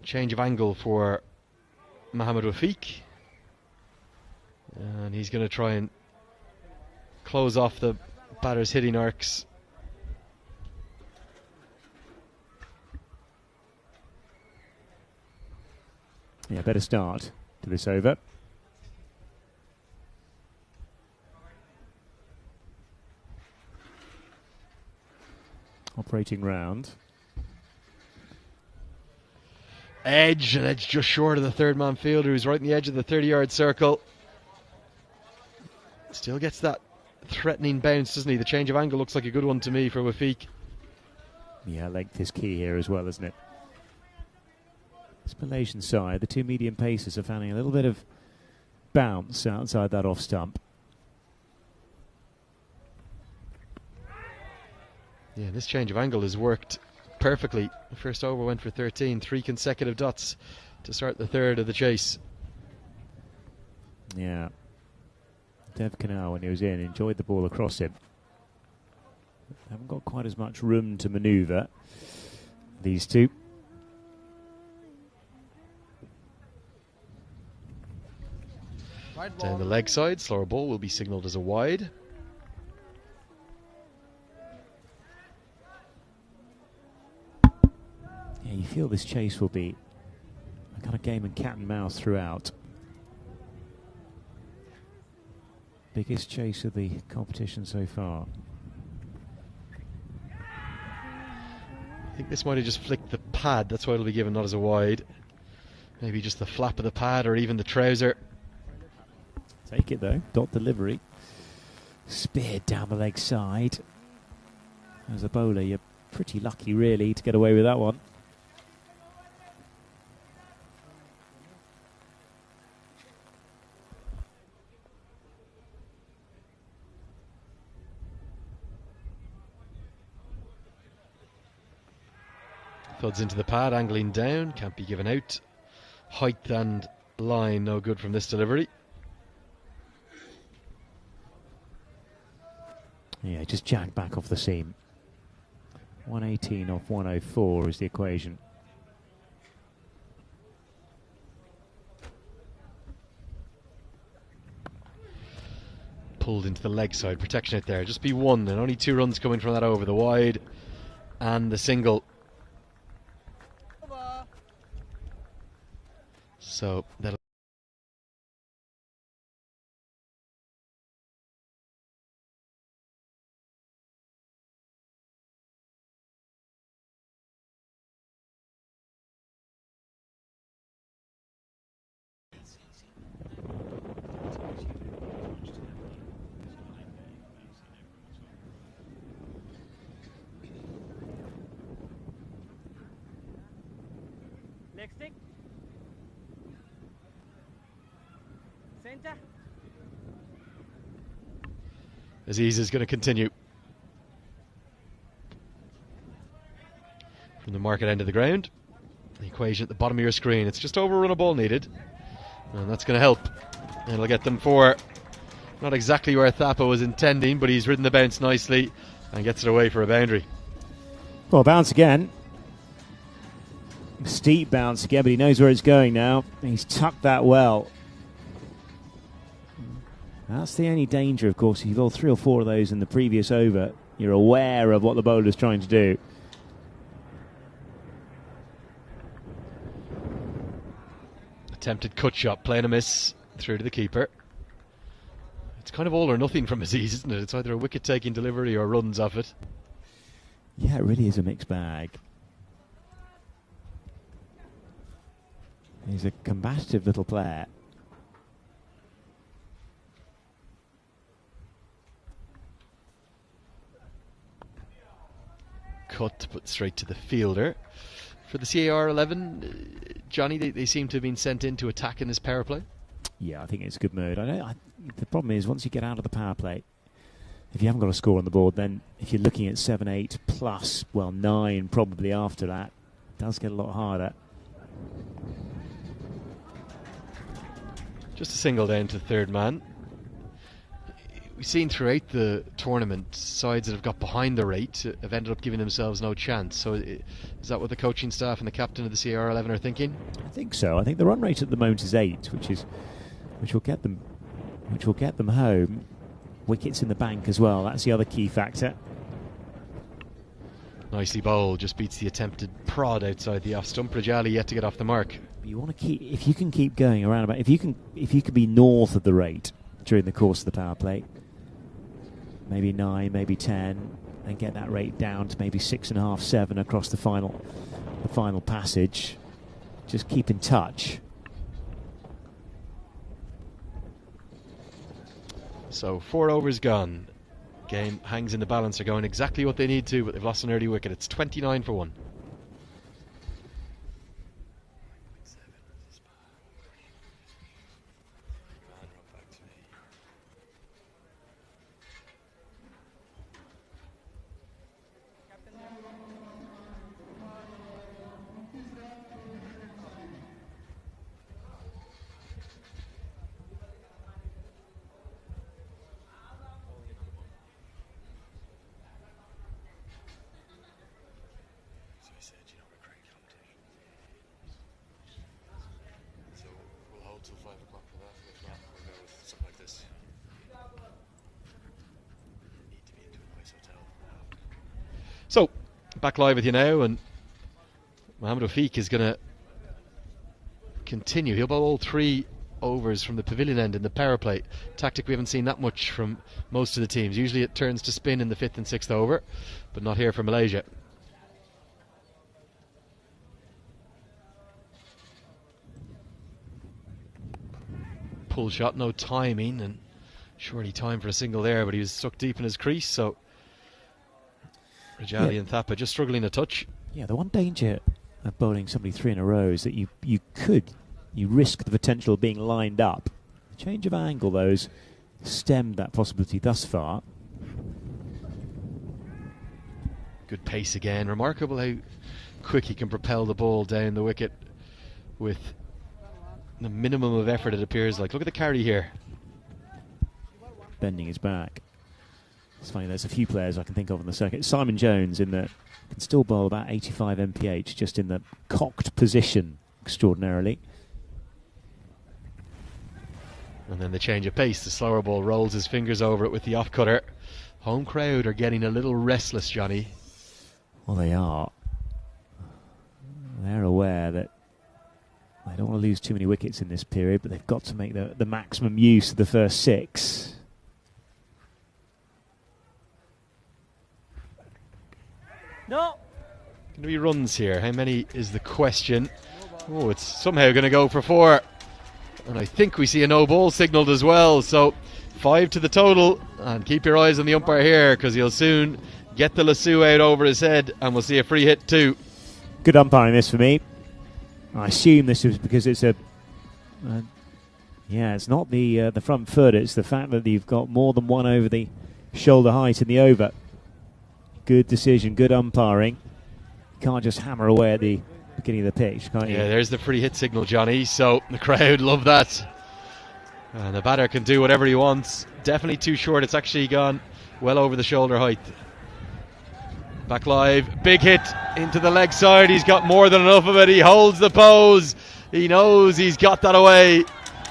change of angle for Mohammad Rafiq, and he's going to try and close off the batter's hitting arcs. Yeah, better start to this over. Operating round. Edge, and Edge just short of the third man fielder, who's right in the edge of the 30-yard circle. Still gets that threatening bounce, doesn't he? The change of angle looks like a good one to me for Wafiq. Yeah, length is key here as well, isn't it? This Malaysian side, the two medium pacers are finding a little bit of bounce outside that off stump. Yeah, this change of angle has worked perfectly. The first over went for 13, 3 consecutive dots to start the third of the chase. Yeah. Dev Canal, when he was in, enjoyed the ball across him. Haven't got quite as much room to manoeuvre, these two. Down the leg side, slower ball will be signalled as a wide. Yeah, you feel this chase will be a kind of game of cat and mouse throughout. Biggest chase of the competition so far. I think this might have just flicked the pad, that's why it'll be given not as a wide. Maybe just the flap of the pad or even the trouser. Take it though, dot delivery. Speared down the leg side. As a bowler, you're pretty lucky really to get away with that one. Thuds into the pad, angling down, can't be given out. height and line, no good from this delivery. Yeah, just jagged back off the seam. 118 off 104 is the equation. Pulled into the leg side, protection out there. Just be one, and only 2 runs coming from that over. The wide and the single. So that'll. Leg stick. Center. Aziz is going to continue. From the market end of the ground. The equation at the bottom of your screen. It's just over a run of ball needed. And that's going to help. And it'll get them for not exactly where Thapa was intending, but he's ridden the bounce nicely and gets it away for a boundary. Well, bounce again. Steep bounce again, but he knows where it's going now. He's tucked that well. That's the only danger, of course. If you've bowled 3 or 4 of those in the previous over, you're aware of what the bowler's trying to do. Attempted cut shot, playing a miss through to the keeper. It's kind of all or nothing from Aziz, isn't it? It's either a wicket-taking delivery or runs off it. Yeah, it really is a mixed bag. He's a combative little player. Cut, but straight to the fielder. For the CAR 11, Johnny, they seem to have been sent in to attack in this power play. Yeah, I think it's a good mode. The problem is, once you get out of the power play, if you haven't got a score on the board, then if you're looking at 7, 8 plus, well, 9 probably after that, it does get a lot harder. Just a single down to the third man. We've seen throughout the tournament sides that have got behind the rate have ended up giving themselves no chance. So is that what the coaching staff and the captain of the CR 11 are thinking? I think so. I think the run rate at the moment is 8, which will get them home. Wickets in the bank as well. That's the other key factor. Nicely bowled, just beats the attempted prod outside the off stump. Rajali yet to get off the mark. You want to keep, if you can keep going around about, if you can be north of the rate during the course of the power play, maybe 9, maybe 10, and get that rate down to maybe 6.5, 7 across the final passage. Just keep in touch. So 4 overs gone. Game hangs in the balance. They're going exactly what they need to, but they've lost an early wicket. It's 29 for 1. So, back live with you now, and Mohammed Rafiq is going to continue. He'll bowl all 3 overs from the pavilion end in the power play. Tactic we haven't seen that much from most of the teams. Usually it turns to spin in the 5th and 6th over, but not here for Malaysia. Pull shot, no timing, and surely time for a single there, but he was stuck deep in his crease, so Rajali and Thapa just struggling a touch. Yeah, the one danger of bowling somebody 3 in a row is that you risk the potential of being lined up. The change of angle, though, has stemmed that possibility thus far. Good pace again. Remarkable how quick he can propel the ball down the wicket with the minimum of effort, it appears like. Look at the carry here. Bending his back. It's funny, there's a few players I can think of in the circuit. Simon Jones can still bowl about 85 mph just in the cocked position extraordinarily. And then the change of pace. The slower ball rolls his fingers over it with the off cutter. Home crowd are getting a little restless, Johnny. Well, they are. They're aware that they don't want to lose too many wickets in this period, but they've got to make the maximum use of the first 6. No. Going to be runs here. How many is the question? Oh, it's somehow going to go for 4. And I think we see a no ball signalled as well. So 5 to the total. And keep your eyes on the umpire here, because he'll soon get the lasso out over his head, and we'll see a free hit too. Good umpiring this for me. I assume this is because it's it's not the front foot. It's the fact that you've got more than one over the shoulder height in the over. Good decision, good umpiring. Can't just hammer away at the beginning of the pitch, can't you? Yeah, there's the free hit signal, Johnny. So the crowd love that. And the batter can do whatever he wants. Definitely too short. It's actually gone well over the shoulder height. Back live, big hit into the leg side. He's got more than enough of it. He holds the pose. He knows he's got that away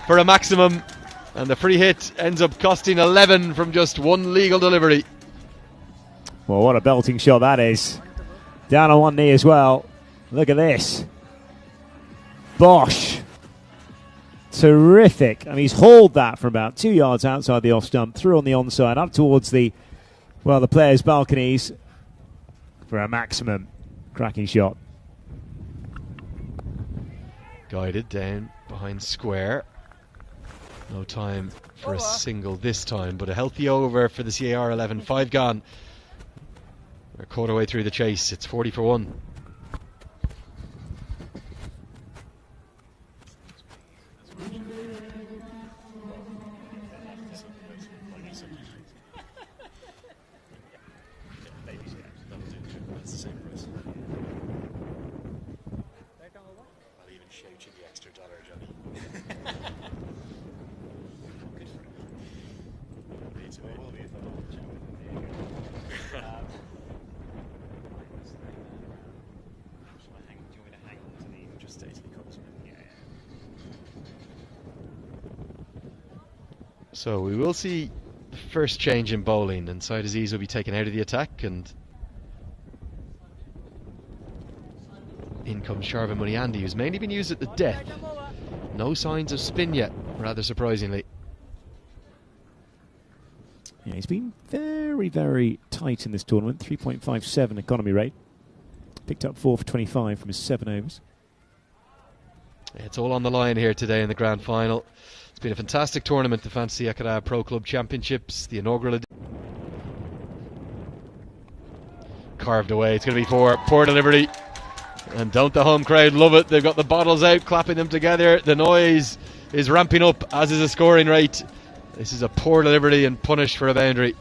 for a maximum. And the free hit ends up costing 11 from just one legal delivery. Well, what a belting shot that is. Down on one knee as well. Look at this. Bosh. Terrific. And he's hauled that from about 2 yards outside the off stump, through on the onside, up towards the players' balconies for a maximum. Cracking shot. Guided down behind square. No time for a single this time, but a healthy over for the CAR 11. 5 gone. We're a quarter way through the chase. It's 40 for 1. So we will see the first change in bowling, and Syed Aziz will be taken out of the attack, and in comes Sharvin Muniandi, who's mainly been used at the death. No signs of spin yet, rather surprisingly. Yeah, he's been very, very tight in this tournament. 3.57 economy rate. Picked up 4 for 25 from his 7 overs. It's all on the line here today in the grand final. It's been a fantastic tournament, the Fantasy Akara Pro Club Championships, the inaugural carved away. It's going to be 4. Poor delivery. And don't the home crowd love it? They've got the bottles out, clapping them together. The noise is ramping up, as is the scoring rate. This is a poor delivery and punished for a boundary.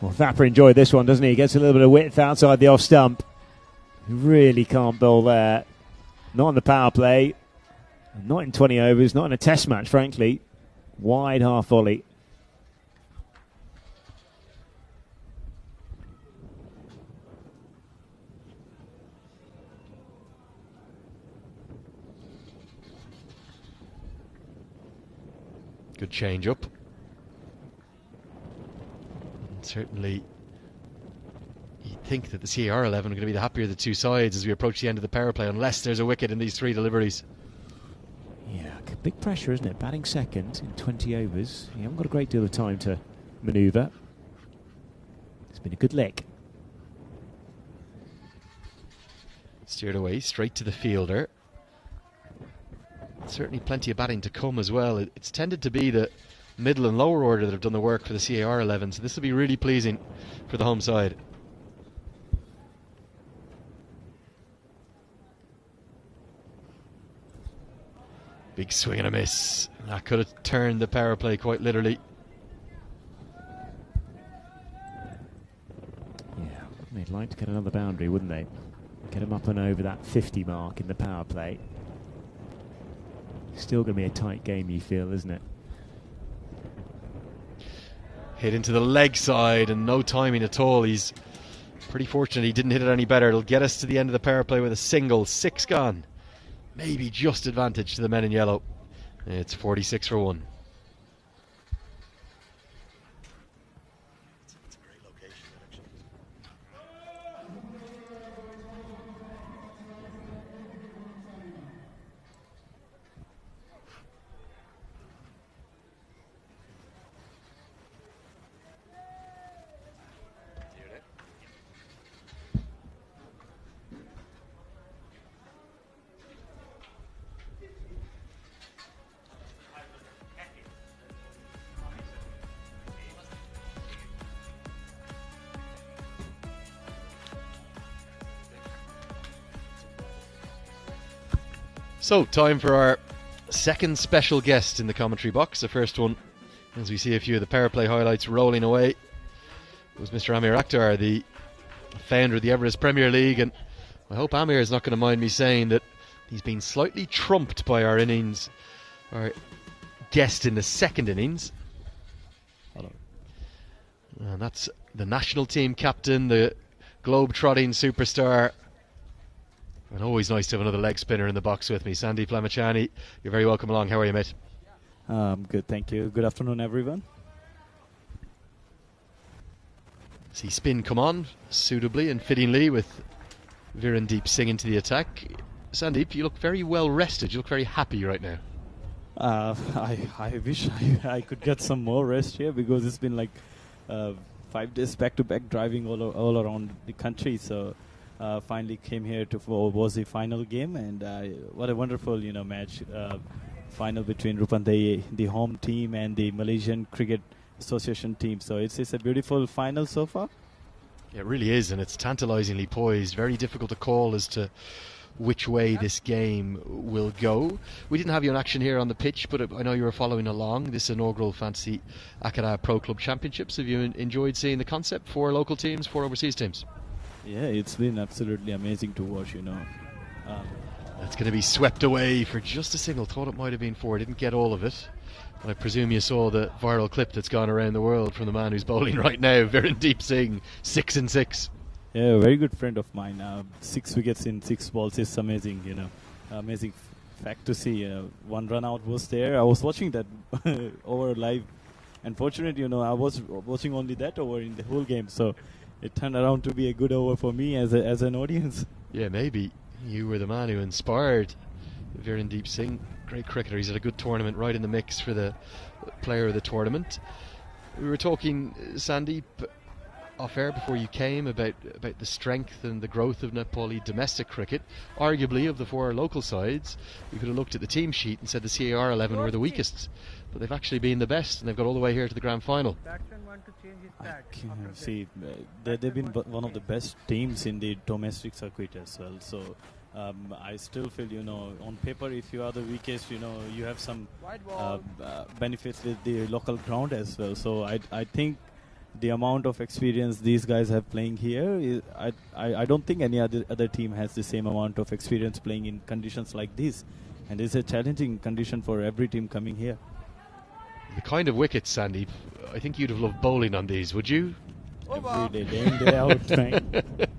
Well, Thapper enjoyed this one, doesn't he? He gets a little bit of width outside the off stump. He really can't bowl there. Not in the power play. Not in 20 overs. Not in a test match, frankly. Wide half volley. Good change up. And certainly you'd think that the CAR 11 are going to be the happier of the two sides as we approach the end of the power play, unless there's a wicket in these 3 deliveries. Yeah, big pressure, isn't it? Batting second in 20 overs. You haven't got a great deal of time to manoeuvre. It's been a good lick. Steered away, straight to the fielder. Certainly plenty of batting to come as well. It's tended to be the middle and lower order that have done the work for the CAR 11, so this will be really pleasing for the home side. Big swing and a miss. That could have turned the power play quite literally. Yeah, they'd like to get another boundary, wouldn't they? Get them up and over that 50 mark in the power play. Still going to be a tight game, you feel, isn't it? Hit into the leg side and no timing at all. He's pretty fortunate he didn't hit it any better. It'll get us to the end of the power play with a single. 6 gone. Maybe just advantage to the men in yellow. It's 46 for 1. So, time for our second special guest in the commentary box. The first one, as we see a few of the power play highlights rolling away, was Mr. Amir Akhtar, the founder of the Everest Premier League. And I hope Amir is not going to mind me saying that he's been slightly trumped by our innings, our guest in the second innings. And that's the national team captain, the globe-trotting superstar. And always nice to have another leg spinner in the box with me. Sandeep Lamachani, you're very welcome along. How are you, mate? Good, thank you. Good afternoon, everyone. See spin come on suitably and fittingly with Virendeep Singh into the attack. Sandeep, you look very well rested. You look very happy right now. I wish I could get some more rest here, because it's been like 5 days back-to-back driving all around the country. So finally came here was the final game, and what a wonderful match, final between Rupan, the home team, and the Malaysian Cricket Association team. So it's a beautiful final so far. Yeah, it really is, and it's tantalisingly poised. Very difficult to call as to which way this game will go. We didn't have you in action here on the pitch, but I know you were following along this inaugural Fantasy Akara Pro Club Championships. Have you enjoyed seeing the concept? 4 local teams, 4 overseas teams? Yeah, it's been absolutely amazing to watch, That's going to be swept away for just a single. Thought it might have been 4. Didn't get all of it. But I presume you saw the viral clip that's gone around the world from the man who's bowling right now, Virendeep Singh, 6 and 6. Yeah, a very good friend of mine. 6 wickets in 6 balls is amazing, amazing fact to see. 1 run out was there. I was watching that over live. Unfortunately, I was watching only that over in the whole game. So it turned around to be a good over for me as an audience. Yeah, maybe you were the man who inspired Virendeep Singh. Great cricketer. He's had a good tournament, right in the mix for the player of the tournament. We were talking, Sandeep, off air before you came about the strength and the growth of Nepali domestic cricket. Arguably, of the 4 local sides, we could have looked at the team sheet and said the CAR 11 were the weakest, but they've actually been the best, and they've got all the way here to the grand final. They've been one of the best teams in the domestic circuit as well. So I still feel, on paper, if you are the weakest, you have some benefits with the local ground as well. So I think the amount of experience these guys have playing here, I don't think any other team has the same amount of experience playing in conditions like this. And it's a challenging condition for every team coming here. The kind of wickets, Sandeep, I think you'd have loved bowling on these, would you? Every day in, day out.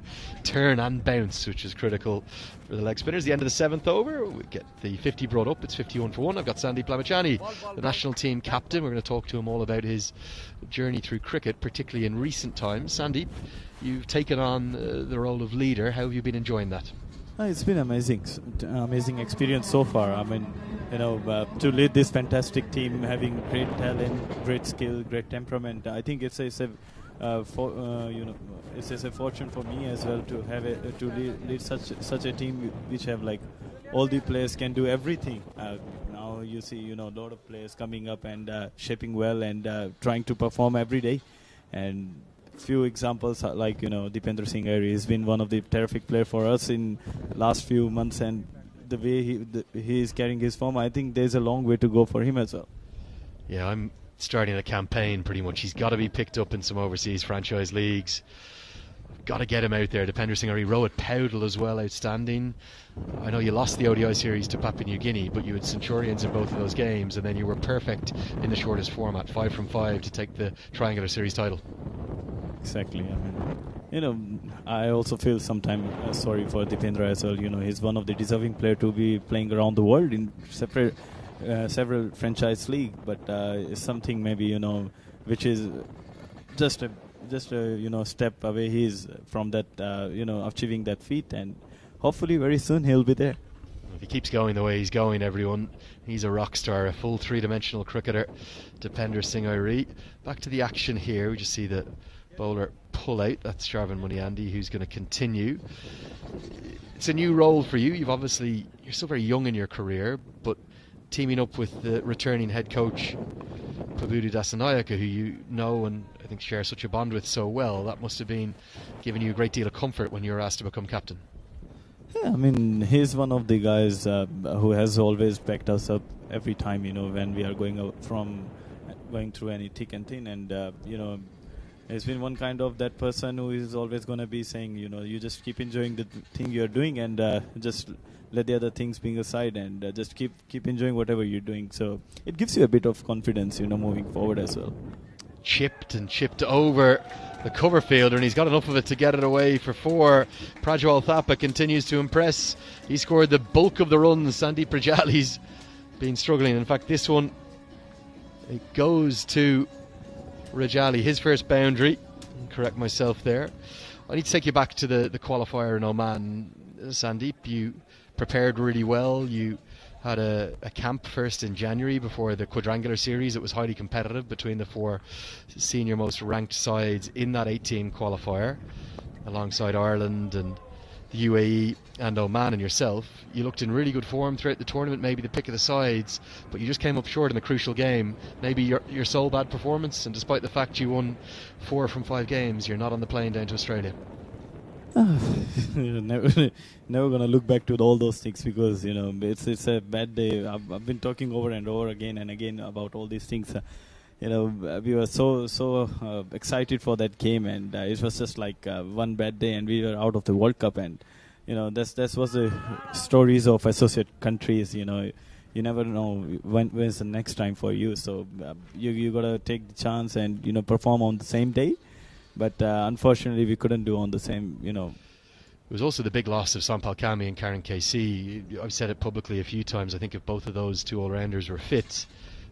Turn and bounce, which is critical for the leg spinners. The end of the 7th over, we get the 50 brought up. It's 51 for 1. I've got Sandeep Lamachani, the national team captain. We're going to talk to him all about his journey through cricket, particularly in recent times. Sandeep, you've taken on the role of leader. How have you been enjoying that? It's been amazing experience so far. I mean, to lead this fantastic team, having great talent, great skill, great temperament. I think it's a fortune for me as well to have to lead such a team which have like all the players can do everything. Now you see a lot of players coming up and shaping well and trying to perform every day. And few examples are like Dipendra Singh Airy has been one of the terrific player for us in last few months, and the way he is carrying his form, I think there's a long way to go for him as well. Yeah, I'm starting a campaign pretty much. He's got to be picked up in some overseas franchise leagues. got to get him out there. Dipender Singh, Rohit Powdell as well, outstanding. I know you lost the ODI series to Papua New Guinea, but you had Centurions in both of those games, and then you were perfect in the shortest format, 5 from 5 to take the Triangular Series title. Exactly. I mean, I also feel sometimes sorry for Dipendra as well. He's one of the deserving players to be playing around the world in several franchise league, but it's something maybe which is just a step away. He's from that achieving that feat, and hopefully very soon he'll be there. If he keeps going the way he's going, everyone, he's a rock star, a full three-dimensional cricketer. Dipender Singh. Back to the action here. We just see the bowler pull out. That's Sharvin Muniandi, who's going to continue. It's a new role for you. You're still very young in your career, but teaming up with the returning head coach Pabudu Dasanayake, who you know and I think share such a bond with so well, that must have been giving you a great deal of comfort when you were asked to become captain. Yeah, I mean, he's one of the guys who has always backed us up every time, when we are going through any thick and thin, and he's been one kind of that person who is always going to be saying, you just keep enjoying the thing you're doing, and just let the other things being aside, and just keep enjoying whatever you're doing. So it gives you a bit of confidence, moving forward as well. Chipped over the cover fielder, and he's got enough of it to get it away for 4. Prajwal Thapa continues to impress. He scored the bulk of the runs. Sandeep Rajali's been struggling. In fact, this one, it goes to Rajali, his first boundary. Correct myself there. I need to take you back to the qualifier in Oman. Sandeep, you prepared really well. You had a camp first in January before the quadrangular series. It was highly competitive between the 4 senior most ranked sides in that 8-team qualifier, alongside Ireland and the UAE and Oman and yourself. You looked in really good form throughout the tournament, maybe the pick of the sides, but you just came up short in the crucial game. Maybe your sole bad performance, and despite the fact you won 4 from 5 games, you're not on the plane down to Australia. never gonna look back to all those things, because it's a bad day. I've been talking over and over again and again about all these things. We were so excited for that game, and it was just like one bad day, and we were out of the World Cup. And that was the stories of associate countries. You never know when's the next time for you. So you gotta take the chance and perform on the same day. But unfortunately, we couldn't do on the same, It was also the big loss of Sampal Kami and Karen KC. I've said it publicly a few times. I think if both of those 2 all-rounders were fit,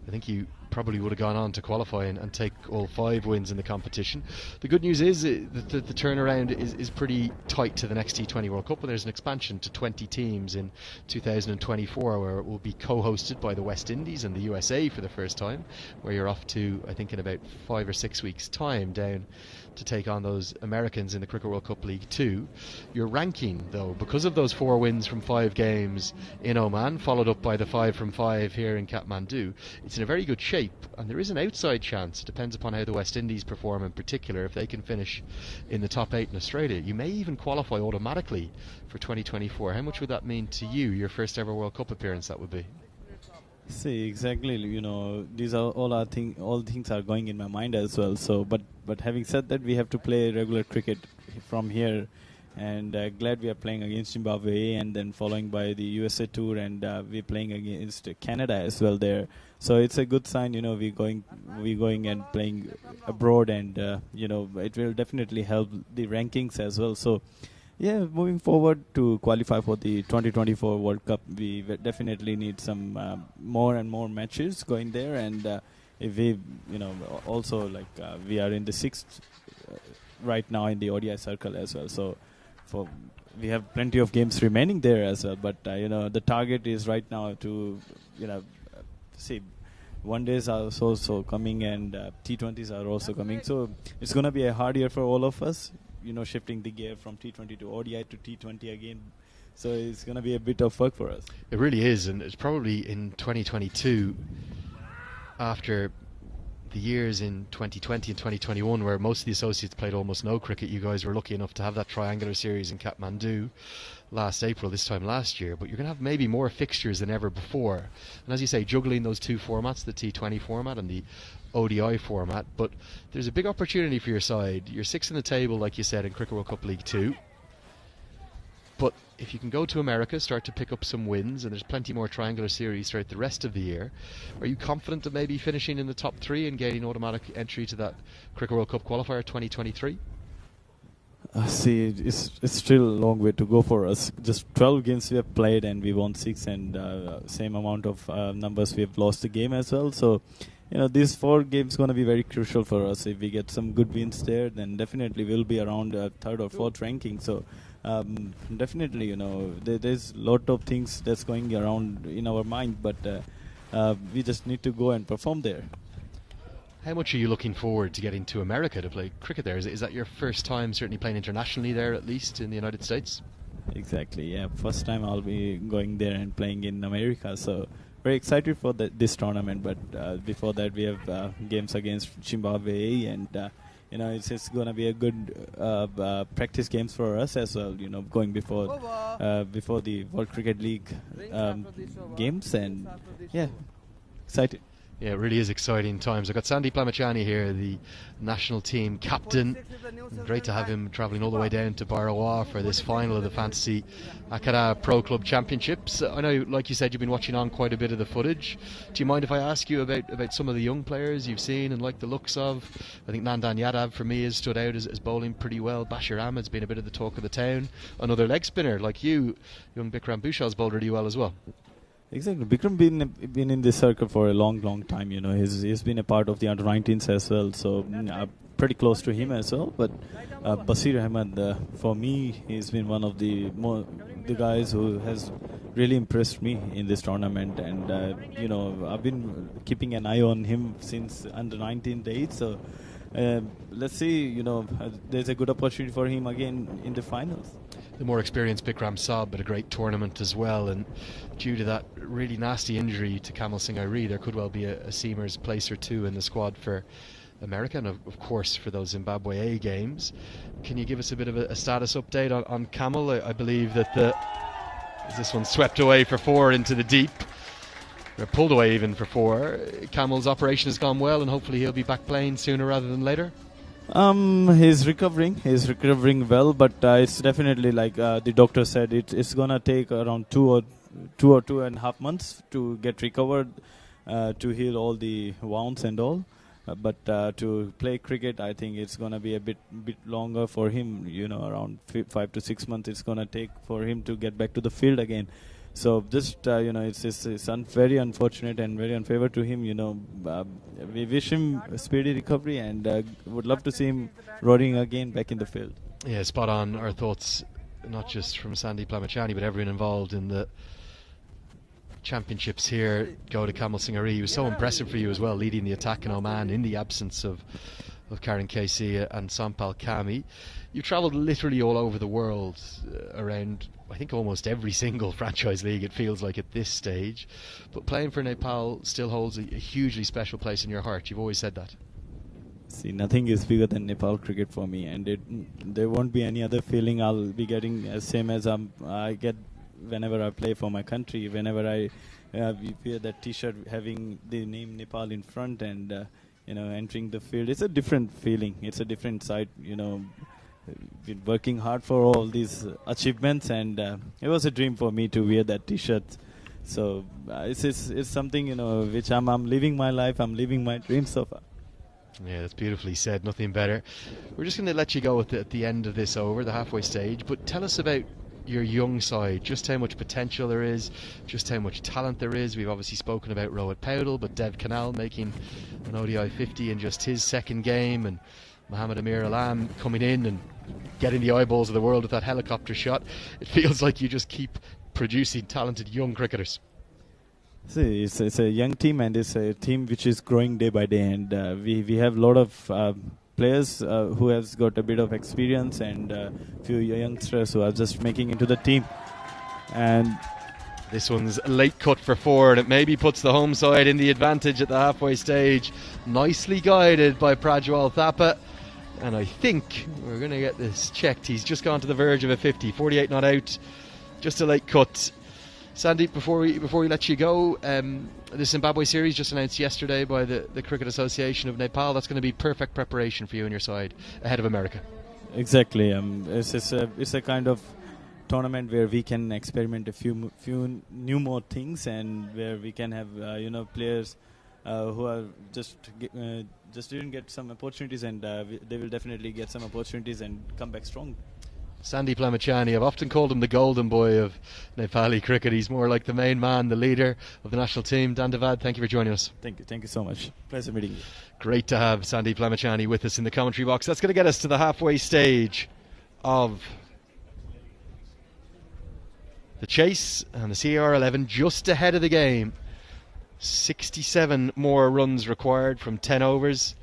I think you probably would have gone on to qualify and take all 5 wins in the competition. The good news is that the turnaround is pretty tight to the next T20 World Cup, and there's an expansion to 20 teams in 2024, where it will be co-hosted by the West Indies and the USA for the first time, where you're off to, I think, in about 5 or 6 weeks' time down to take on those Americans in the Cricket World Cup League 2. Your ranking, though, because of those 4 wins from 5 games in Oman, followed up by the 5 from 5 here in Kathmandu, it's in a very good shape, and there is an outside chance, it depends upon how the West Indies perform in particular, if they can finish in the top 8 in Australia. You may even qualify automatically for 2024. How much would that mean to you, your first ever World Cup appearance that would be? See, exactly. These are all things are going in my mind as well. So, but having said that, we have to play regular cricket from here, and glad we are playing against Zimbabwe, and then following by the USA tour, and we're playing against Canada as well there. So it's a good sign. We're going and playing abroad, and it will definitely help the rankings as well. So. Yeah, moving forward to qualify for the 2024 World Cup, we definitely need some more and more matches going there, and if we, also we are in the 6th right now in the ODI circle as well. So, we have plenty of games remaining there as well. But the target is right now to, see, one days are also coming, and T20s are also coming. So it's going to be a hard year for all of us. Shifting the gear from T20 to ODI to T20 again. So it's going to be a bit of work for us. It really is, and it's probably in 2022, after the years in 2020 and 2021 where most of the associates played almost no cricket, you guys were lucky enough to have that triangular series in Kathmandu last April, this time last year, but you're going to have maybe more fixtures than ever before. And as you say, juggling those 2 formats, the T20 format and the ODI format, but there's a big opportunity for your side. You're 6th in the table, like you said, in Cricket World Cup League 2. But if you can go to America, start to pick up some wins, and there's plenty more triangular series throughout the rest of the year, are you confident of maybe finishing in the top 3 and gaining automatic entry to that Cricket World Cup qualifier 2023? See, it's still a long way to go for us. Just 12 games we have played and we won 6, and same amount of numbers we have lost the game as well. So, these 4 games going to be very crucial for us. If we get some good wins there, then definitely we'll be around 3rd or 4th ranking. So, definitely, there's a lot of things that's going around in our mind, but we just need to go and perform there. How much are you looking forward to getting to America to play cricket there? Is that your first time certainly playing internationally there, at least in the United States? Exactly, yeah. First time I'll be going there and playing in America. So very excited for this tournament. But before that we have games against Zimbabwe, and it's going to be a good practice games for us as well. Going before the World Cricket League games, and yeah, excited. Yeah, it really is exciting times. I've got Sandeep Lamachani here, the national team captain. Great to have him travelling all the way down to Barawa for this final of the Fantasy Akara Pro Club Championships. I know, like you said, you've been watching on quite a bit of the footage. Do you mind if I ask you about some of the young players you've seen and like the looks of? I think Nandan Yadav for me has stood out as bowling pretty well. Bashir Ahmed's been a bit of the talk of the town. Another leg spinner like you, young Bikram Bushal's bowled really well as well. Exactly. Bikram been in this circle for a long time. He's been a part of the under-19s as well, so pretty close to him as well. But Basir Ahmed, for me, he's been one of the guys who has really impressed me in this tournament, and I've been keeping an eye on him since under-19 days. So let's see. There's a good opportunity for him again in the finals. The more experienced Bikram Saab at a great tournament as well, and due to that really nasty injury to Kamal Singh Airi, there could well be a seamer's place or two in the squad for America, and of course for those Zimbabwe A games. Can you give us a bit of a status update on Kamal? I believe that this one swept away for 4 into the deep, or pulled away even for 4. Kamal's operation has gone well, and hopefully he'll be back playing sooner rather than later. He's recovering well, but it's definitely like the doctor said, it's gonna take around 2 or 2.5 months to get recovered, to heal all the wounds and all. But to play cricket, I think it's gonna be a bit longer for him. Around 5 to 6 months it's gonna take for him to get back to the field again. So just it's very unfortunate and very unfair to him. We wish him a speedy recovery, and would love to see him roaring again back in the field. Yeah, spot on. Our thoughts, not just from Sandeep Lamachani, but everyone involved in the championships here, go to Kamal Singh Airi. He was so impressive for you as well, leading the attack in Oman in the absence of Karan Casey and Sampal Kami. You've travelled literally all over the world, around I think almost every single franchise league, it feels like at this stage, but playing for Nepal still holds a hugely special place in your heart. You've always said that. See, nothing is bigger than Nepal cricket for me, and there won't be any other feeling I'll be getting as same as I get whenever I play for my country. Whenever I wear that T-shirt having the name Nepal in front, and entering the field, it's a different feeling. It's a different side. Been working hard for all these achievements, and it was a dream for me to wear that T-shirt. So it's something which I'm living my life. I'm living my dream so far. Yeah, that's beautifully said. Nothing better. We're just going to let you go at the end of this over, the halfway stage. But tell us about your young side, just how much potential there is, just how much talent there is. We've obviously spoken about Rohit Powdell, but Dev Kanal making an ODI 50 in just his second game, and Mohammad Amir Alam coming in and getting the eyeballs of the world with that helicopter shot. It feels like you just keep producing talented young cricketers. See, it's a young team, and it's a team which is growing day by day, and we have a lot of players who has got a bit of experience, and a few youngsters who are just making into the team. And this one's a late cut for 4, and it maybe puts the home side in the advantage at the halfway stage. Nicely guided by Prajwal Thapa, and I think we're going to get this checked. He's just gone to the verge of a 50, 48 not out, just a late cut. Sandeep, before we let you go, the Zimbabwe series just announced yesterday by the Cricket Association of Nepal. That's going to be perfect preparation for you and your side ahead of America. Exactly. It's a kind of tournament where we can experiment a few new more things, and where we can have players who are just didn't get some opportunities, and they will definitely get some opportunities and come back strong. Sandeep Lamachani, I've often called him the golden boy of Nepali cricket. He's more like the main man, the leader of the national team. Dandavad, thank you for joining us. Thank you so much. Pleasure meeting you. Great to have Sandeep Lamachani with us in the commentary box. That's going to get us to the halfway stage of the chase, and the CR11 just ahead of the game. 67 more runs required from 10 overs.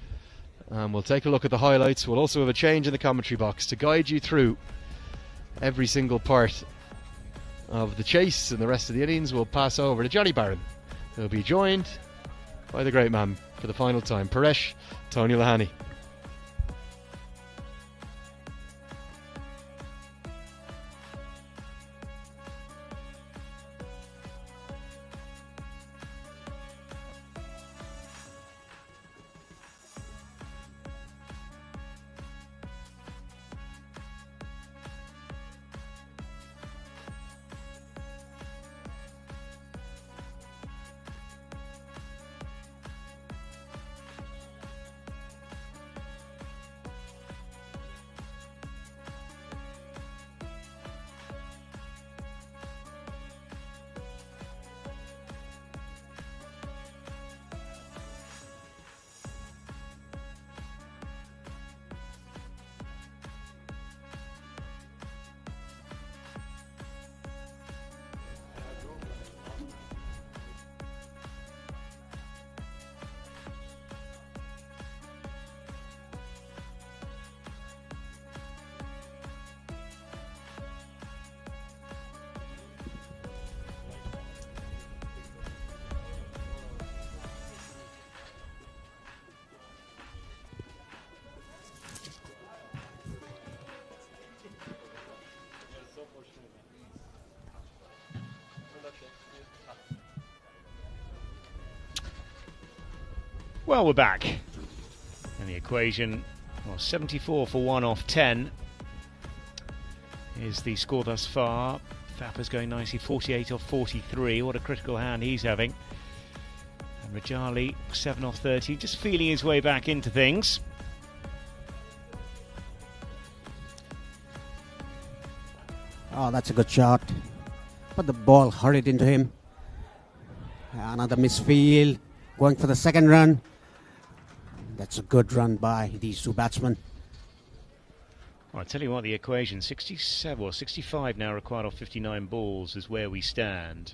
We'll take a look at the highlights. We'll also have a change in the commentary box to guide you through every single part of the chase, and the rest of the innings. We'll pass over to Johnny Barron, who'll be joined by the great man for the final time, Paresh Tony Lahani. Well, we're back. And the equation, 74 for 1 off 10 is the score thus far. Thappar's going nicely, 48 off 43. What a critical hand he's having. And Rajali, 7 off 30, just feeling his way back into things. Oh, that's a good shot. But the ball hurried into him. Another misfield. Going for the second run. That's a good run by these two batsmen. Well, I'll tell you what, the equation, 67 or 65 now required off 59 balls is where we stand.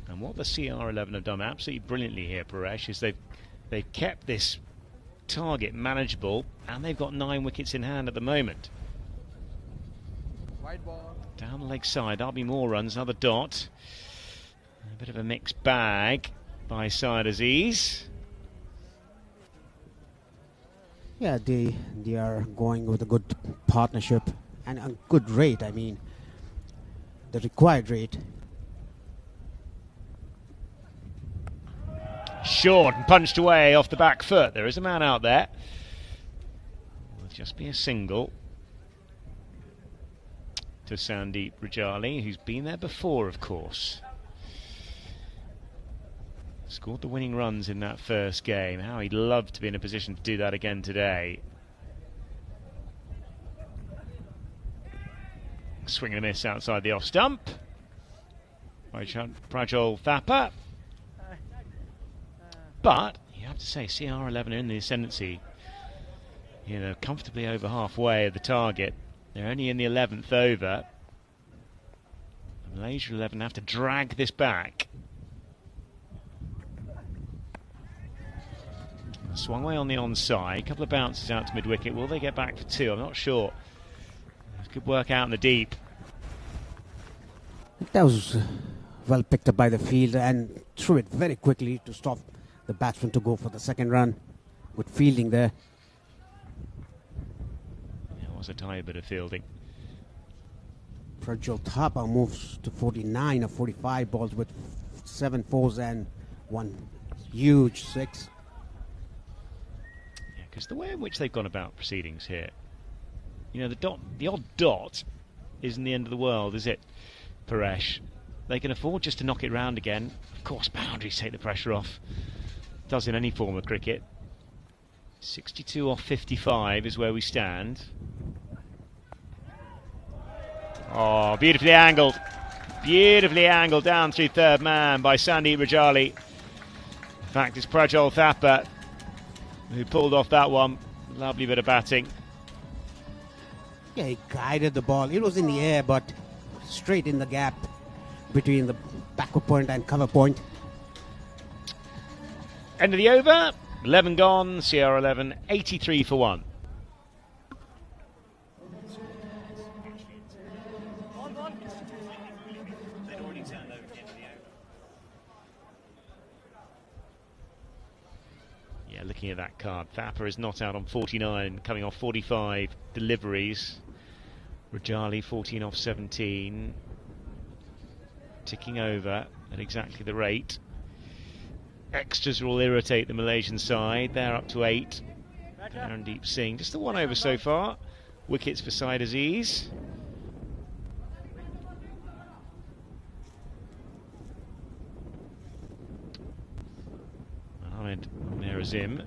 And what the CR11 have done absolutely brilliantly here, Paresh, is they've kept this target manageable, and they've got 9 wickets in hand at the moment. Wide ball. Down the leg side, there'll be more runs, another dot. A bit of a mixed bag by Syed Aziz. Yeah, they are going with a good partnership and a good rate. I mean, the required rate. Short and punched away off the back foot. There is a man out there. Will just be a single to Sandeep Rajali, who's been there before, of course. Scored the winning runs in that first game. How he'd love to be in a position to do that again today. Swing and a miss outside the off stump by Prajol Thapar. But you have to say, CR11 are in the ascendancy. You know, comfortably over halfway of the target. They're only in the 11th over. Malaysia 11 have to drag this back. Swung away on the onside, a couple of bounces out to mid-wicket. Will they get back for 2? I'm not sure. Good work out in the deep. That was well picked up by the field and threw it very quickly to stop the batsman to go for the second run. Good fielding there. It was a tiny bit of fielding. Prajwal Thapa moves to 49 or 45 balls with 7 fours and 1 huge 6. Yeah, because the way in which they've gone about proceedings here, you know, the odd dot isn't the end of the world, is it, Paresh? They can afford just to knock it round again. Of course, boundaries take the pressure off. Does in any form of cricket. 62 off 55 is where we stand. Oh, beautifully angled. Beautifully angled down through third man by Sandeep Rajali. In fact, it's Prajwal Thapa who pulled off that one. Lovely bit of batting. Yeah, he guided the ball. It was in the air, but straight in the gap between the backward point and cover point. End of the over. 11 gone. CR11, 83 for 1. Yeah, looking at that card, Thapa is not out on 49, coming off 45 deliveries. Rajali 14 off 17, ticking over at exactly the rate. Extras will irritate the Malaysian side. They're up to 8. Deep Singh, just the 1 over so far. Wickets for Syed Aziz. Ahmed Merazim.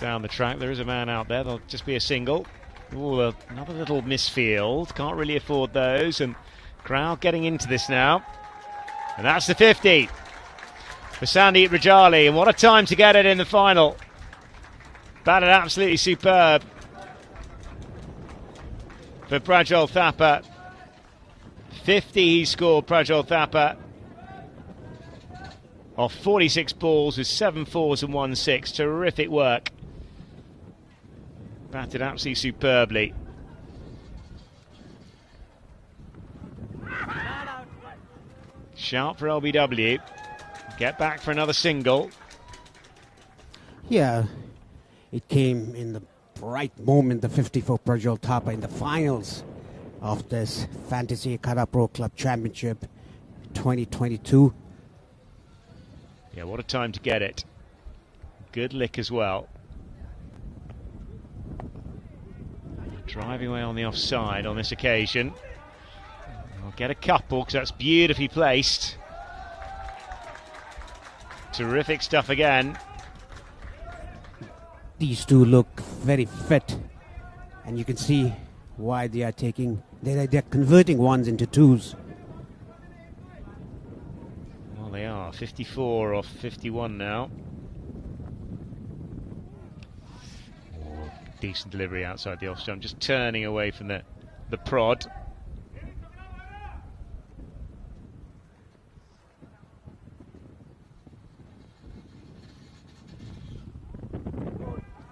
Down the track, there is a man out there. There'll just be a single. Ooh, another little misfield. Can't really afford those. And crowd getting into this now. And that's the 50 for Sandeep Rajali. And what a time to get it in the final. Batted absolutely superb for Prajwal Thapa. 50 he scored, Prajwal Thapa, off 46 balls with 7 fours and 1 6. Terrific work. Batted absolutely superbly. Shout for LBW. Get back for another single. Yeah, it came in the right moment, the 50 for Prajwal Thapa in the finals of this Fantasy Kara Pro Club Championship 2022. Yeah, what a time to get it. Good lick as well. Driving away on the offside on this occasion. I'll get a couple because that's beautifully placed. Terrific stuff again. These two look very fit, and you can see why they are taking. They're converting ones into twos. Well, they are 54 off 51 now. Oh, decent delivery outside the off stump, just turning away from the prod.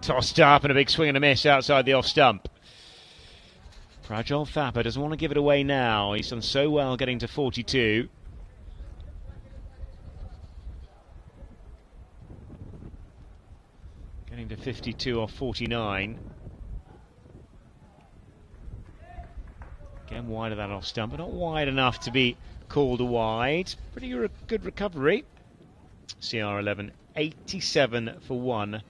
Tossed up and a big swing and a miss outside the off stump. Prajwal Thapa doesn't want to give it away now. He's done so well getting to 42. Getting to 52 off 49. Again wide of that off stump, but not wide enough to be called a wide. Pretty good recovery. CR11, 87 for 1.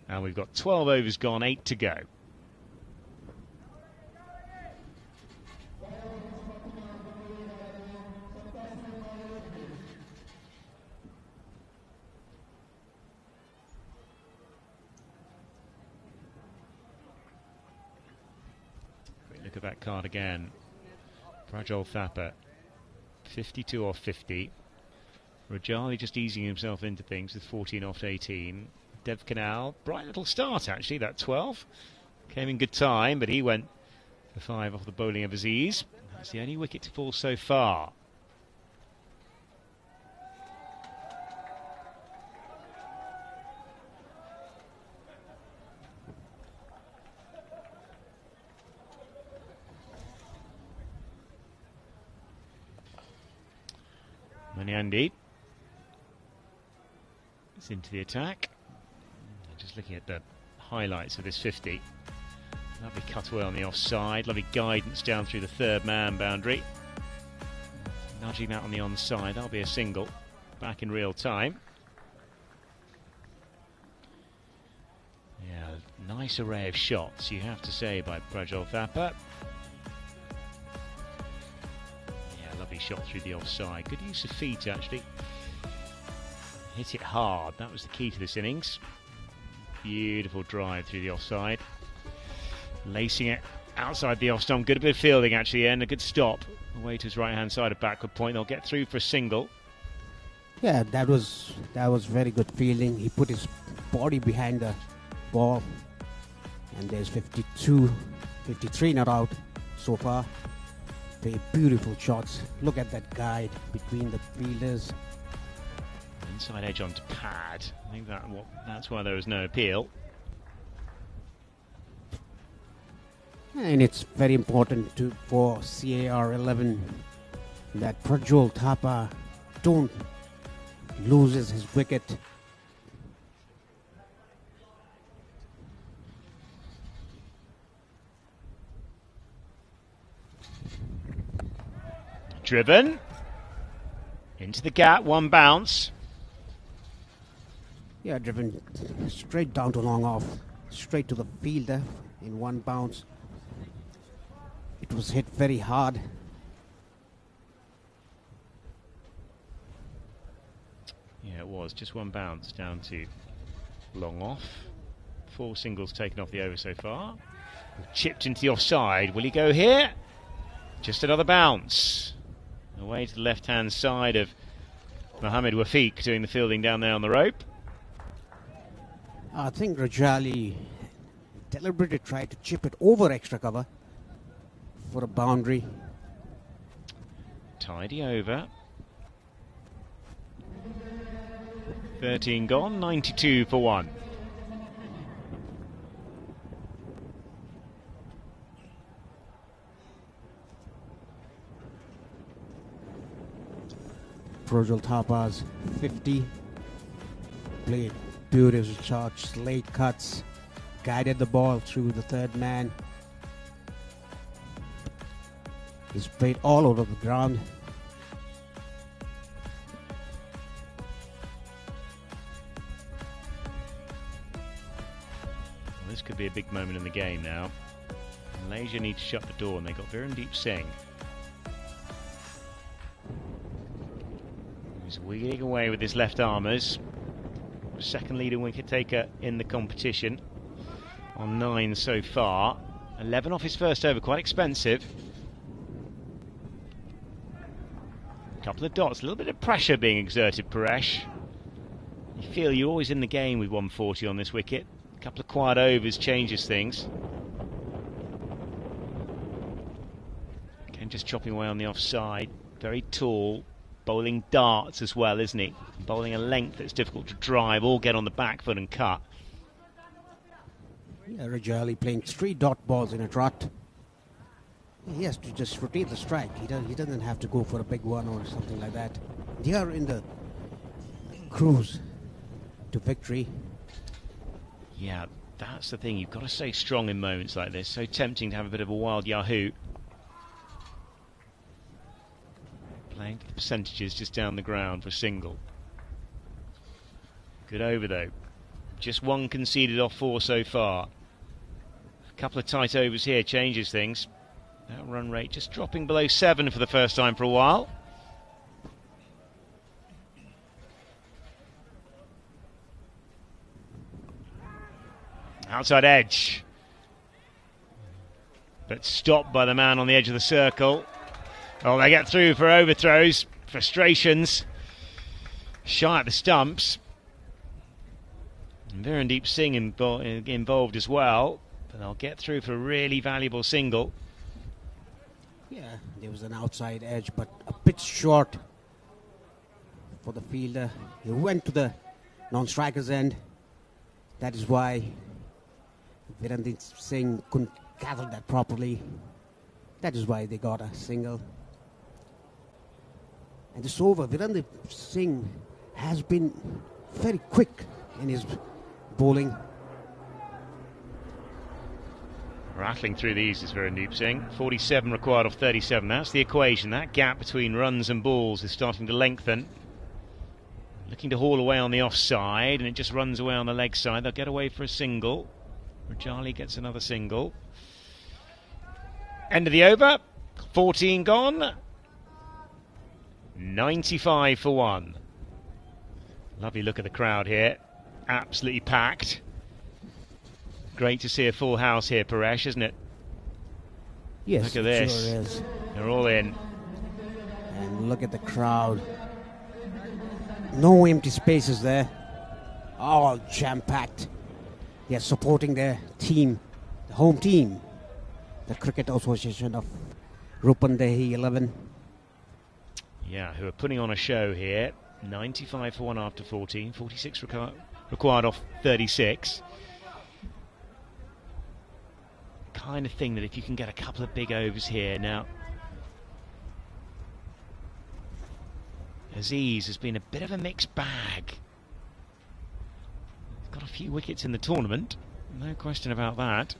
And we've got 12 overs gone, 8 to go. Quick look at that card again. Prajwal Thapa, 52 off 50. Rajali just easing himself into things with 14 off 18. Dev Canal, bright little start actually, that 12. Came in good time, but he went for 5 off the bowling of Aziz. That's the only wicket to fall so far. Maniandi is into the attack. Just looking at the highlights of this 50. Lovely cutaway on the offside. Lovely guidance down through the third man boundary. Nudging that on the onside. That'll be a single. Back in real time. Yeah, nice array of shots, you have to say, by Prajol Thapa. Yeah, lovely shot through the offside. Good use of feet, actually. Hit it hard. That was the key to this innings. Beautiful drive through the offside. Lacing it outside the off stump. Good bit of fielding, actually, and a good stop. Away to his right-hand side of backward point. They'll get through for a single. Yeah, that was very good fielding. He put his body behind the ball, and there's 52, 53 not out so far. Very beautiful shots. Look at that guide between the fielders. Inside edge onto pad. I think that's why there was no appeal. And it's very important for CAR 11 that Prajol Thapa don't loses his wicket. Driven into the gap, one bounce. Yeah, driven straight down to long off, straight to the fielder in one bounce. It was hit very hard. Yeah, it was just one bounce down to long off. 4 singles taken off the over so far. Chipped into the offside. Will he go here? Just another bounce. Away to the left-hand side of Mohammed Wafiq doing the fielding down there on the rope. I think Rajali deliberately tried to chip it over extra cover for a boundary. Tidy over. 13 gone, 92 for 1. Prajol Thapa's 50. Played beautiful shots, late cuts, guided the ball through the third man. He's played all over the ground. Well, this could be a big moment in the game now. Malaysia need to shut the door, and they got Virendeep Singh. He's wheeling away with his left armers. Second leading wicket taker in the competition on 9 so far. 11 off his first over, quite expensive. Couple of dots, a little bit of pressure being exerted, Paresh. You feel you're always in the game with 140 on this wicket. A couple of quiet overs changes things. Again, just chopping away on the offside. Very tall. Bowling darts as well, isn't he? Bowling a length that's difficult to drive, all get on the back foot and cut. Yeah, Rajali playing 3 dot balls in a trot. He has to just rotate the strike. He doesn't have to go for a big one or something like that. They are in the cruise to victory. Yeah, that's the thing. You've got to stay strong in moments like this. So tempting to have a bit of a wild Yahoo. Playing to the percentages just down the ground for a single. Good over though. Just 1 conceded off 4 so far. A couple of tight overs here changes things. That run rate just dropping below 7 for the first time for a while. Outside edge. But stopped by the man on the edge of the circle. Oh, they get through for overthrows. Frustrations. Shy at the stumps. And Virendeep Singh involved as well. But they'll get through for a really valuable single. Yeah, there was an outside edge, but a bit short for the fielder. He went to the non-striker's end. That is why Virendeep Singh couldn't gather that properly. That is why they got a single. And this over, Virendeep Singh has been very quick in his bowling. Rattling through these is Verandeep Singh. 47 required off 37. That's the equation. That gap between runs and balls is starting to lengthen. Looking to haul away on the offside, and it just runs away on the leg side. They'll get away for a single. Rajali gets another single. End of the over. 14 gone. 95 for 1. Lovely look at the crowd here. Absolutely packed. Great to see a full house here, Paresh, isn't it? Yes, look at this. Sure is. They're all in. And look at the crowd. No empty spaces there. All jam-packed. They are supporting their team, the home team, the Cricket Association of Rupandehi 11. Yeah, who are putting on a show here. 95 for 1 after 14. 46 required off 36. Kind of thing that if you can get a couple of big overs here now. Aziz has been a bit of a mixed bag. He's got a few wickets in the tournament, no question about that.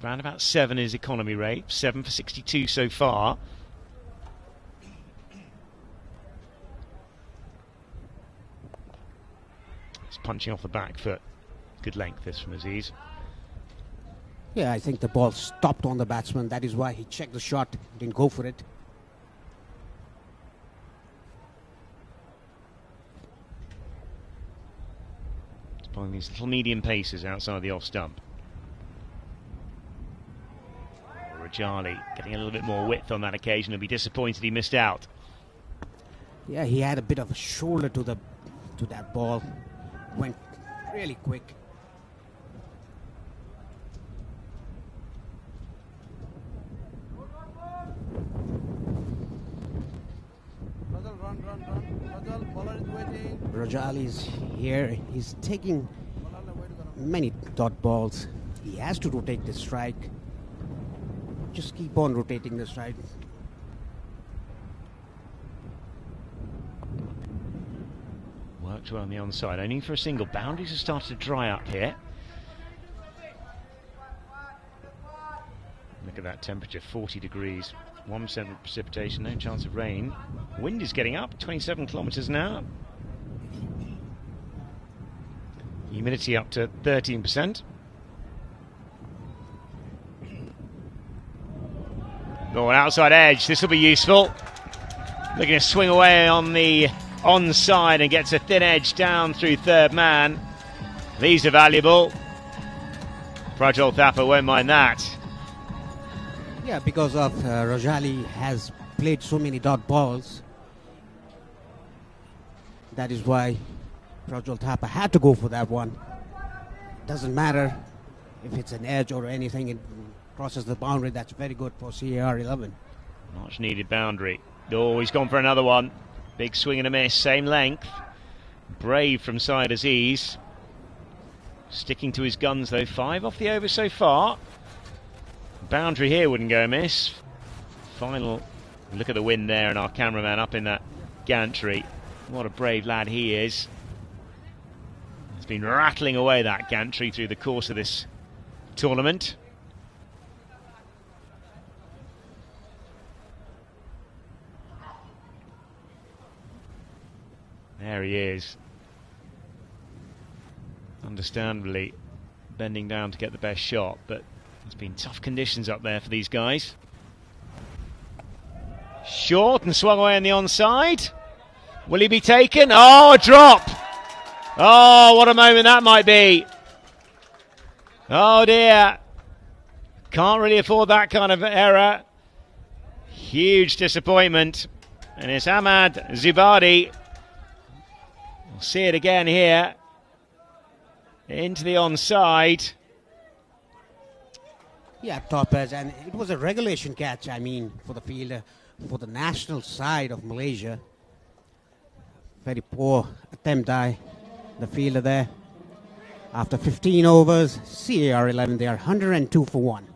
Round about 7 is economy rate, 7 for 62 so far. It's punching off the back foot. Good length this from Aziz. Yeah, I think the ball stopped on the batsman. That is why he checked the shot, didn't go for it. It's pulling these little medium paces outside the off stump. Rajali getting a little bit more width on that occasion. He'll be disappointed he missed out. Yeah, he had a bit of a shoulder to that ball. Went really quick. Rajali is here. He's taking many dot balls. He has to rotate the strike. Just keep on rotating the strike. Worked well on the onside. Only for a single. Boundaries have started to dry up here. Look at that temperature, 40 degrees. 1% precipitation, no chance of rain. Wind is getting up, 27 kilometres an hour. Humidity up to 13%. Oh, an outside edge. This will be useful. Looking to swing away on the onside and gets a thin edge down through third man. These are valuable. Prajwal Thapa won't mind that. Yeah, because of Rajali has played so many dot balls. That is why Prajwal Thapa had to go for that one. Doesn't matter if it's an edge or anything, it crosses the boundary. That's very good for CAR 11. Much needed boundary. Oh, he's gone for another one. Big swing and a miss, same length. Brave from side Aziz. Sticking to his guns though, 5 off the over so far. Boundary here wouldn't go amiss. Final look at the wind there, and our cameraman up in that gantry. What a brave lad he is. He's been rattling away that gantry through the course of this tournament. There he is. Understandably bending down to get the best shot, but it's been tough conditions up there for these guys. Short and swung away on the onside. Will he be taken? Oh, a drop! Oh, what a moment that might be. Oh dear. Can't really afford that kind of error. Huge disappointment. And it's Ahmad Zubadi. We'll see it again here. Into the onside. Yeah, top edge, and it was a regulation catch, I mean, for the fielder, for the national side of Malaysia. Very poor attempt by the fielder there. After 15 overs, CAR 11, they are 102 for 1.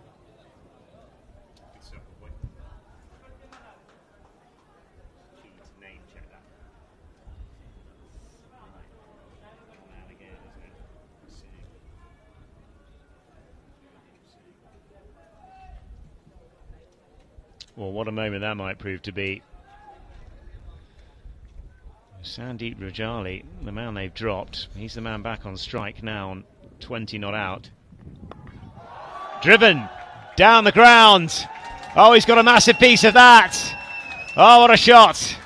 Well, what a moment that might prove to be. Sandeep Rajali, the man they've dropped, he's the man back on strike now on 20 not out. Driven down the ground. Oh, he's got a massive piece of that. Oh, what a shot.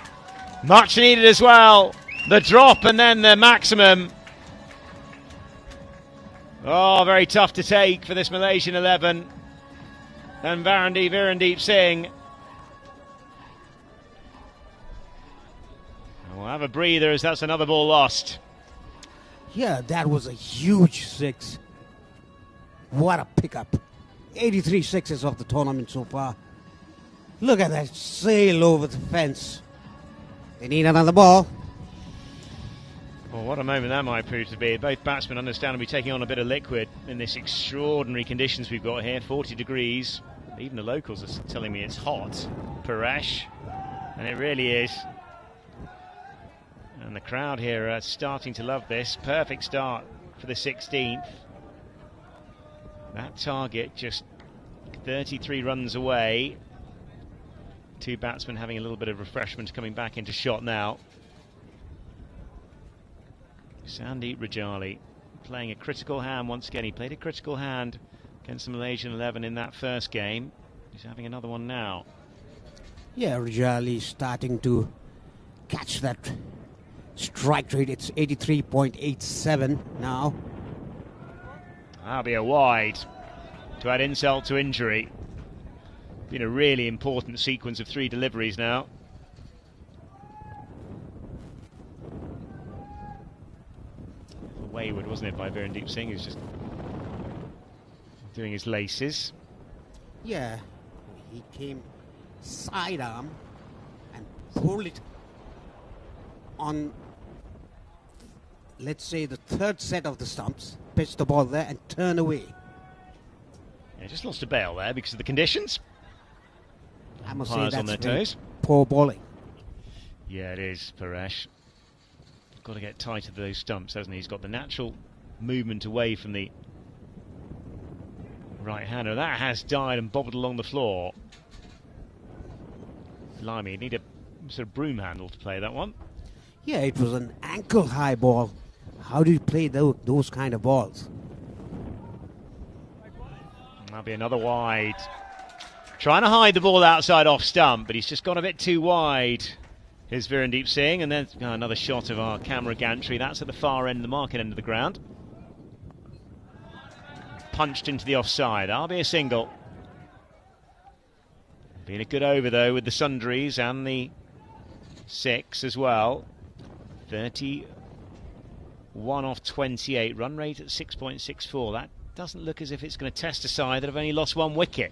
Much needed as well. The drop and then the maximum. Oh, very tough to take for this Malaysian 11. And Virendeep Singh. We'll have a breather as that's another ball lost. Yeah, that was a huge six. What a pickup. 83 sixes of the tournament so far. Look at that sail over the fence. They need another ball. Well, what a moment that might prove to be. Both batsmen understandably taking on a bit of liquid in this extraordinary conditions we've got here. 40 degrees. Even the locals are telling me it's hot. Paresh. And it really is. And the crowd here are starting to love this. Perfect start for the 16th. That target just 33 runs away. Two batsmen having a little bit of refreshment coming back into shot now. Sandeep Rajali playing a critical hand once again. He played a critical hand against the Malaysian 11 in that first game. He's having another one now. Yeah, Rajali starting to catch that strike rate. It's 83.87 now. That'll be a wide to add insult to injury. Been a really important sequence of 3 deliveries now. Wayward, wasn't it, by Virendeep Singh, who's just doing his laces. Yeah, he came sidearm and pulled it on, let's say, the third set of the stumps, pitched the ball there and turn away. Yeah, just lost a bail there because of the conditions. I must say Umpires that's on their very toes. poor bowling. Yeah, it is, Paresh. Got to get tight to those stumps, hasn't he? He's got the natural movement away from the right-hander. That has died and bobbled along the floor. Blimey, you need a sort of broom handle to play that one. Yeah, it was an ankle-high ball. How do you play those kind of balls? That'll be another wide. Trying to hide the ball outside off stump, but he's just gone a bit too wide. Here's Virendeep Singh, and then another shot of our camera gantry. That's at the far end, the market end of the ground. Punched into the offside. That'll be a single. Been a good over, though, with the sundries and the 6 as well. 31 off 28. Run rate at 6.64. That doesn't look as if it's going to test a side that have only lost 1 wicket.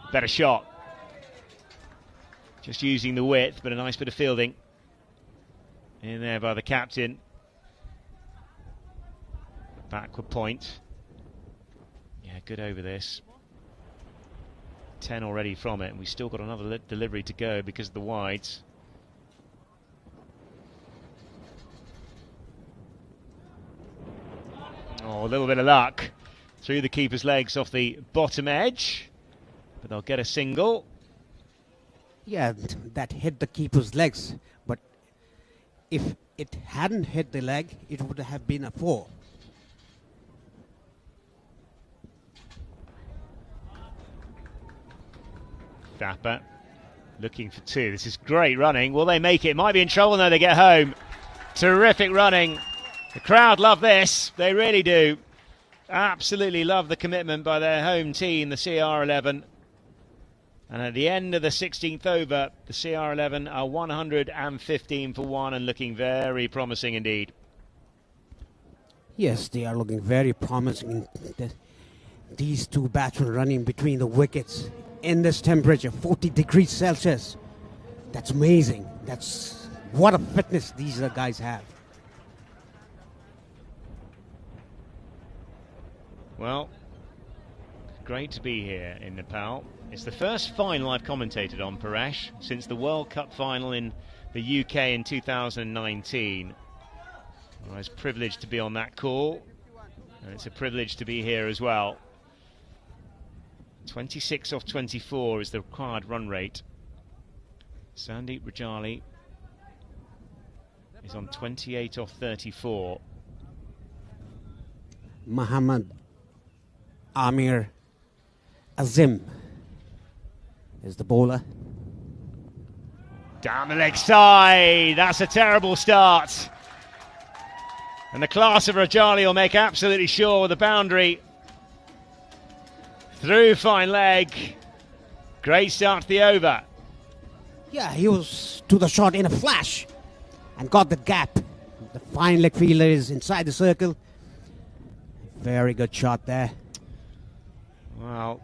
Better shot. Just using the width, but a nice bit of fielding in there by the captain. Backward point. Yeah, good over this. 10 already from it, and we've still got another delivery to go because of the wides. Oh, a little bit of luck through the keeper's legs off the bottom edge. But they'll get a single. Yeah, that hit the keeper's legs. But if it hadn't hit the leg, it would have been a 4. Thapar looking for 2. This is great running. Will they make it? Might be in trouble now they get home. Terrific running. The crowd love this. They really do. Absolutely love the commitment by their home team, the CR11. And at the end of the 16th over, the CR11 are 115 for 1 and looking very promising indeed. Yes, they are looking very promising. These two batsmen running between the wickets in this temperature, 40 degrees Celsius. That's amazing. That's what a fitness these guys have. Well, great to be here in Nepal. It's the first final I've commentated on, Paresh, since the World Cup final in the UK in 2019. I was privileged to be on that call, and it's a privilege to be here as well. 26 off 24 is the required run rate. Sandeep Rajali is on 28 off 34. Muhammad Amir Azim is the bowler. Down the leg side. That's a terrible start. And the class of Rajali will make absolutely sure with the boundary. Through fine leg. Great start to the over. Yeah, he was to the shot in a flash and got the gap. The fine leg fielder is inside the circle. Very good shot there. Well,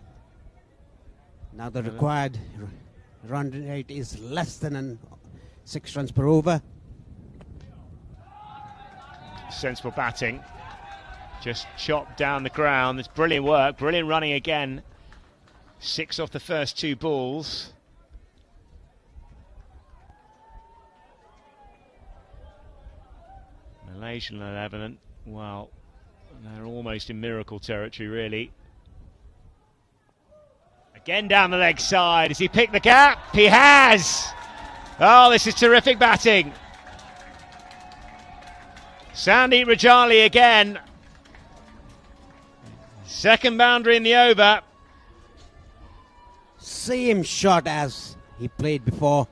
now the required run rate is less than 6 runs per over. sensible batting. Just chopped down the ground. It's brilliant work, brilliant running again. 6 off the first 2 balls. Malaysian 11, well, they're almost in miracle territory, really. Again down the leg side. Has he picked the gap? He has! Oh, this is terrific batting. Sandeep Rajali again. Second boundary in the over. Same shot as he played before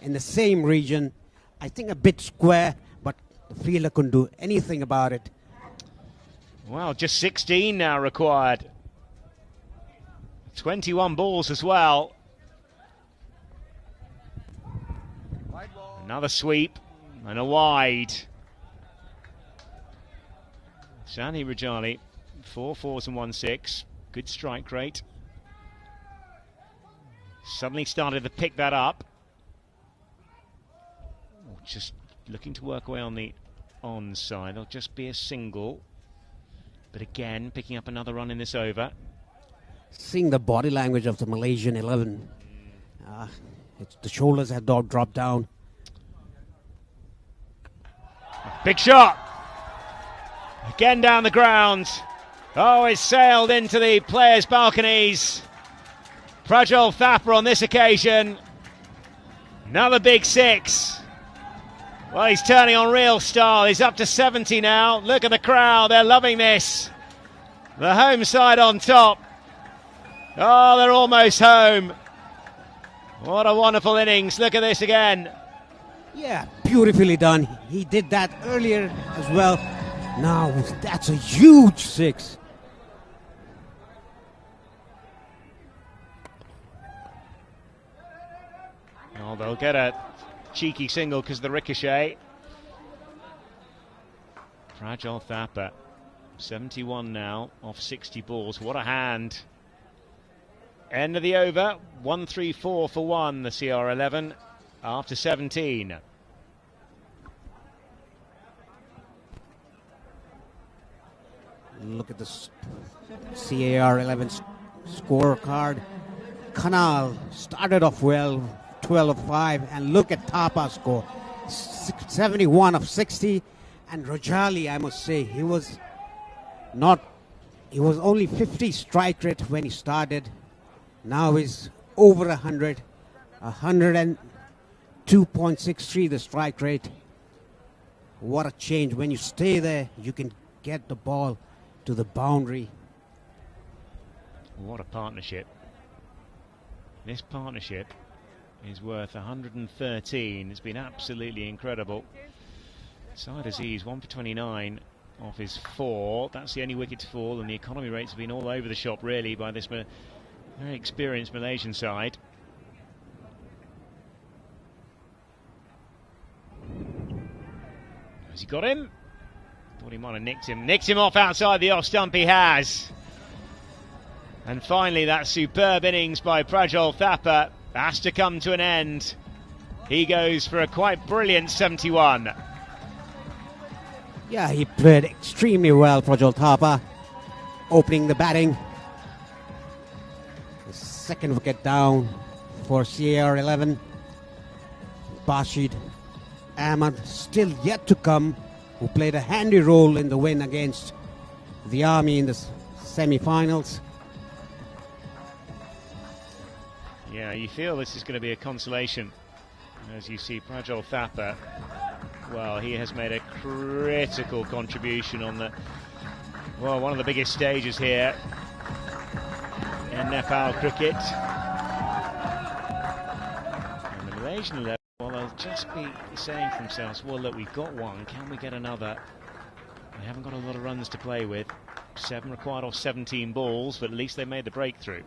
in the same region. I think a bit square, but the fielder couldn't do anything about it. Well, just 16 now required. 21 balls as well. Another sweep and a wide. Sandeep Rajali, 4 4s and 1 6. Good strike rate. Suddenly started to pick that up. Just looking to work away on the onside. There'll just be a single. But again, picking up another run in this over. Seeing the body language of the Malaysian 11. The shoulders have dropped down. Big shot. Again down the ground. Oh, it's sailed into the players' balconies. Prajol Thapar on this occasion. Another big 6. Well, he's turning on real style. He's up to 70 now. Look at the crowd. They're loving this. The home side on top. Oh, they're almost home. What a wonderful innings. Look at this again. Yeah, beautifully done. He did that earlier as well. Now, that's a huge 6. Oh, they'll get a cheeky single because of the ricochet. Prajol Thapar, 71 now, off 60 balls. What a hand. End of the over, 134 for 1, the CR11, after 17. Look at the CAR11 scorecard. Kanal started off well, 12 of 5, and look at Thapar's score, 71 of 60. And Rajali, I must say, he was only 50 strike rate when he started. Now he's over 100, 102.63 the strike rate. What a change. When you stay there, you can get the ball to the boundary. What a partnership. This partnership is worth 113. It's been absolutely incredible. Saad Aziz, 1 for 29 off his 4. That's the only wicket to fall, and the economy rates have been all over the shop, really, by this very experienced Malaysian side. Has he got him? Thought he might have nicked him. Nicked him off outside the off stump, he has. And finally, that superb innings by Prajol Thapar has to come to an end. He goes for a quite brilliant 71. Yeah, he played extremely well, Prajol Thapar, opening the batting. The second wicket down for CAR11. Bashir Ahmed still yet to come, who played a handy role in the win against the Army in the semi-finals. you feel this is going to be a consolation. As you see, Prajol Thapa, well, he has made a critical contribution on one of the biggest stages here in Nepal cricket. And the Malaysian level, well, they'll just be saying to themselves, well, look, we've got one, can we get another? They haven't got a lot of runs to play with. 7 required off 17 balls, but at least they made the breakthrough.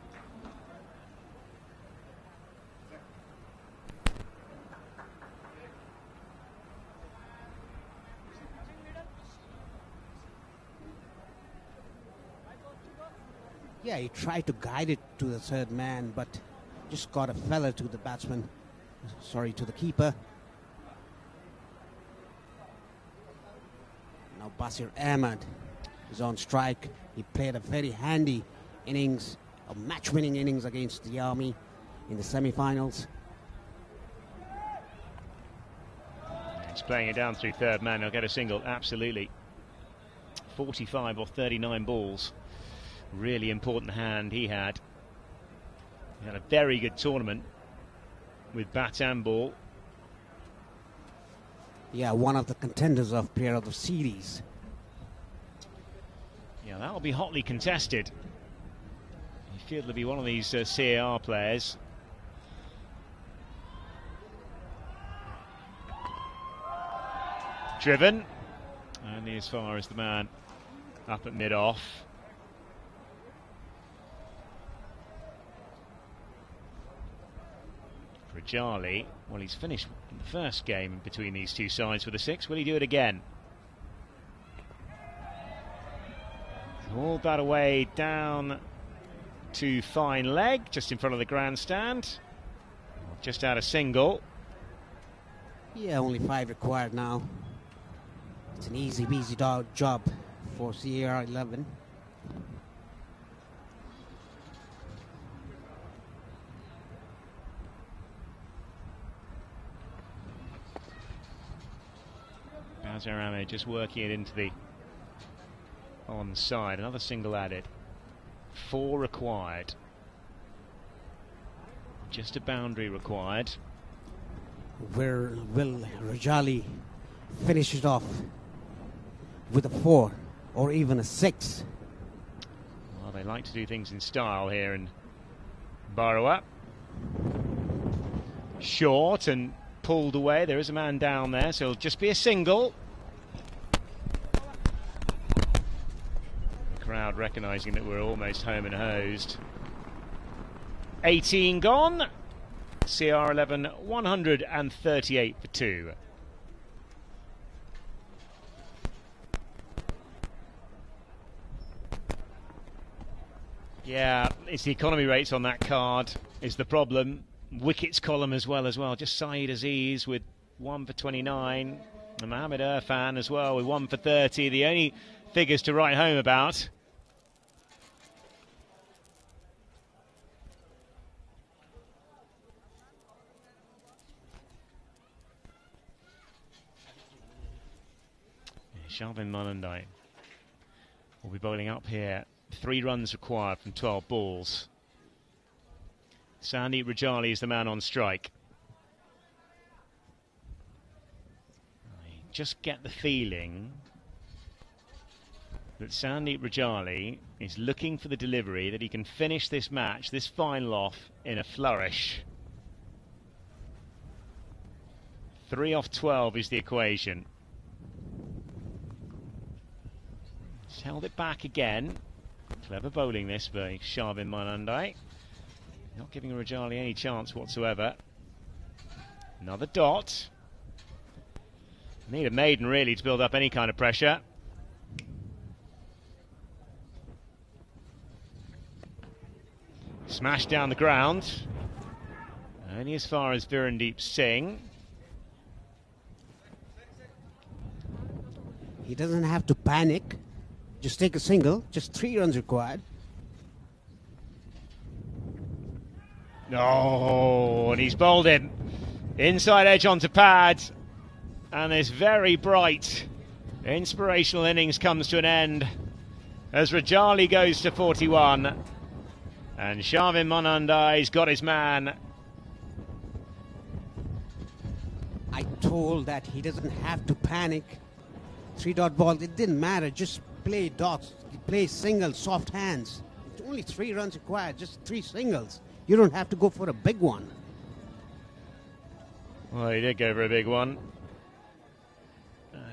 Yeah, he tried to guide it to the third man, but just got a fella to the batsman. Sorry, to the keeper. Now Basir Ahmad is on strike. He played a very handy innings, a match-winning innings against the Army in the semi-finals. He's playing it down through third man. He'll get a single, absolutely. 45 off 39 balls. Really important hand he had. He had a very good tournament with bat and ball. Yeah, one of the contenders of Player of the Series. Yeah, that'll be hotly contested. You feel it'll be one of these CAR players. Driven. Only as far as the man up at mid-off. Rajali, well, he's finished the first game between these two sides with a 6. Will he do it again? All that away down to fine leg, just in front of the grandstand. Just out a single. Yeah, only 5 required now. It's an easy job for CAR11. Bazarame just working it into the onside. Another single added. 4 required. Just a boundary required. Where will Rajali finish it off with a 4 or even a 6? Well, they like to do things in style here in Barawa. Short and pulled away. There is a man down there, so it'll just be a single. The crowd recognising that we're almost home and hosed. 18 gone. CR11 138 for 2. Yeah, it's the economy rates on that card is the problem. Wickets column as well. Just Saeed Aziz with 1 for 29. And Mohamed Irfan as well with 1 for 30. The only figures to write home about. Shalvin Manandai will be bowling up here. 3 runs required from 12 balls. Sandeep Rajali is the man on strike. I just get the feeling that Sandeep Rajali is looking for the delivery that he can finish this match, this final off, in a flourish. 3 off 12 is the equation. He's held it back again. Clever bowling this by Shavin Manandai. Not giving Rajali any chance whatsoever. Another dot. Need a maiden really to build up any kind of pressure. Smashed down the ground. Only as far as Virendeep Singh. He doesn't have to panic. Just take a single. Just 3 runs required. No, and he's bowled him. Inside edge onto pad. And this very bright, inspirational innings comes to an end as Rajali goes to 41. And Shavin Manandai's got his man I told that he doesn't have to panic. 3-dot ball, it didn't matter. Just play dots, play singles, soft hands. It's only 3 runs required, just 3 singles. You don't have to go for a big one. Well, he did go for a big one.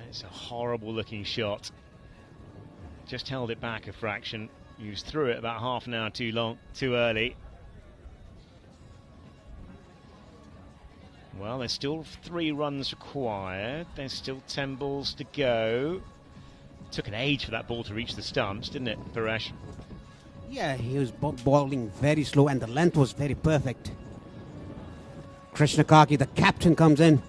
It's a horrible looking shot. Just held it back a fraction. He was through it about half an hour too early. Well, there's still 3 runs required. There's still 10 balls to go. Took an age for that ball to reach the stumps, didn't it, Paresh? Yeah, he was bowling very slow and the length was very perfect. Krishnakaki, the captain, comes in.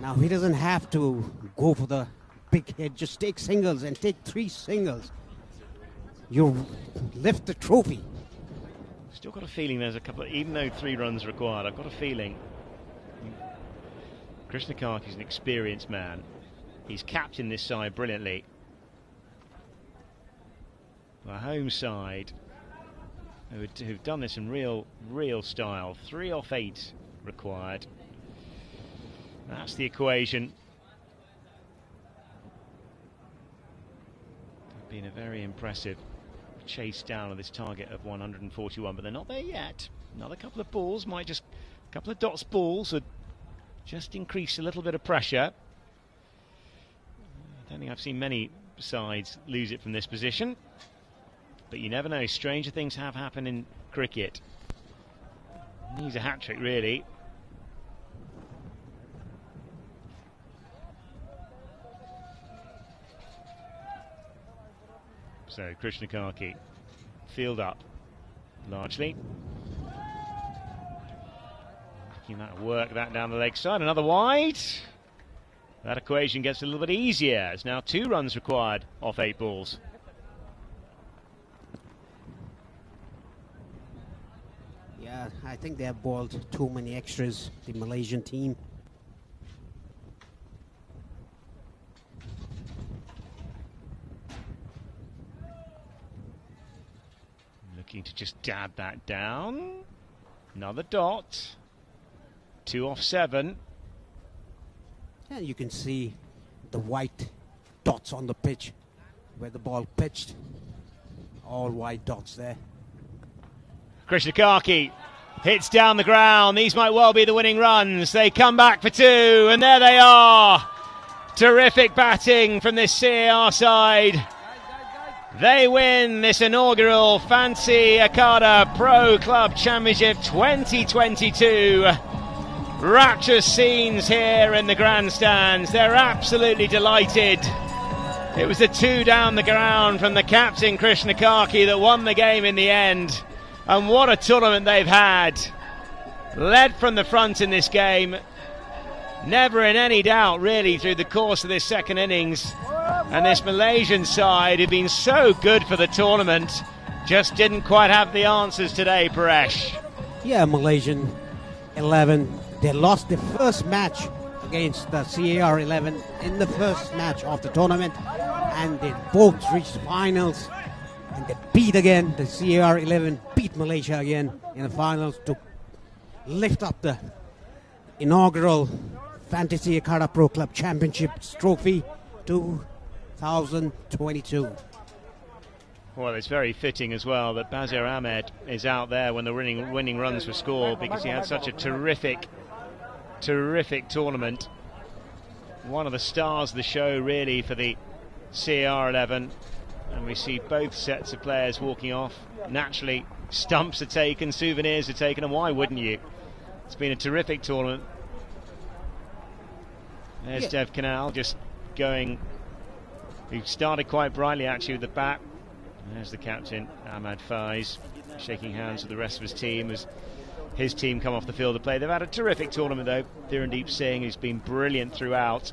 Now he doesn't have to go for the big hit. Just take singles and take 3 singles. You lift the trophy. Still got a feeling there's a couple of, even though 3 runs required, I've got a feeling Krishnakaki's an experienced man. He's captained this side brilliantly. The home side, who've done this in real style. 3 off 8 required. That's the equation. Been a very impressive chase down of this target of 141, but they're not there yet. Another couple of balls, a couple of dots balls would just increase a little bit of pressure. I don't think I've seen many sides lose it from this position, but you never know. Stranger things have happened in cricket. Needs a hat-trick, really. So Krishnakaki, field up, largely. Looking at work that down the leg side, another wide. That equation gets a little bit easier. It's now 2 runs required off 8 balls. Yeah, I think they have bowled too many extras, the Malaysian team. Looking to just dab that down. Another dot. 2 off 7. And you can see the white dots on the pitch where the ball pitched. All white dots there. Krishnakaki hits down the ground. These might well be the winning runs. They come back for 2, and there they are. Terrific batting from this CAR side. They win this inaugural Fancy Akada Pro Club Championship 2022. Rapturous scenes here in the grandstands. They're absolutely delighted. It was the 2 down the ground from the captain Krishnakaki that won the game in the end. And what a tournament they've had. Led from the front in this game. Never in any doubt really through the course of this second innings. And this Malaysian side, who've been so good for the tournament, just didn't quite have the answers today, Paresh. Yeah, Malaysian 11. They lost the first match against the CAR 11 in the first match of the tournament, and they both reached the finals. And they beat again. The CAR 11 beat Malaysia again in the finals to lift up the inaugural Fantasy Akada Pro Club Championships trophy 2022. Well, it's very fitting as well that Bazir Ahmed is out there when the winning runs were scored, because he had such a terrific tournament. One of the stars of the show really for the CAR 11. And we see both sets of players walking off. Naturally, stumps are taken, souvenirs are taken, and why wouldn't you? It's been a terrific tournament. There's Dev Canal just going. He started quite brightly actually with the bat. There's the captain, Ahmad Faiz, shaking hands with the rest of his team as his team come off the field to play. They've had a terrific tournament though. Dhirandeep Singh, who's been brilliant throughout.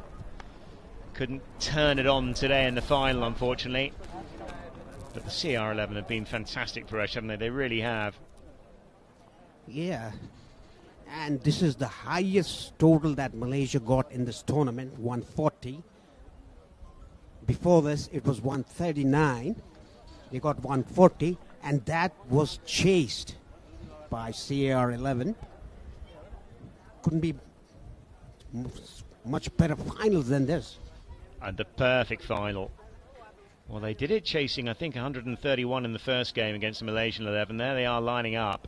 Couldn't turn it on today in the final, unfortunately. But the CR 11 have been fantastic for us, haven't they? They really have. Yeah. And this is the highest total that Malaysia got in this tournament, 140. Before this, it was 139. They got 140, and that was chased by CAR 11. couldn't be much better finals than this. And the perfect final. Well, they did it chasing, I think, 131 in the first game against the Malaysian 11. There they are lining up,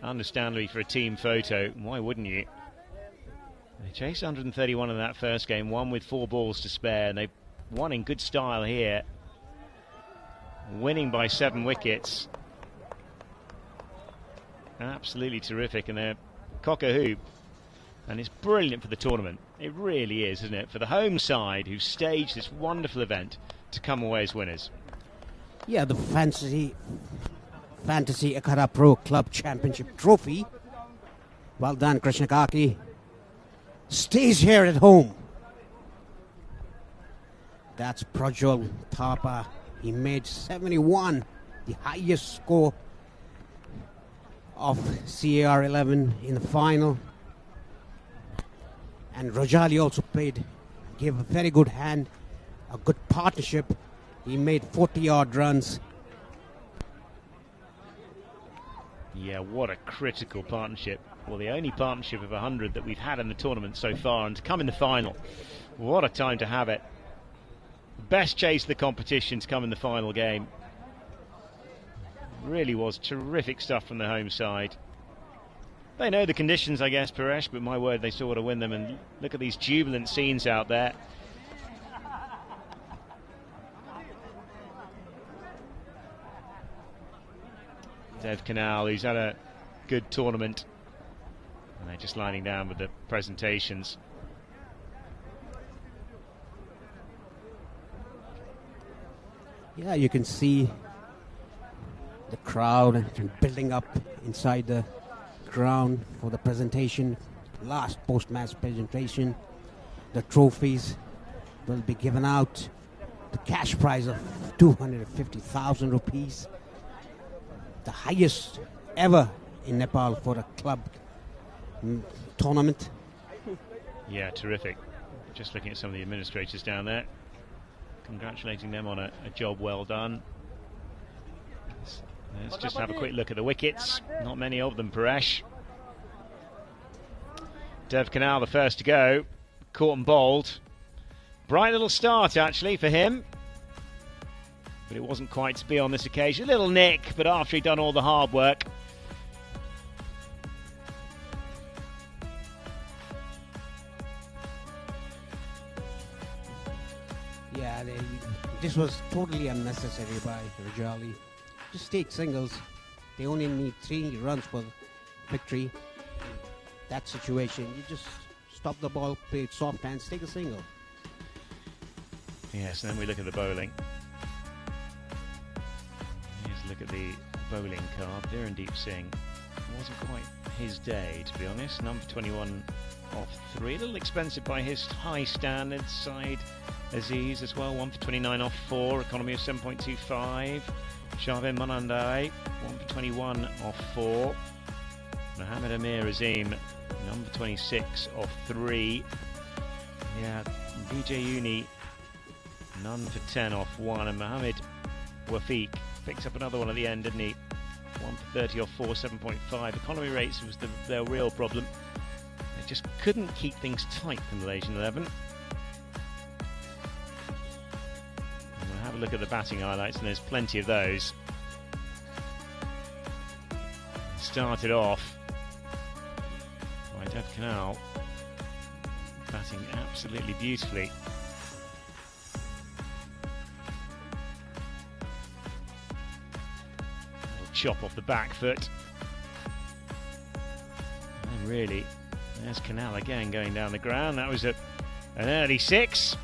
understandably, for a team photo. Why wouldn't you? They chased 131 in that first game, won with 4 balls to spare, and they won in good style here, winning by 7 wickets. Absolutely terrific, and they're cock-a-hoop. And it's brilliant for the tournament. It really is, isn't it? For the home side, who staged this wonderful event, to come away as winners. Yeah, the Fantasy Akara Pro Club Championship trophy. Well done, Krishna Kaki. Stays here at home. That's Prajwal Thapa. He made 71, the highest score of CAR 11 in the final. And Rajali also gave a very good hand, a good partnership. He made 40-odd runs. Yeah, what a critical partnership. Well, the only partnership of 100 that we've had in the tournament so far, and to come in the final, what a time to have it. Best chase of the competition to come in the final game. Really was terrific stuff from the home side. They know the conditions, I guess, Paresh, but my word, they still want to win them. And look at these jubilant scenes out there. Dev Canal, who's had a good tournament. And they're just lining down with the presentations. Yeah, you can see the crowd building up inside the ground for the presentation. Last post-match presentation. The trophies will be given out. The cash prize of 250,000 rupees. The highest ever in Nepal for a club tournament. Yeah, terrific. Just looking at some of the administrators down there, congratulating them on a job well done. Let's just have a quick look at the wickets. Not many of them, Paresh. Dev Canal the first to go. Caught and bowled. Bright little start, actually, for him. But it wasn't quite to be on this occasion. A little nick, but after he'd done all the hard work. Yeah, this was totally unnecessary by Rajali. Just take singles. They only need 3 runs for victory. That situation, you just stop the ball, play it soft hands, take a single. Yes, and then we look at the bowling. Here's a look at the bowling card. Virendeep Singh. It wasn't quite his day, to be honest. Number 21 off 3. A little expensive by his high standards. Side Aziz as well. 1 for 29 off 4. Economy of 7.25. Shavin Manandai. 1 for 21 off 4. Mohammed Amir Azim. Number 26 off 3. Yeah, DJ Uni. None for 10 off 1. And Mohammed Wafiq picked up another one at the end, didn't he? 1 for 30 off 4, 7.5. Economy rates was their real problem. They just couldn't keep things tight for Malaysian 11. And we'll have a look at the batting highlights, and there's plenty of those. Started off by Dev Canal, batting absolutely beautifully. Chop off the back foot, and really there's Canal again going down the ground. That was an early 6,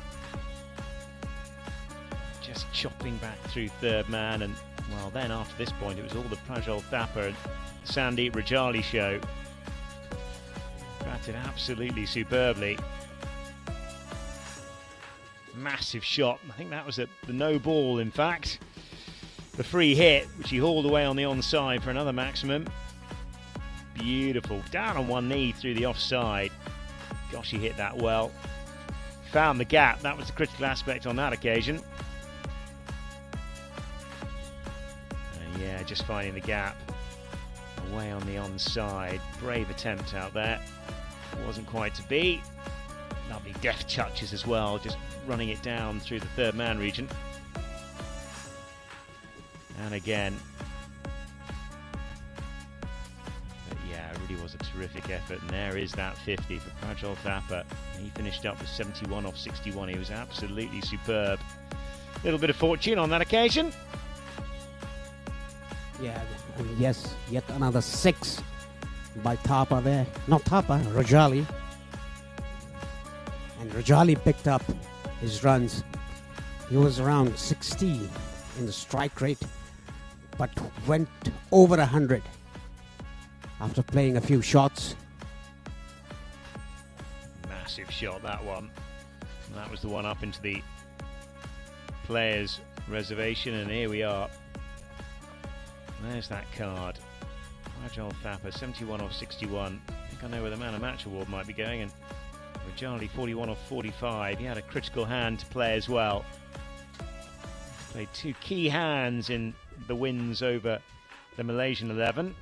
just chopping back through third man, and well, then after this point it was all the Prajwal Thapa and Sandeep Rajali show. Batted absolutely superbly. Massive shot. I think that was the no ball, in fact. The free hit, which he hauled away on the onside for another maximum. Beautiful. Down on one knee through the offside. Gosh, he hit that well. Found the gap. That was the critical aspect on that occasion. Yeah, just finding the gap. Away on the onside. Brave attempt out there. wasn't quite to be. Lovely deft touches as well, just running it down through the third man region. And again, but yeah, it really was a terrific effort. And there is that 50 for Prajal Thapa. He finished up with 71 off 61. He was absolutely superb. Little bit of fortune on that occasion. Yeah, and yes, yet another 6 by Thapa there. Not Thapa, Rajali. And Rajali picked up his runs. He was around 60 in the strike rate, but went over 100 after playing a few shots. Massive shot, that one. And that was the one up into the players' reservation, and here we are. There's that card. Rajal Thapa, 71 off 61. I think I know where the Man of Match award might be going, and Rajali, 41 off 45. He had a critical hand to play as well. Played 2 key hands in the wins over the Malaysian 11.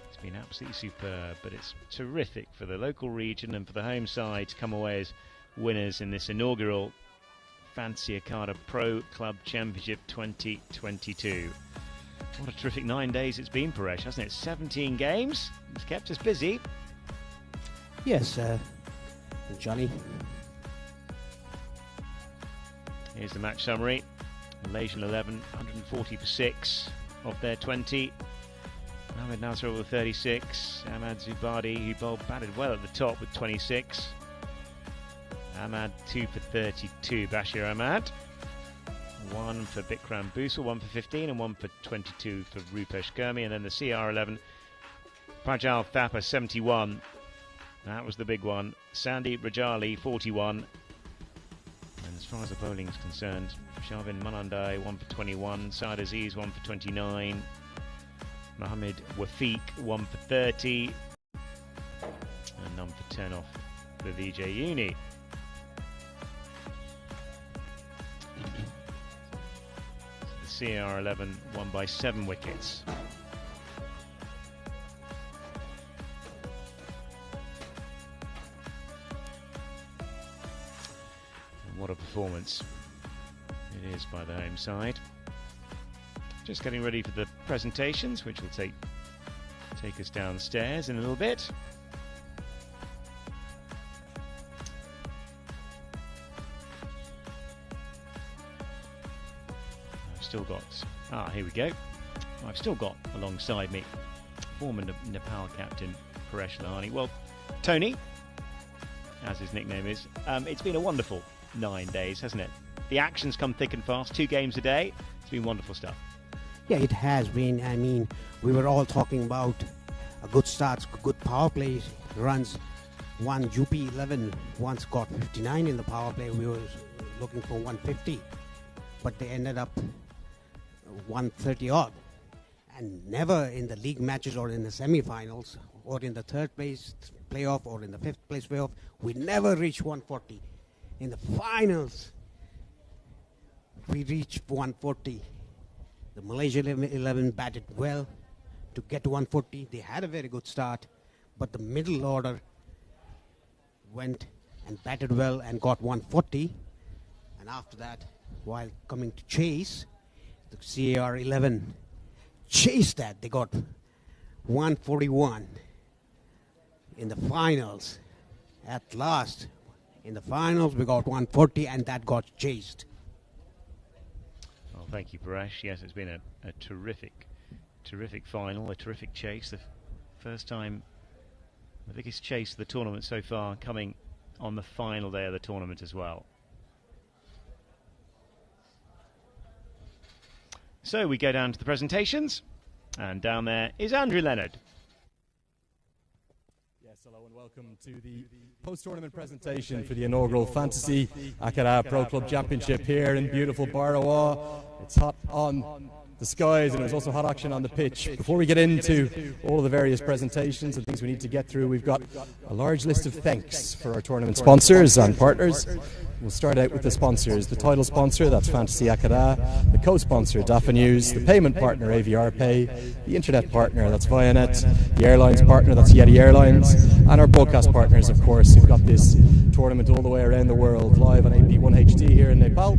It's been absolutely superb, but it's terrific for the local region and for the home side to come away as winners in this inaugural Fancy Okada Pro Club Championship 2022. What a terrific 9 days it's been, Paresh, hasn't it? 17 games. It's kept us busy. Yes, Johnny. Here's the match summary. Malaysian 11, 140 for 6 of their 20. Mohamed Nasser with 36. Ahmad Zubadi, who bowled batted well at the top with 26. Ahmad 2 for 32. Bashir Ahmad. 1 for Bikram Busal, 1 for 15, and 1 for 22 for Rupesh Gurmi. And then the CR11, Prajal Thapa 71. That was the big one. Sandeep Rajali 41. And as far as the bowling is concerned, Shavin Manandai 1 for 21. Saad Aziz 1 for 29. Mohammed Wafiq 1 for 30. And none for 10 off the Vijay Uni. So the CR11 won by 7 wickets. What a performance it is by the home side. Just getting ready for the presentations, which will take us downstairs in a little bit. I've still got... here we go. I've still got alongside me former Nepal captain Paresh Lahani. Well, Tony, as his nickname is, it's been a wonderful 9 days, hasn't it? The action's come thick and fast, 2 games a day. It's been wonderful stuff. Yeah, it has been. I mean, we were all talking about a good start, good power play runs. One UP11 once got 59 in the power play. We were looking for 150, but they ended up 130 odd. And never in the league matches or in the semi-finals or in the third place playoff or in the 5th place playoff, we never reached 140. In the finals, we reached 140. The Malaysia 11 batted well to get to 140. They had a very good start, but the middle order went and batted well and got 140. And after that, while coming to chase, the CR11 chased that. They got 141 in the finals. At last, in the finals, we got 140, and that got chased. Well, thank you, Paresh. Yes, it's been a terrific final, a terrific chase. The first time, the biggest chase of the tournament so far, coming on the final day of the tournament as well. So we go down to the presentations, and down there is Andrew Leonard. Hello and welcome to the post-tournament presentation for the inaugural Fantasy Okada Pro Club Championship here in beautiful Barawa. It's hot on the skies and there's also hot action on the pitch. Before we get into all of the various presentations and things we need to get through, we've got a large list of thanks for our tournament sponsors and partners. We'll start out with the sponsors. The title sponsor, that's Fantasy Akada. The co-sponsor, Dafa News. The payment partner, AVR Pay. The internet partner, that's Vianet. The airlines partner, that's Yeti Airlines. And our broadcast partners, of course, who've got this tournament all the way around the world, live on AP1HD here in Nepal,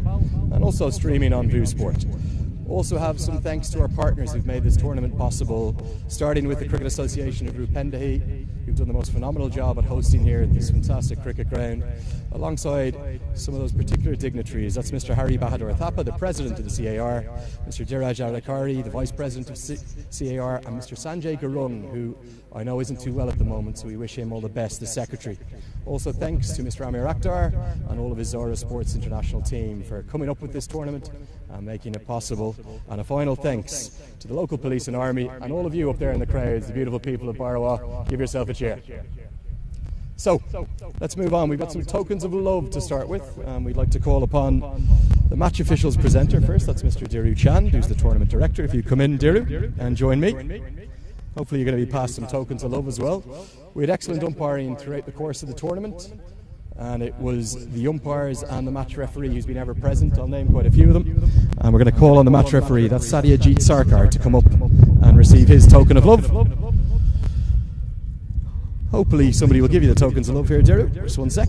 and also streaming on View Sport. Also have some thanks to our partners who've made this tournament possible, starting with the Cricket Association of Rupendahi, who've done the most phenomenal job at hosting here at this fantastic cricket ground, alongside some of those particular dignitaries. That's Mr. Hari Bahadur Thapa, the President of the CAR, Mr. Diraj Adhikari, the Vice President of CAR, and Mr. Sanjay Garung, who I know isn't too well at the moment, so we wish him all the best, the Secretary. Also thanks to Mr. Amir Akhtar and all of his Zora Sports International team for coming up with this tournament and making it possible. And a final thanks to the local police and army and all of you up there in the crowds, the beautiful people of Barawa. Give yourself a cheer. So, let's move on. We've got some tokens of love to start with. We'd like to call upon the match officials presenter first. That's Mr. Diru Chand, who's the tournament director. If you come in, Diru, and join me. Hopefully you're going to be passed some tokens of love as well. We had excellent umpiring throughout the course of the tournament, and it was the umpires and the match referee who's been ever present. I'll name quite a few of them, and we're going to call on the match referee, that's Satyajit Sarkar, to come up and receive his token of love. Hopefully somebody will give you the tokens of love here, Diru. Just one sec.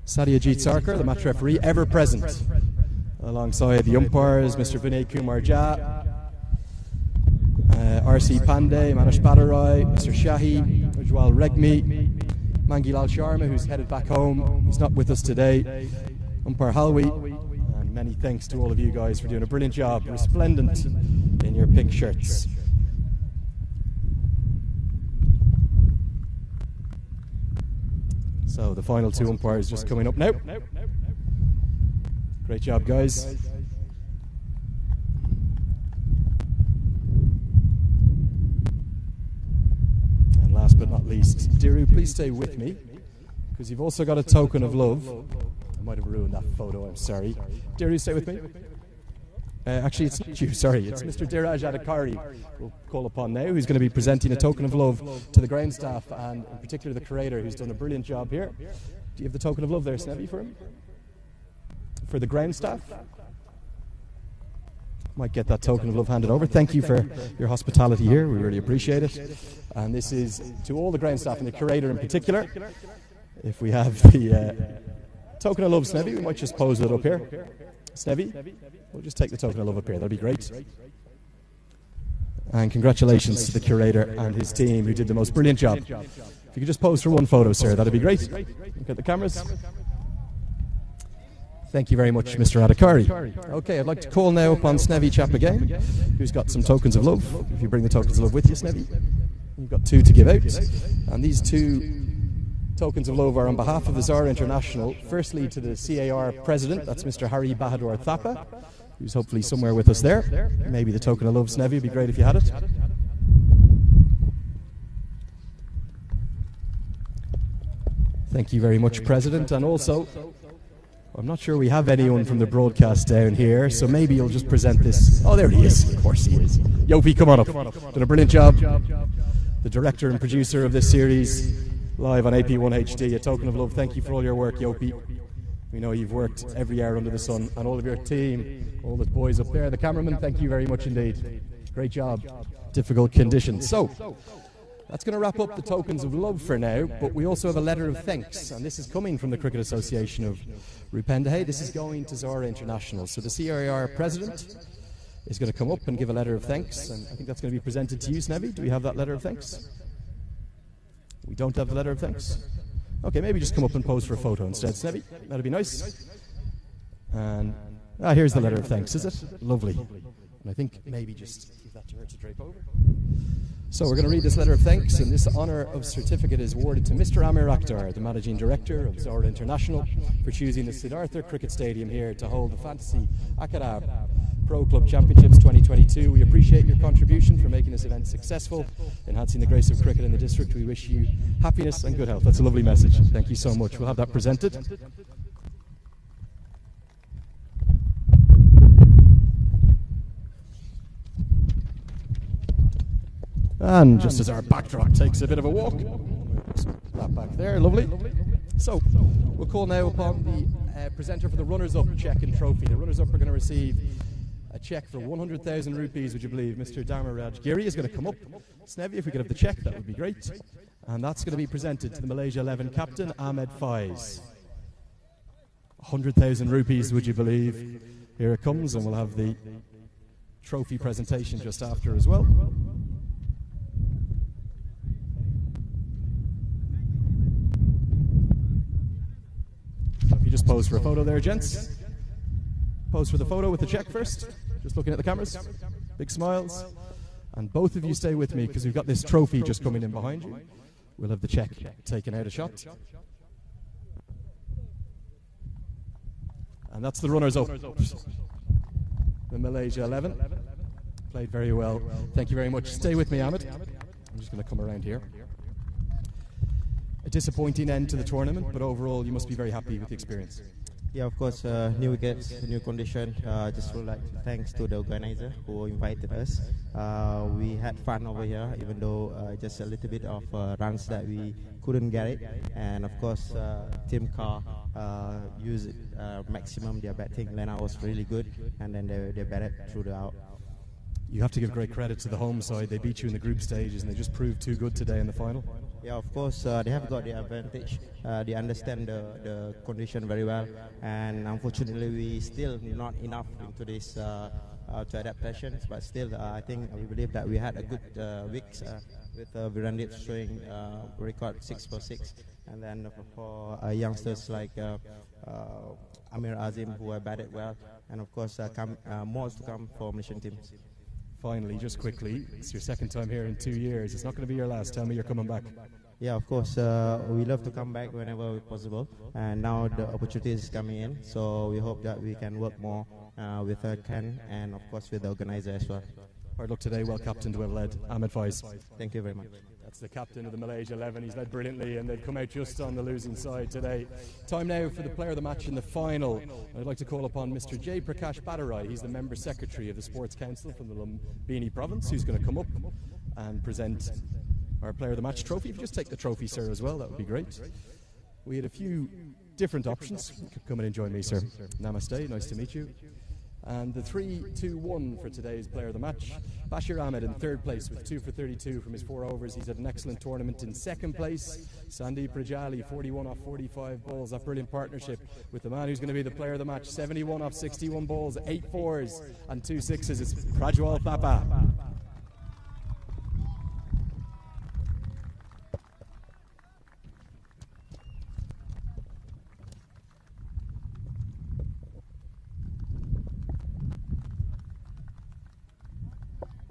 Satyajit Sarkar, the match referee, ever present, alongside the umpires, Mr. Vinay Kumar Jha, RC Pandey, Manish Badarai, Mr. Shahi, Ujwal Regmi, Mangilal Sharma, who's headed back home. He's not with us today. Umpire Halwi, and many thanks to all of you guys for doing a brilliant job, resplendent in your pink shirts. So the final two umpires just coming up now. Great job, guys. Last but not least, Diru, please stay with me, because you've also got a token of love. I might have ruined that photo, I'm sorry. Diru, stay with me. Actually, it's not you, sorry. It's Mr. Diraj Adhikari we'll call upon now, who's going to be presenting a token of love to the ground staff, and in particular the curator, who's done a brilliant job here. Do you have the token of love there, Snevy, for him? For the ground staff? Might get that token of love handed over. Thank you for your hospitality here. We really appreciate it. And this is to all the ground staff and the curator in particular. If we have the token of love, Snevy, we might just pose it up here. Snevy, we'll just take the token of love up here. That'll be great. And congratulations to the curator and his team, who did the most brilliant job. If you could just pose for one photo, sir, that'd be great. Look at the cameras. Thank you very much, Mr. Adhikari. Okay, I'd like to call now upon Snevy Chap again, who's got some tokens of love. If you bring the tokens of love with you, Snevy. You've got two to give out. And these two tokens of love are on behalf of the Zara International. Firstly, to the CAR president, that's Mr. Hari Bahadur Thapa, who's hopefully somewhere with us there. Maybe the token of love, Snevy, would be great if you had it. Thank you very much, President. And also, I'm not sure we have anyone from the broadcast down here, so maybe you'll just present this. Oh, there he is. Of course he is. Yopi, come on up. Done a brilliant job. The director and producer of this series, live on AP1HD. A token of love. Thank you for all your work, Yopi. We know you've worked every hour under the sun, and all of your team, all the boys up there, the cameraman, thank you very much indeed. Great job. Difficult conditions. So, that's going to wrap up the tokens of love for now, but we also have a letter of thanks, and this is coming from the Cricket Association of Rupendahi. This is going to Zara International. So the CAR president is going to come up and give a letter of thanks, and I think that's going to be presented to you, Snevy. Do we have that letter of thanks? We don't have the letter of thanks? Okay, maybe just come up and pose for a photo instead, Snevy. That'd be nice. And here's the letter of thanks, is it? Lovely. And I think maybe just give that to her to drape over. So we're going to read this letter of thanks, and this honour of certificate is awarded to Mr. Amir Akhtar, the Managing Director of Zara International, for choosing the Siddhartha Cricket Stadium here to hold the Fantasy Akada Pro Club Championships 2022. We appreciate your contribution for making this event successful, enhancing the grace of cricket in the district. We wish you happiness and good health. That's a lovely message. Thank you so much. We'll have that presented. And just as our backdrop takes a bit of a walk, that back there, lovely. So, we'll call now upon the presenter for the runners-up check and trophy. The runners-up are going to receive a check for 100,000 rupees, would you believe? Mr. Dharmaraj Giri is going to come up. Snevi, if we could have the check, that would be great. And that's going to be presented to the Malaysia 11 captain, Ahmed Faiz. 100,000 rupees, would you believe? Here it comes, and we'll have the trophy presentation just after as well. So if you just pose for a photo there, gents. Pose for the photo with the check first. Just looking at the cameras. Big smiles. And both of you stay with me because we've got this trophy just coming in behind you. We'll have the check taken out a shot. And that's the runners-up. The Malaysia 11. Played very well. Thank you very much. Stay with me, Ahmed. I'm just going to come around here. A disappointing end to the tournament, but overall you must be very happy with the experience. Yeah, of course, new wickets, new condition. Just would like to thanks to the organizer who invited us. We had fun over here, even though just a little bit of runs that we couldn't get it. And of course, Team Car used maximum their batting. Lena was really good, and then they batted through the out. You have to give great credit to the home side. They beat you in the group stages, and they just proved too good today in the final. Yeah, of course, they have got the advantage. They understand the condition very well, and unfortunately, we still not enough into this to adaptations. But still, I think we believe that we had a good weeks with Virandip showing record 6 for 6, and then for youngsters like Amir Azim who have batted well, and of course, more to come for Malaysian teams. Finally, just quickly, it's your second time here in 2 years. It's not going to be your last. Tell me you're coming back. Yeah, of course. We love to come back whenever possible. And now the opportunity is coming in. So we hope that we can work more with Ken and, of course, with the organizer as well. Hard luck today. Well captained, well led. Ahmed Faiz. Thank you very much. That's the captain of the Malaysia 11. He's led brilliantly, and they've come out just on the losing side today. Time now for the player of the match in the final. I'd like to call upon Mr. Jay Prakash Badarai. He's the member secretary of the Sports Council from the Lumbini province, who's going to come up and present our player of the match trophy. If you just take the trophy, sir, as well, that would be great. We had a few different options. You could come in and join me, sir. Namaste, nice to meet you. And the 3-2-1 for today's player of the match. Bashir Ahmed in third place with 2 for 32 from his 4 overs. He's had an excellent tournament. In second place, Sandeep Rajali, 41 off 45 balls. That brilliant partnership with the man who's going to be the player of the match. 71 off 61 balls, 8 4s and 2 6s. It's Prajwal Thapa.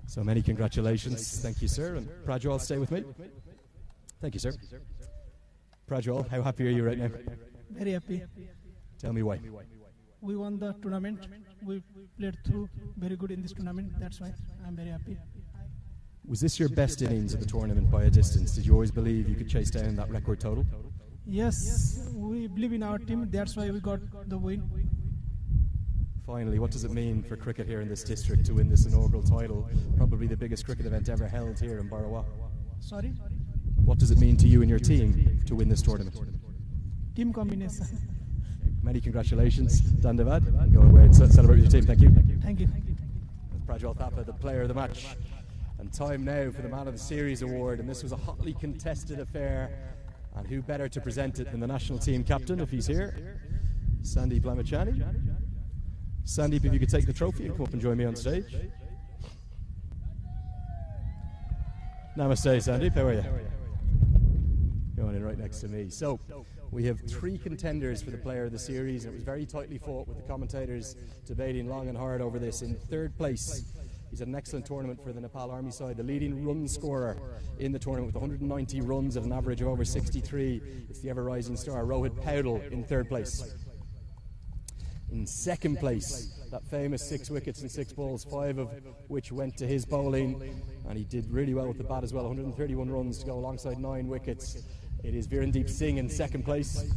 So many congratulations. Thank you, sir. And Prajwal, stay with me. Thank you, sir. Prajwal, how happy are you right now? Very happy. Tell me why. We won the tournament. We played through very good in this tournament. That's why I'm very happy. Was this your best innings of the tournament by a distance? Did you always believe you could chase down that record total? Yes, we believe in our team. That's why we got the win. Finally, what does it mean for cricket here in this district to win this inaugural title? Probably the biggest cricket event ever held here in Barawa. Sorry? What does it mean to you and your team to win this tournament? Team combination. Many congratulations. Dandavad, go away and celebrate with your team. Thank you. Thank you. Prajwal Thapa, the player of the match. And time now for the Man of the Series award. And this was a hotly contested affair. And who better to present it than the national team captain, if he's here? Sandeep Lamachani. Sandeep, if you could take the trophy and come up and join me on stage. Namaste, Sandeep. How are you? Going in right next to me. So, we have 3 contenders for the player of the series, and it was very tightly fought with the commentators debating long and hard over this. In third place, he's had an excellent tournament for the Nepal Army side, the leading run scorer in the tournament with 190 runs at an average of over 63. It's the ever-rising star, Rohit Paudel, in third place. In second place, that famous 6 wickets and 6 balls, 5 of which went to his bowling, and he did really well with the bat as well. 131 runs to go alongside 9 wickets. It is Virendeep Singh in second place.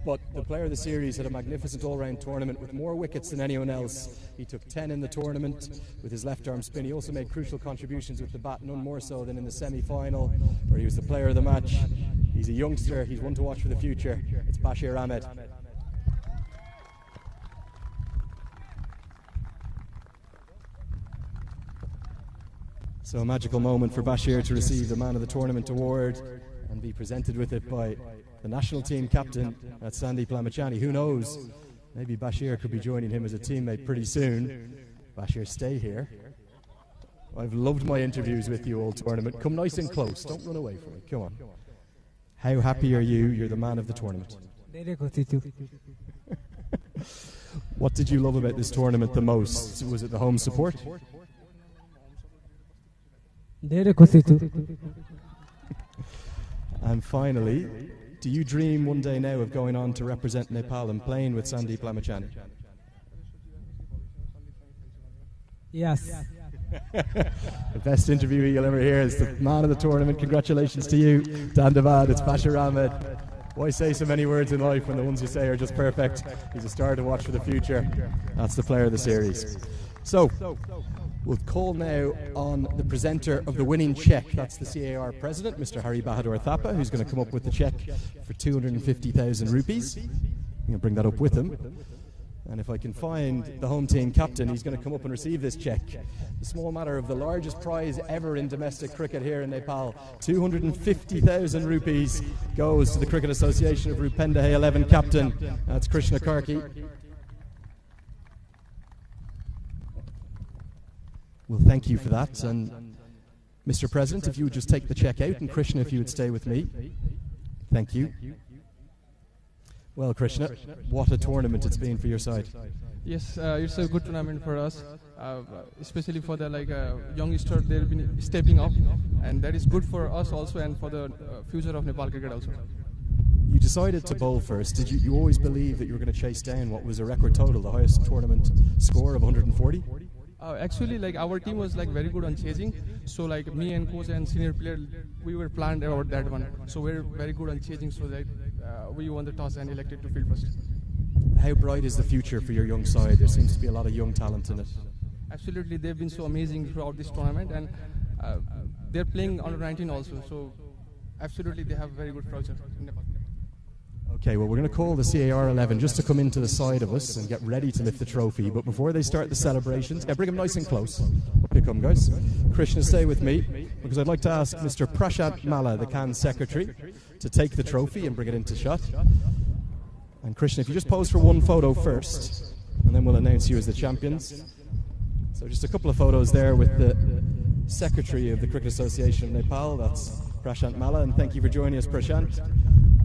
But the player of the series had a magnificent all-round tournament with more wickets than anyone else. He took 10 in the tournament with his left-arm spin. He also made crucial contributions with the bat, none more so than in the semi-final, where he was the player of the match. He's a youngster. He's one to watch for the future. It's Bashir Ahmed. So a magical moment for Bashir to receive the Man of the Tournament award and be presented with it by the national team captain, that's Sandeep Lamachani. Who knows, maybe Bashir could be joining him as a teammate pretty soon. Bashir, stay here. I've loved my interviews with you all tournament. Come nice and close, don't run away from me, come on. How happy are you? You're the man of the tournament. What did you love about this tournament the most? Was it the home support? And finally, do you dream one day now of going on to represent Nepal and playing with Sandeep Lamachani? Yes. The best interviewee you'll ever hear is the man of the tournament. Congratulations to you, Dandavad. It's Bashir Ahmed. Why say so many words in life when the ones you say are just perfect? He's a star to watch for the future. That's the player of the series. So, we'll call now on the presenter of the winning cheque. That's the CAR president, Mr. Hari Bahadur Thapa, who's going to come up with the cheque for 250,000 rupees. I'm going to bring that up with him. And if I can find the home team captain, he's going to come up and receive this cheque. The small matter of the largest prize ever in domestic cricket here in Nepal. 250,000 rupees goes to the Cricket Association of Rupenda 11 captain. That's Krishna Karki. Well, thank you for that. And Mr. President, if you would just take the cheque out, and Krishna, if you would stay with me. Thank you. Well, Krishna, what a tournament it's been for your side. Yes, it's a good tournament for us, especially for the youngsters. They've been stepping up, and that is good for us also, and for the future of Nepal cricket also. You decided to bowl first. Did you always believe that you were going to chase down what was a record total, the highest tournament score of 140? Actually, our team was very good on chasing. So me and coach and senior player, we were planned about that one. So we're very good on chasing. So that we won the toss and elected to field first. How bright is the future for your young side? There seems to be a lot of young talent in it. Absolutely, they've been so amazing throughout this tournament, and they're playing under 19 also. So absolutely, they have very good future in Nepal. Okay, well, we're going to call the CAR 11 just to come into the side of us and get ready to lift the trophy. But before they start the celebrations, bring them nice and close. Up you come, guys. Krishna, stay with me, because I'd like to ask Mr. Prashant Malla, the CAN secretary, to take the trophy and bring it into shot. And Krishna, if you just pose for one photo first, and then we'll announce you as the champions. So just a couple of photos there with the secretary of the Cricket Association of Nepal. That's Prashant Malla, and thank you for joining us, Prashant.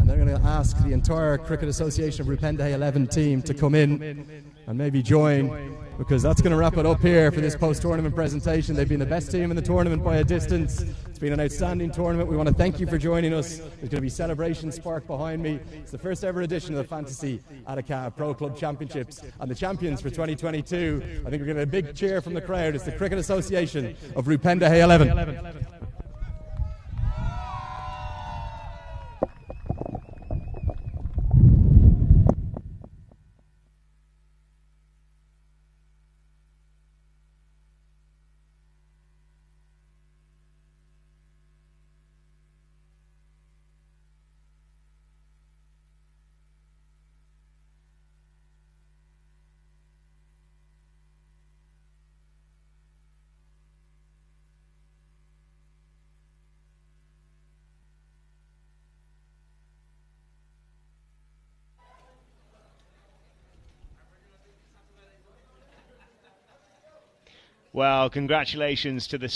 And they're going to ask the entire Cricket Association of Rupenda 11 team to come in and maybe join, because that's going to wrap it up here for this post-tournament presentation. They've been the best team in the tournament by a distance. It's been an outstanding tournament. We want to thank you for joining us. There's going to be celebration spark behind me. It's the first ever edition of the Fantasy Attica Pro Club Championships, and the champions for 2022. I think we're getting a big cheer from the crowd. It's the Cricket Association of Rupenda 11. Well, congratulations to the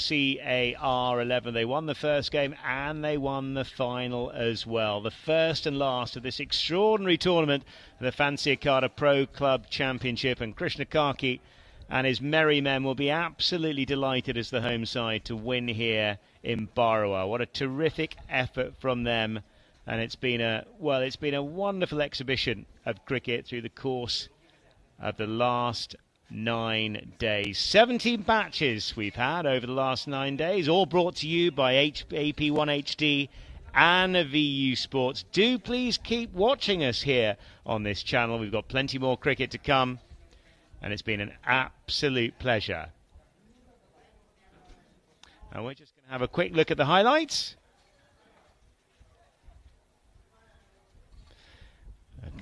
CAR 11. They won the first game and they won the final as well. The first and last of this extraordinary tournament, the Fantasy Attica Pro Club Championship. And Krishna Karki and his merry men will be absolutely delighted as the home side to win here in Barawa. What a terrific effort from them. And it's been a wonderful exhibition of cricket through the course of the last 9 days. 17 matches we've had over the last 9 days, all brought to you by AP1 HD and VU Sports. Do please keep watching us here on this channel. We've got plenty more cricket to come, and it's been an absolute pleasure. And we're just going to have a quick look at the highlights.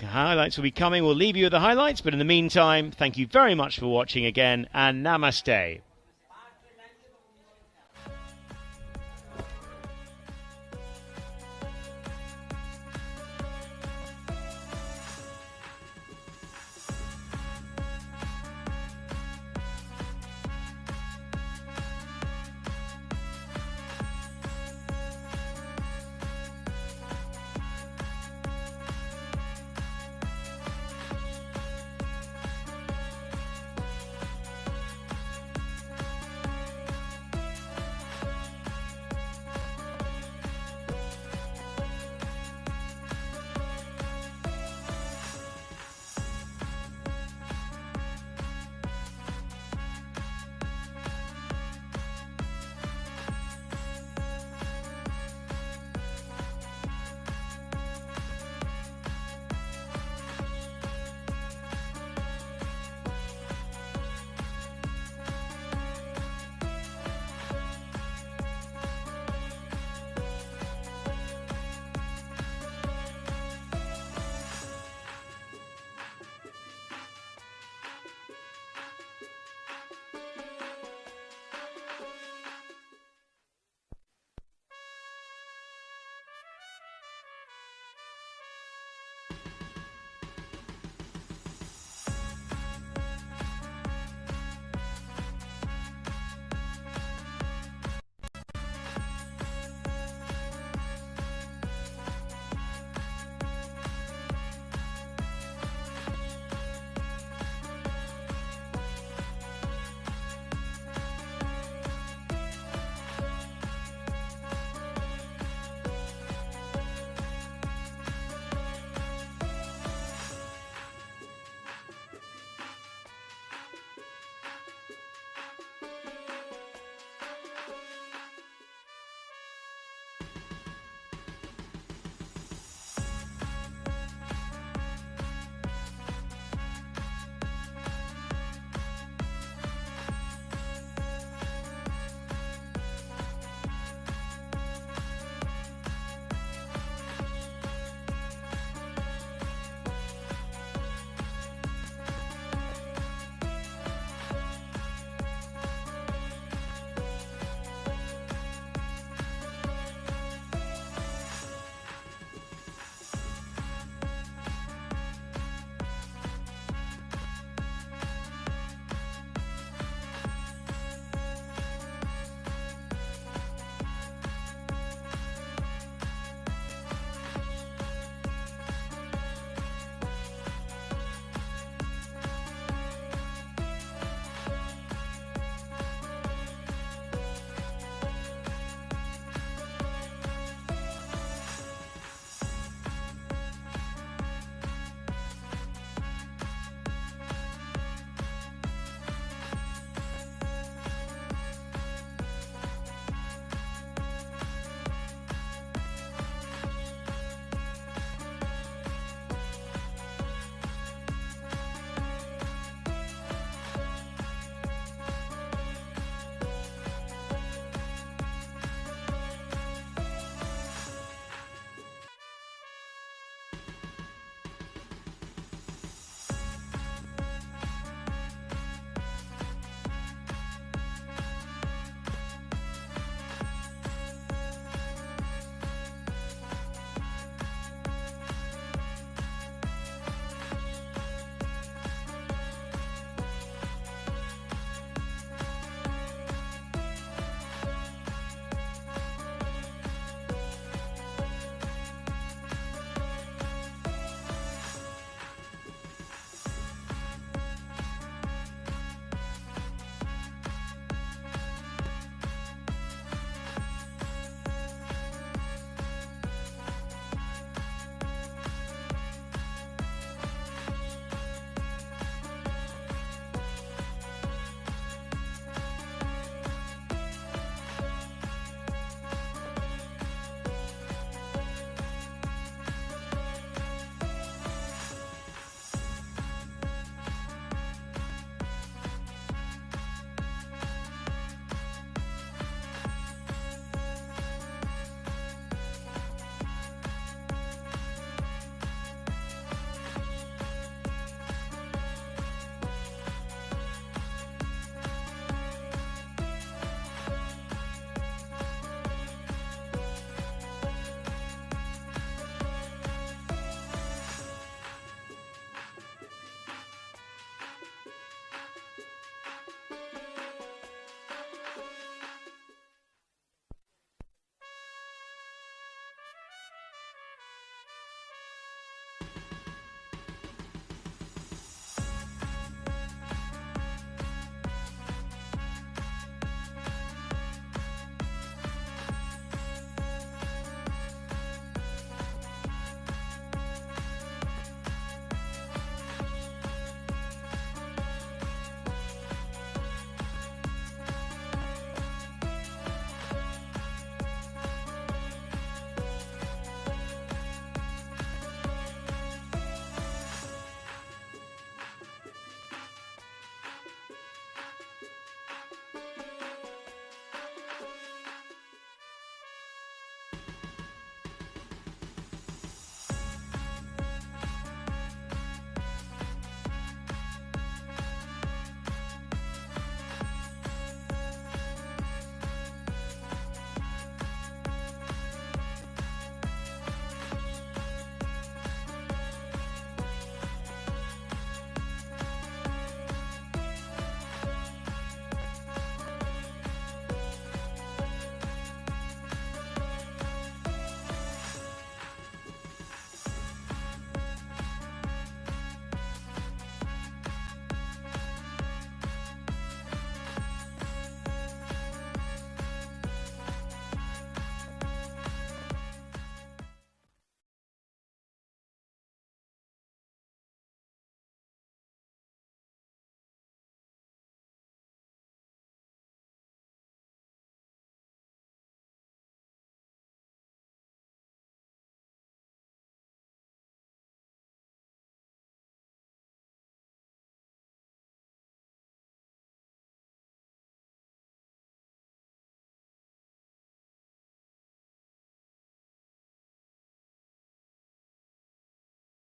The highlights will be coming. We'll leave you with the highlights, but in the meantime, thank you very much for watching again, and namaste.